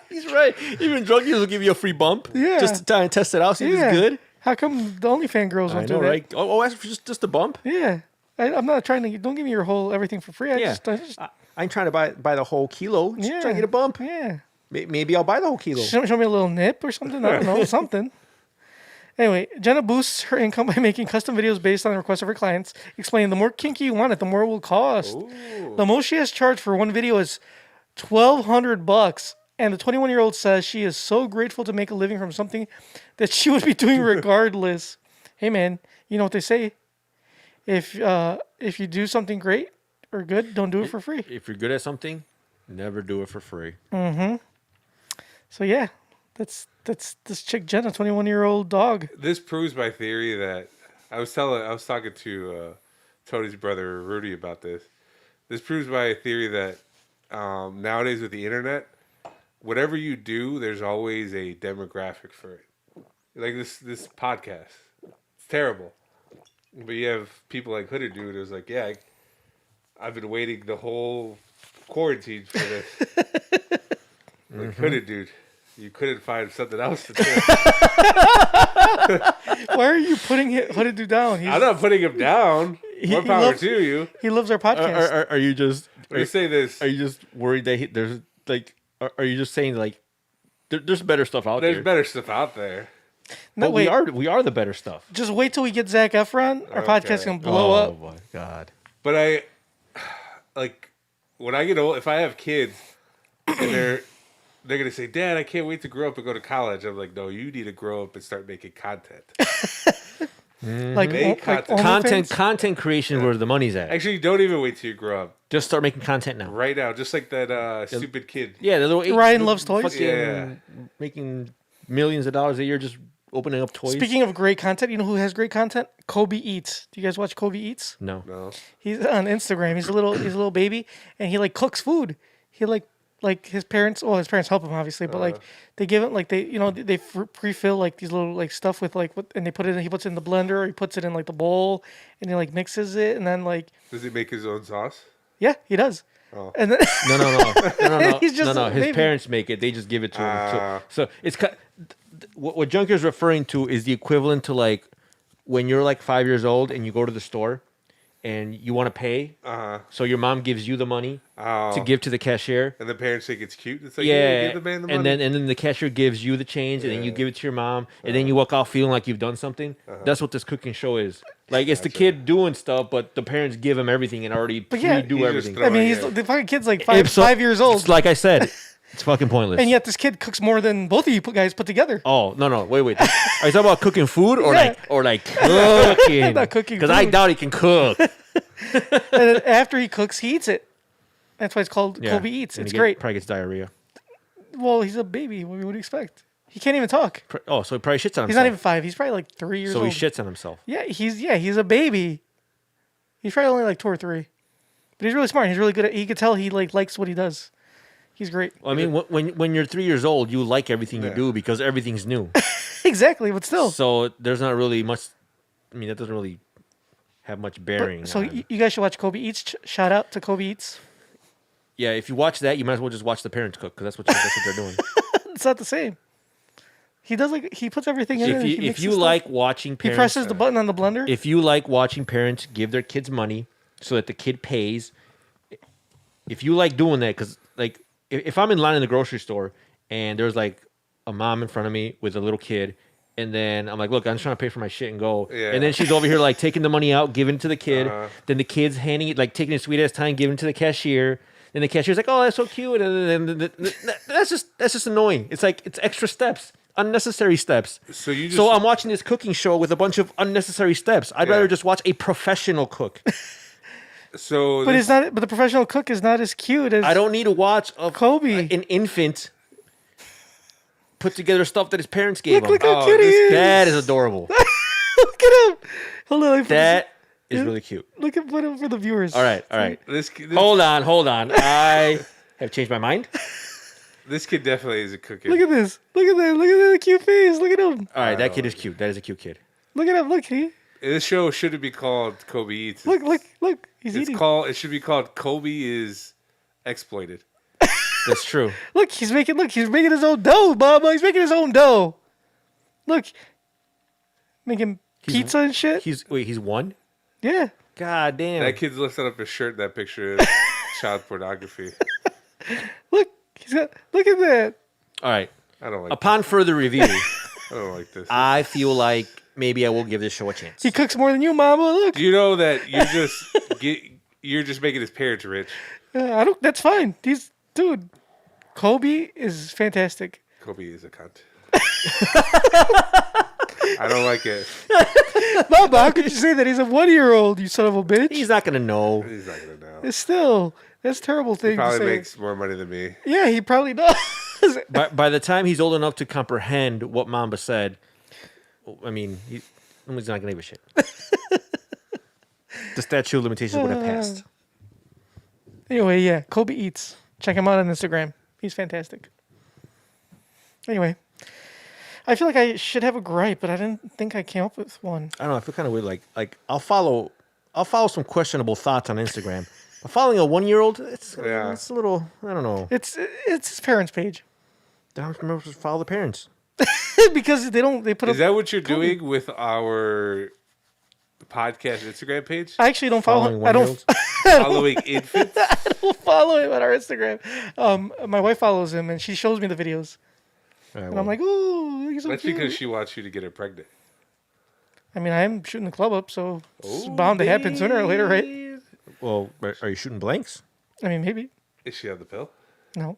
C: He's right. Even drug dealers will give you a free bump.
B: Yeah.
C: Just to try and test it out, see if
B: yeah.
C: it's good.
B: How come the OnlyFans girls
C: I
B: won't
C: know,
B: do that?
C: right? Oh, that's just a bump.
B: Yeah. I'm not trying to. Don't give me your whole everything for free. I
C: Yeah.
B: just
C: I ain't trying to buy the whole kilo. Just
B: yeah.
C: trying to get a bump.
B: Yeah.
C: Maybe I'll buy the whole kilo.
B: Show me a little nip or something. I don't know, something. Anyway, Jenna boosts her income by making custom videos based on the requests of her clients, explaining the more kinky you want it, the more it will cost.
D: Ooh.
B: The most she has charged for one video is $1,200, and the 21-year-old says she is so grateful to make a living from something that she would be doing regardless. Hey, man, you know what they say? If you do something great or good, don't do it for free.
C: If you're good at something, never do it for free.
B: So yeah, that's this chick Jenna, 21-year-old dog.
D: This proves my theory that I was talking to Tony's brother Rudy about this. This proves my theory that nowadays with the internet, whatever you do, there's always a demographic for it. Like this podcast, it's terrible, but you have people like Hooded Dude who's like, yeah, I've been waiting the whole quarantine for this. Like Hooded Dude. You couldn't find something else to do.
B: Why are you putting Hooded Dude down?
D: I'm not putting him down. More power
B: loves-
D: to you.
B: He loves our podcast.
C: Are you just?
D: Let me say this.
C: Are you just worried that there's like? Are you just saying like? There's better stuff out there.
D: There's better stuff out there.
B: No,
C: But
B: wait.
C: we are the better stuff.
B: Just wait till we get Zac Efron. Our
D: Okay.
B: podcast gonna blow up.
C: Oh my god.
D: But I, like, when I get old, if I have kids, and they're gonna say, "Dad, I can't wait to grow up and go to college." I'm like, "No, you need to grow up and start making content."
B: Like,
D: Make
B: OnlyFans?
C: Content creation is where the money's at.
D: Actually, don't even wait till you grow up.
C: Just start making content now.
D: Right now, just like that stupid kid.
C: Yeah, the little
B: Ryan loves toys.
C: fucking
D: Yeah.
C: Making millions of dollars a year just opening up toys.
B: Speaking of great content, you know who has great content? Kobe Eats. Do you guys watch Kobe Eats?
C: no.
D: No.
B: He's on Instagram. He's a little baby, and he like cooks food. He like his parents. Well, his parents help him obviously, but like they give him like they pre-fill like these little like stuff with like and they put it in. He puts it in the blender, or he puts it in like the bowl, and he like mixes it, and then like
D: Does he make his own sauce?
B: yeah, he does.
D: Oh.
B: And then
C: No.
B: He's just
C: no.
B: a
C: His
B: baby.
C: parents make it. They just give it to him. So it's what Junker's referring to is the equivalent to like when you're like 5 years old and you go to the store and you want to pay. So your mom gives you the money to give to the cashier.
D: And the parents think it's cute. It's like,
C: Yeah,
D: give the man the money.
C: and then the cashier gives you the change, and then you give it to your mom, and then you walk out feeling like you've done something. That's what this cooking show is. Like it's the kid doing stuff, but the parents give him everything and already
B: yeah,
C: do
D: he's just
C: everything.
D: throwing
B: I mean,
D: it.
B: the fucking kid's like
C: If so-
B: 5 years old,
C: It's like I said, it's fucking pointless.
B: and yet this kid cooks more than both of you guys put together.
C: Oh no! Wait! Are you talking about cooking food or
B: Yeah.
C: like cooking?
B: Not cooking
C: because I
B: food.
C: doubt he can cook.
B: And then after he cooks, he eats it. That's why it's called
C: Yeah.
B: Kobe Eats.
C: And
B: It's
C: he
B: great.
C: Probably gets diarrhea.
B: Well, he's a baby. What would you expect? He can't even talk.
C: Oh, so he probably shits on himself.
B: He's not even 5. He's probably like 3 years
C: So
B: old.
C: he shits on himself.
B: Yeah, he's a baby. He's probably only like 2 or 3. But he's really smart. He's really good at. He could tell he likes what he does. He's great.
C: Well, I mean, when you're 3 years old, you like everything you
D: Yeah.
C: do because everything's new.
B: Exactly, but still.
C: So there's not really much. I mean, that doesn't really have much bearing.
B: So
C: on-
B: you guys should watch Kobe Eats. Shout out to Kobe Eats.
C: yeah, if you watch that, you might as well just watch the parents cook because that's what they're doing.
B: It's not the same. He does he puts everything in.
C: if
B: it.
C: you,
B: He
C: if
B: mixes
C: you
B: stuff.
C: like watching
B: he
C: parents,
B: presses the button on the blender.
C: if you like watching parents give their kids money so that the kid pays, if you like doing that, because like if I'm in line in the grocery store and there's like a mom in front of me with a little kid, and then I'm like, look, I'm just trying to pay for my shit and go,
D: Yeah.
C: and then she's over here like taking the money out, giving it to the kid, then the kid's handing it, like taking a sweet ass time, giving it to the cashier. Then the cashier's like, "Oh, that's so cute," and then that's just annoying. It's like it's extra steps, unnecessary steps.
D: So you just-
C: so I'm watching this cooking show with a bunch of unnecessary steps. I'd
D: Yeah.
C: rather just watch a professional cook.
D: So
B: but
D: this-
B: it's not. But the professional cook is not as cute as
C: I don't need to watch
B: Kobe.
C: an infant put together stuff that his parents gave him.
B: Look how
D: Oh,
B: cute he
D: this
B: is.
C: That is adorable.
B: Look at him. Hold on.
C: That is really cute.
B: Look at put him for the viewers.
C: All right.
D: this
C: Hold on. I have changed my mind.
D: This kid definitely is a cooking.
B: Look at this. Look at that. Look at that cute face. Look at him.
C: All right, that kid is cute. That is a cute kid.
B: Look at him. Look,
D: This show shouldn't be called Kobe Eats.
B: look. He's eating.
D: It should be called Kobe is exploited.
C: That's true.
B: Look, he's making his own dough, Mama. He's making his own dough. Look, making pizza and shit.
C: He's one?
B: Yeah.
C: God damn.
D: That kid's lifting up his shirt. That picture is child pornography.
B: Look at that.
C: All right.
D: I don't like.
C: Upon further review,
D: I don't like this.
C: I feel like maybe I will give this show a chance.
B: He cooks more than you, Mama. Look.
D: Do you know that you're just making his parents rich?
B: I don't. That's fine. Dude. Kobe is fantastic.
D: Kobe is a cunt. I don't like it.
B: Mama, how could you say that? He's a 1-year-old. You son of a bitch.
C: He's not gonna know.
D: He's not gonna know.
B: It's still. That's a terrible thing
D: He
B: to
D: probably
B: say.
D: makes more money than me.
B: Yeah, he probably does.
C: By the time he's old enough to comprehend what Mamba said, I mean, he's not gonna give a shit. The statute of limitations would have passed.
B: Anyway, yeah, Kobe Eats. Check him out on Instagram. He's fantastic. Anyway, I feel like I should have a gripe, but I didn't think I came up with one.
C: I don't know. I feel kind of weird. Like I'll follow some questionable thoughts on Instagram. But following a 1-year-old, it's a little. I don't know.
B: It's his parents' page
C: I don't remember to follow the parents.
B: because they put up.
D: Is that what you're doing with our podcast Instagram page?
B: I actually don't follow him.
C: Following
B: I don't.
C: 1-year-olds?
D: Following infants?
B: I don't follow him on our Instagram. My wife follows him and she shows me the videos,
C: All right,
B: and I'm like, "Oh, he's so
D: That's
B: cute."
D: because she wants you to get her pregnant.
B: I mean, I am shooting the club up, so it's bound to happen sooner or later, right?
C: well, are you shooting blanks?
B: I mean, maybe.
D: Is she on the pill?
B: No,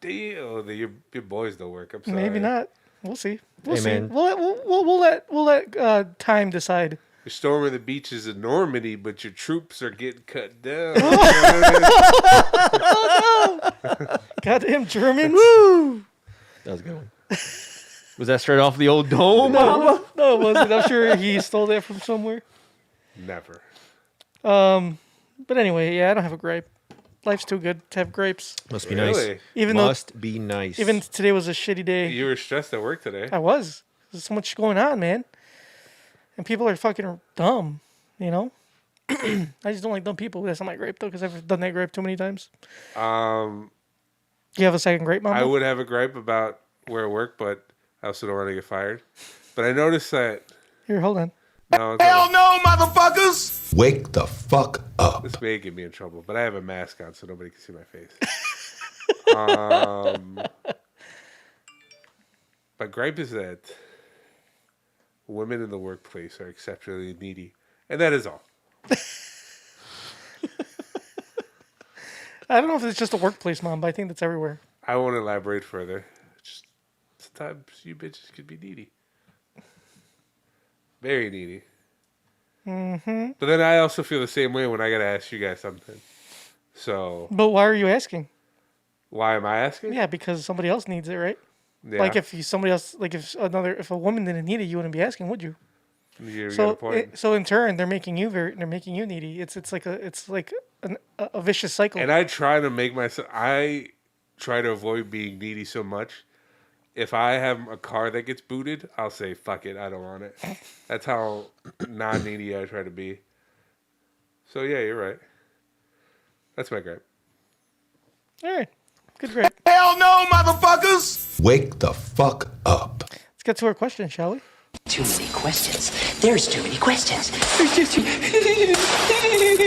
D: Your boys don't work. I'm sorry.
B: maybe not. We'll see. We'll
C: Hey,
B: see.
C: man.
B: We'll let time decide.
D: You're storming the beaches in Normandy, but your troops are getting cut down.
B: Goddamn Germans. Woo!
C: That was a good one. Was that straight off the old dome?
B: No, it wasn't. I'm sure he stole that from somewhere.
D: Never.
B: But anyway, yeah, I don't have a gripe. Life's too good to have gripes.
C: Must be
D: Really?
C: nice.
B: Even
C: Must be nice.
B: Even today was a shitty day.
D: You were stressed at work today.
B: I was. There's so much going on, man. And people are fucking dumb, you know? I just don't like dumb people. That's not my gripe, though, because I've done that gripe too many times. Do you have a second gripe, Mama?
D: I would have a gripe about where I work, but I also don't want to get fired. But I noticed that.
B: Here, hold on.
D: No,
E: Hell no, motherfuckers! Wake the fuck up.
D: this may get me in trouble, but I have a mask on, so nobody can see my face. My gripe is that women in the workplace are exceptionally needy, and that is all.
B: I don't know if it's just a workplace, Mom, but I think that's everywhere.
D: I won't elaborate further. Just sometimes you bitches could be needy. Very needy. Mm-hmm. But then I also feel the same way when I gotta ask you guys something. So
B: But why are you asking?
D: why am I asking?
B: Yeah, because somebody else needs it, right?
D: Yeah.
B: Like if somebody else, like if a woman didn't need it, you wouldn't be asking, would you?
D: You got a
B: So,
D: point.
B: so in turn, they're making you needy. It's like a vicious cycle.
D: And I try to make myself. I try to avoid being needy so much. If I have a car that gets booted, I'll say fuck it, I don't want it. That's how non-needy I try to be. So yeah, you're right. That's my gripe.
B: All right, good, great.
E: Hell no, motherfuckers! Wake the fuck up.
B: Let's get to our question, shall we?
G: Too many questions. There's too many questions.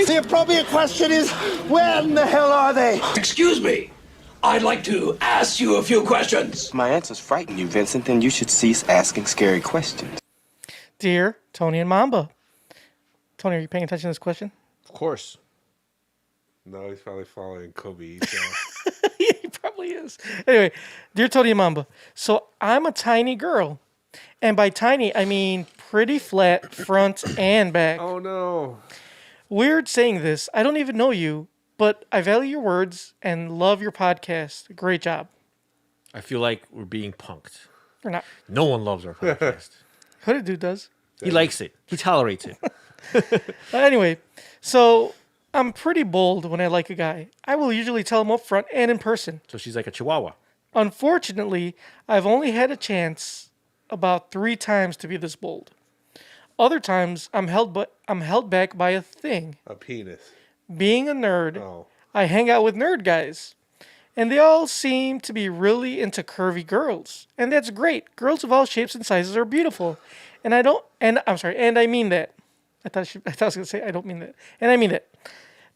F: The appropriate question is, where in the hell are they?
H: Excuse me. I'd like to ask you a few questions.
I: My answers frighten you, Vincent, then you should cease asking scary questions.
B: Dear Tony and Mamba. Tony, are you paying attention to this question?
C: Of course.
D: No, he's probably following Kobe. So.
B: Yeah, he probably is. Anyway, dear Tony and Mamba. So I'm a tiny girl. And by tiny, I mean pretty flat front and back.
D: Oh no.
B: Weird saying this. I don't even know you, but I value your words and love your podcast. Great job.
C: I feel like we're being punked.
B: Or not.
C: No one loves our podcast.
B: Hooded Dude does.
C: He likes it. He tolerates it.
B: Anyway, so I'm pretty bold when I like a guy. I will usually tell him up front and in person.
C: So she's like a chihuahua.
B: Unfortunately, I've only had a chance about 3 times to be this bold. Other times, I'm held back by a thing.
D: A penis.
B: Being a nerd,
D: Oh.
B: I hang out with nerd guys. And they all seem to be really into curvy girls. And that's great. Girls of all shapes and sizes are beautiful. And I mean that. I thought I was going to say I don't mean that. And I mean that.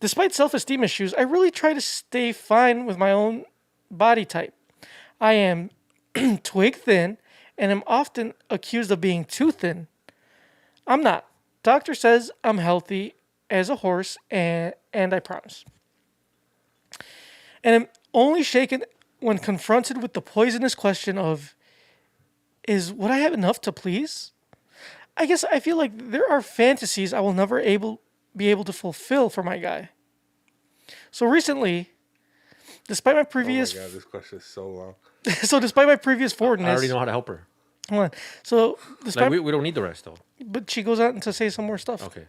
B: Despite self-esteem issues, I really try to stay fine with my own body type. I am twig thin and am often accused of being too thin. I'm not. Doctor says I'm healthy as a horse, and I promise. And I'm only shaken when confronted with the poisonous question of, would I have enough to please? I guess I feel like there are fantasies I will never be able to fulfill for my guy. So recently, despite my previous...
D: Oh my God, this question is so long.
B: Despite my previous forwardness...
C: I already know how to help her.
B: Hold on. So, despite...
C: Like, we don't need the rest, though.
B: But she goes on to say some more stuff.
C: Okay.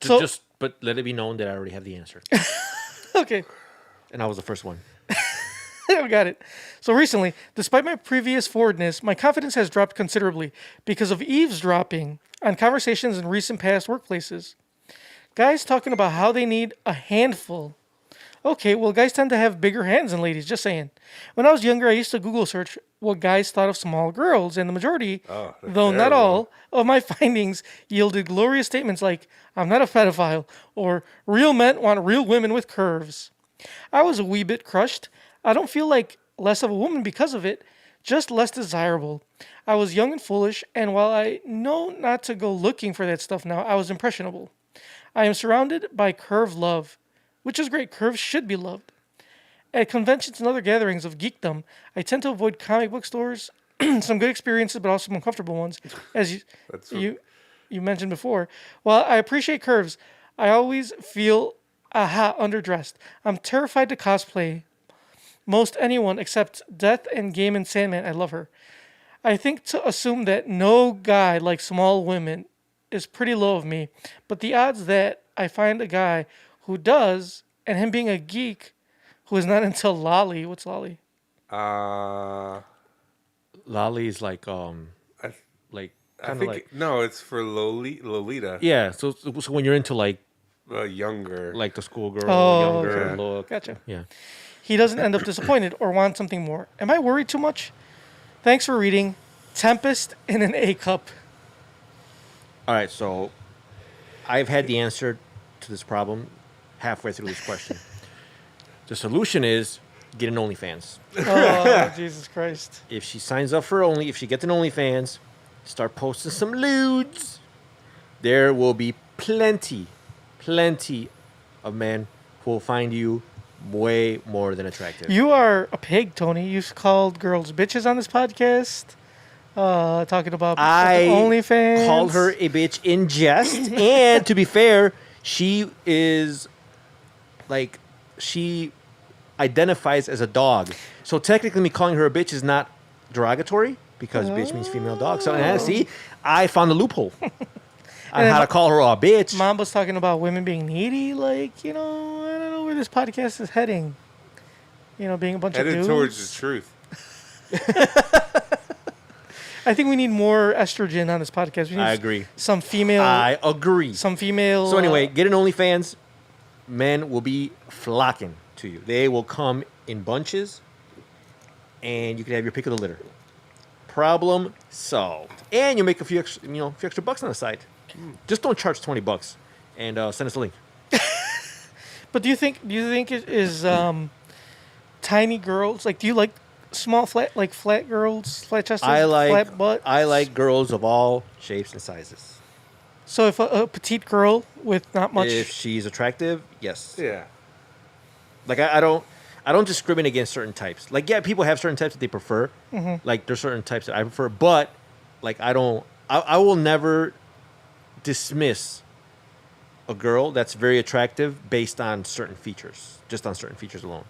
B: So,
C: But let it be known that I already have the answer.
B: Okay.
C: And I was the first one.
B: I got it. So recently, despite my previous forwardness, my confidence has dropped considerably because of eavesdropping on conversations in recent past workplaces. Guys talking about how they need a handful. Okay, well, guys tend to have bigger hands than ladies, just saying. When I was younger, I used to Google search what guys thought of small girls, and the majority, though not all, of my findings yielded glorious statements like, I'm not a pedophile, or real men want real women with curves. I was a wee bit crushed. I don't feel like less of a woman because of it, just less desirable. I was young and foolish, and while I know not to go looking for that stuff now, I was impressionable. I am surrounded by curve love, which is great. Curves should be loved. At conventions and other gatherings of geekdom, I tend to avoid comic book stores. Some good experiences, but also some uncomfortable ones, as you mentioned before. While I appreciate curves, I always feel underdressed. I'm terrified to cosplay most anyone except Death and Game and Sandman. I love her. I think to assume that no guy likes small women is pretty low of me, but the odds that I find a guy who does, and him being a geek who is not into lolly. What's lolly?
C: Lolly is like
D: no, it's for Lolita.
C: Yeah, so when you're into like
D: younger,
C: like the schoolgirl,
B: younger
C: look.
B: Gotcha.
C: Yeah.
B: He doesn't end up disappointed or want something more. Am I worried too much? Thanks for reading. Tempest in an A cup.
C: All right, so I've had the answer to this problem halfway through this question. The solution is get an OnlyFans.
B: Oh, Jesus Christ.
C: If she signs up for if she gets an OnlyFans, start posting some lewds, there will be plenty of men who will find you way more than attractive.
B: You are a pig, Tony. You've called girls bitches on this podcast. Talking about OnlyFans.
C: I called her a bitch in jest. And to be fair, she is she identifies as a dog. So technically me calling her a bitch is not derogatory because bitch means female dog. So see, I found a loophole on how to call her a bitch.
B: Mamba's talking about women being needy. I don't know where this podcast is heading. Being a bunch of dudes.
D: Headed towards the truth.
B: I think we need more estrogen on this podcast. We need
C: I agree.
B: Some female.
C: I agree.
B: Some female.
C: So anyway, get an OnlyFans. Men will be flocking to you. They will come in bunches, and you can have your pick of the litter. Problem solved. And you make a few extra bucks on the side. Just don't charge $20 and send us a link.
B: But do you think it is tiny girls? Do you like small flat girls, flat chested, flat butt?
C: I like girls of all shapes and sizes.
B: So if a petite girl with not much,
C: if she's attractive, yes.
D: Yeah.
C: I don't discriminate against certain types. People have certain types that they prefer. Mm-hmm. There's certain types that I prefer, but I will never dismiss a girl that's very attractive based on certain features, just on certain features alone.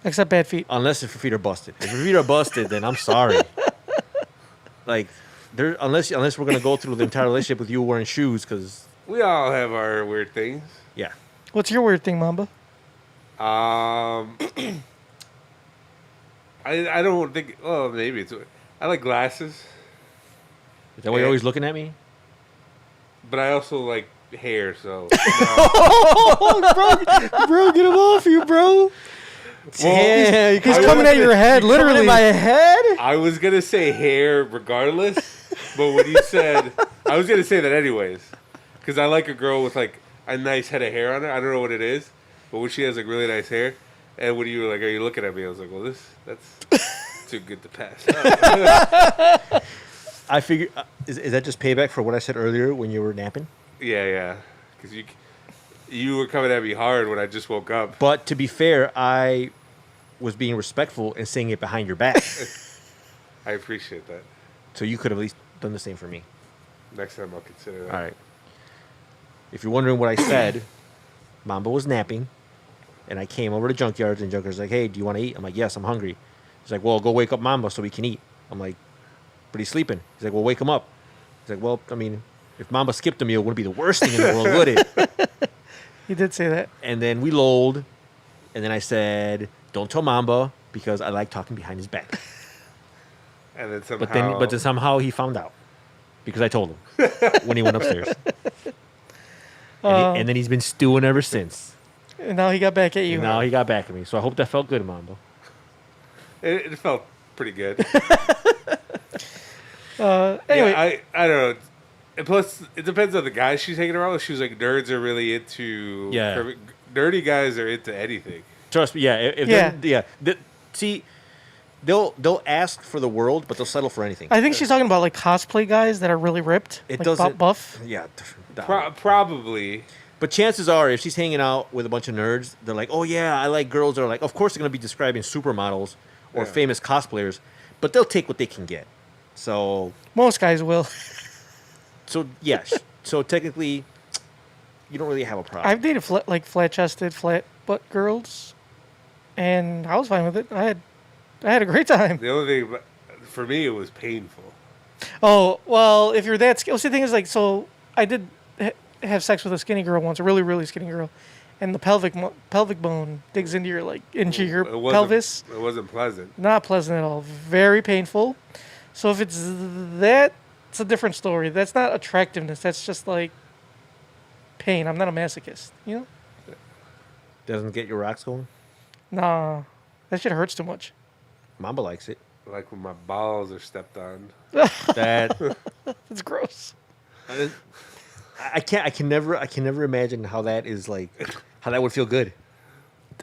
B: Except bad feet.
C: Unless if her feet are busted. If her feet are busted, then I'm sorry. Unless we're gonna go through the entire relationship with you wearing shoes, because
D: we all have our weird things.
C: Yeah.
B: What's your weird thing, Mamba?
D: I I don't think. Oh, maybe it's. I like glasses,
C: Is that why you're always looking at me?
D: but I also like hair. So
B: Bro, get him off you, bro.
C: Yeah,
B: He's coming at your head, literally.
C: in my head.
D: I was gonna say hair regardless, but when you said, I was gonna say that anyways, because I like a girl with like a nice head of hair on her. I don't know what it is, but when she has like really nice hair, and when you were like, "Are you looking at me?" I was like, "Well, that's too good to pass up."
C: I figure, is that just payback for what I said earlier when you were napping?
D: Yeah, because you were coming at me hard when I just woke up.
C: But to be fair, I was being respectful and saying it behind your back.
D: I appreciate that.
C: So you could have at least done the same for me.
D: Next time I'll consider that.
C: All right. If you're wondering what I said, Mamba was napping, and I came over to Junkyards, and Junkyard's like, "Hey, do you want to eat?" I'm like, "Yes, I'm hungry." He's like, "Well, go wake up Mamba so we can eat." I'm like, "But he's sleeping." He's like, "Well, wake him up." He's like, "Well, I mean, if Mamba skipped a meal, it wouldn't be the worst thing in the world, would it?"
B: He did say that.
C: And then we lolled, and then I said, "Don't tell Mamba because I like talking behind his back."
D: And then somehow,
C: But then somehow he found out because I told him when he went upstairs. And then he's been stewing ever since.
B: And now he got back at you.
C: And now he got back at me. So I hope that felt good, Mamba.
D: it felt pretty good.
B: Anyway,
D: Yeah, I don't know. And plus, it depends on the guys she's hanging around with. She was like, nerds are really into.
C: Yeah.
D: Nerdy guys are into anything.
C: Trust me, yeah. See, they'll ask for the world, but they'll settle for anything.
B: I think she's talking about like cosplay guys that are really ripped.
C: It
B: like
C: doesn't
B: buff.
C: Yeah,
D: Probably.
C: but chances are, if she's hanging out with a bunch of nerds, they're like, "Oh yeah, I like girls." They're like, of course, they're gonna be describing supermodels or
D: Yeah.
C: famous cosplayers, but they'll take what they can get. So
B: Most guys will.
C: yes. So technically, you don't really have a problem.
B: I've dated flat-chested, flat butt girls, and I was fine with it. I had a great time.
D: The only thing, for me, it was painful.
B: Oh well, if you're that skinny, see, the thing is like, so I did have sex with a skinny girl once, a really really skinny girl, and the pelvic bone digs into your pelvis.
D: It wasn't pleasant.
B: Not pleasant at all. Very painful. So if it's that, it's a different story. That's not attractiveness. That's just like pain. I'm not a masochist. You know?
C: Doesn't get your rocks going.
B: Nah, that shit hurts too much.
C: Mamba likes it.
D: Like when my balls are stepped on.
C: That
B: It's gross.
C: I can never imagine how that is like, how that would feel good.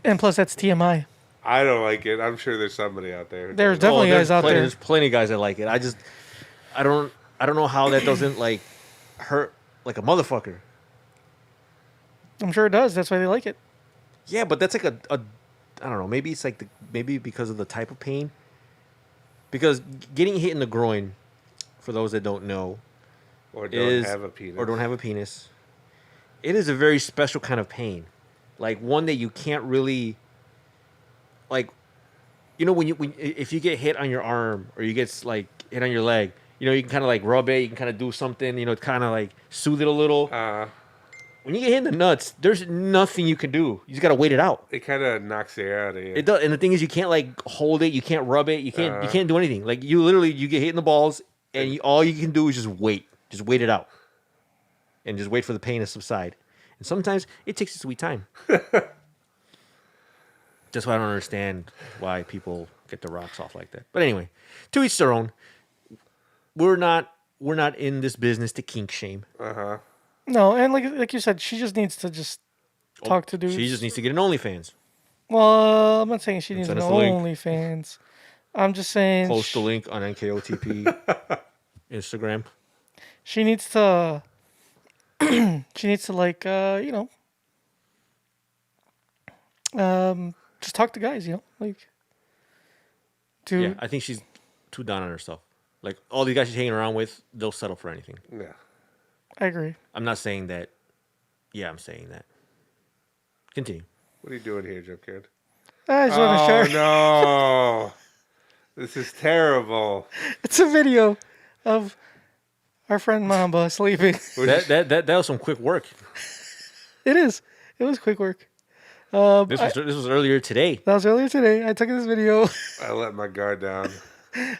B: And plus, that's TMI.
D: I don't like it. I'm sure there's somebody out there. who
B: There's
D: does.
B: definitely guys out there.
C: There's plenty of guys that like it. I don't know how that doesn't like hurt like a motherfucker.
B: I'm sure it does. That's why they like it.
C: Yeah, but that's like a I don't know. Maybe it's like maybe because of the type of pain. Because getting hit in the groin, for those that don't know,
D: Or don't have a penis.
C: it is a very special kind of pain, like one that you can't really, like, you know, if you get hit on your arm or you get like hit on your leg, you know, you can kind of like rub it, you can kind of do something, you know, kind of like soothe it a little. When you get hit in the nuts, there's nothing you can do. You just gotta wait it out.
D: It kind of knocks the air out of you.
C: It does, and the thing is, you can't like hold it, you can't rub it, you can't do anything. Like you get hit in the balls, and all you can do is just wait it out, and just wait for the pain to subside. And sometimes it takes a sweet time. That's why I don't understand why people get the rocks off like that. But anyway, to each their own. We're not in this business to kink shame.
B: No, and like you said, she just needs to just talk to dudes.
C: She just needs to get an OnlyFans.
B: Well, I'm not saying she needs
C: Send
B: an
C: us the link.
B: OnlyFans. I'm just saying
C: Post the link on NKOTP Instagram.
B: she needs to. She needs to just talk to guys. You know, like. Dude,
C: Yeah, I think she's too down on herself. Like all these guys she's hanging around with, they'll settle for anything.
D: Yeah.
B: I agree.
C: I'm not saying that. Yeah, I'm saying that. Continue.
D: What are you doing here, Junkyard?
B: I just want to
D: Oh,
B: share.
D: no. This is terrible.
B: It's a video of our friend Mamba sleeping.
C: That was some quick work.
B: It is. It was quick work.
C: This was earlier today.
B: That was earlier today. I took this video.
D: I let my guard down.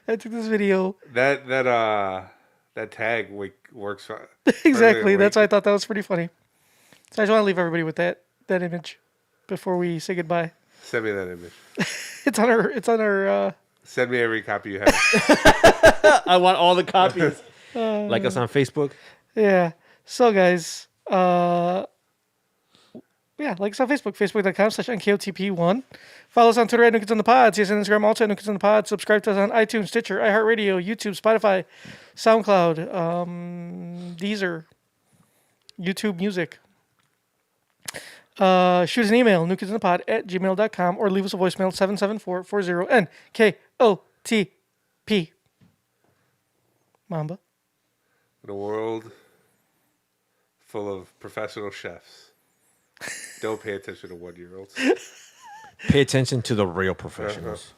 B: I took this video.
D: That tag works.
B: Exactly. That's why I thought that was pretty funny. So I just want to leave everybody with that image before we say goodbye.
D: Send me that image.
B: It's on our.
D: Send me every copy you have.
C: I want all the copies. Like us on Facebook.
B: Yeah. So guys, like us on Facebook, facebook.com/NKOTP1. Follow us on Twitter at New Kids on the Pod. See us on Instagram also at New Kids on the Pod. Subscribe to us on iTunes, Stitcher, iHeartRadio, YouTube, Spotify, SoundCloud, Deezer, YouTube Music. Shoot us an email, newkidsonthepod@gmail.com, or leave us a voicemail, 774-40-NKOTP. Mamba.
D: In a world full of professional chefs, don't pay attention to 1-year-olds.
C: Pay attention to the real professionals.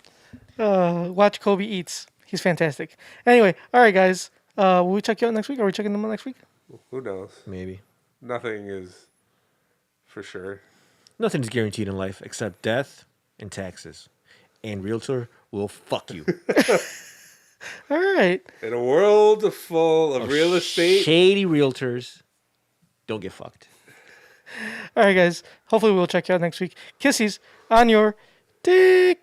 B: Watch Kobe Eats. He's fantastic. Anyway, all right, guys. Will we check you out next week? Are we checking them out next week?
D: Who knows?
C: Maybe.
D: Nothing is for sure.
C: Nothing's guaranteed in life except death and taxes. And realtor will fuck you.
B: All right.
D: In a world full of real estate.
C: Shady realtors. Don't get fucked.
B: All right, guys. Hopefully we'll check you out next week. Kissies on your dickies.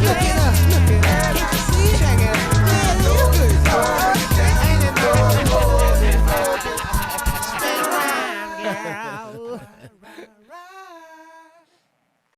F: Look at us.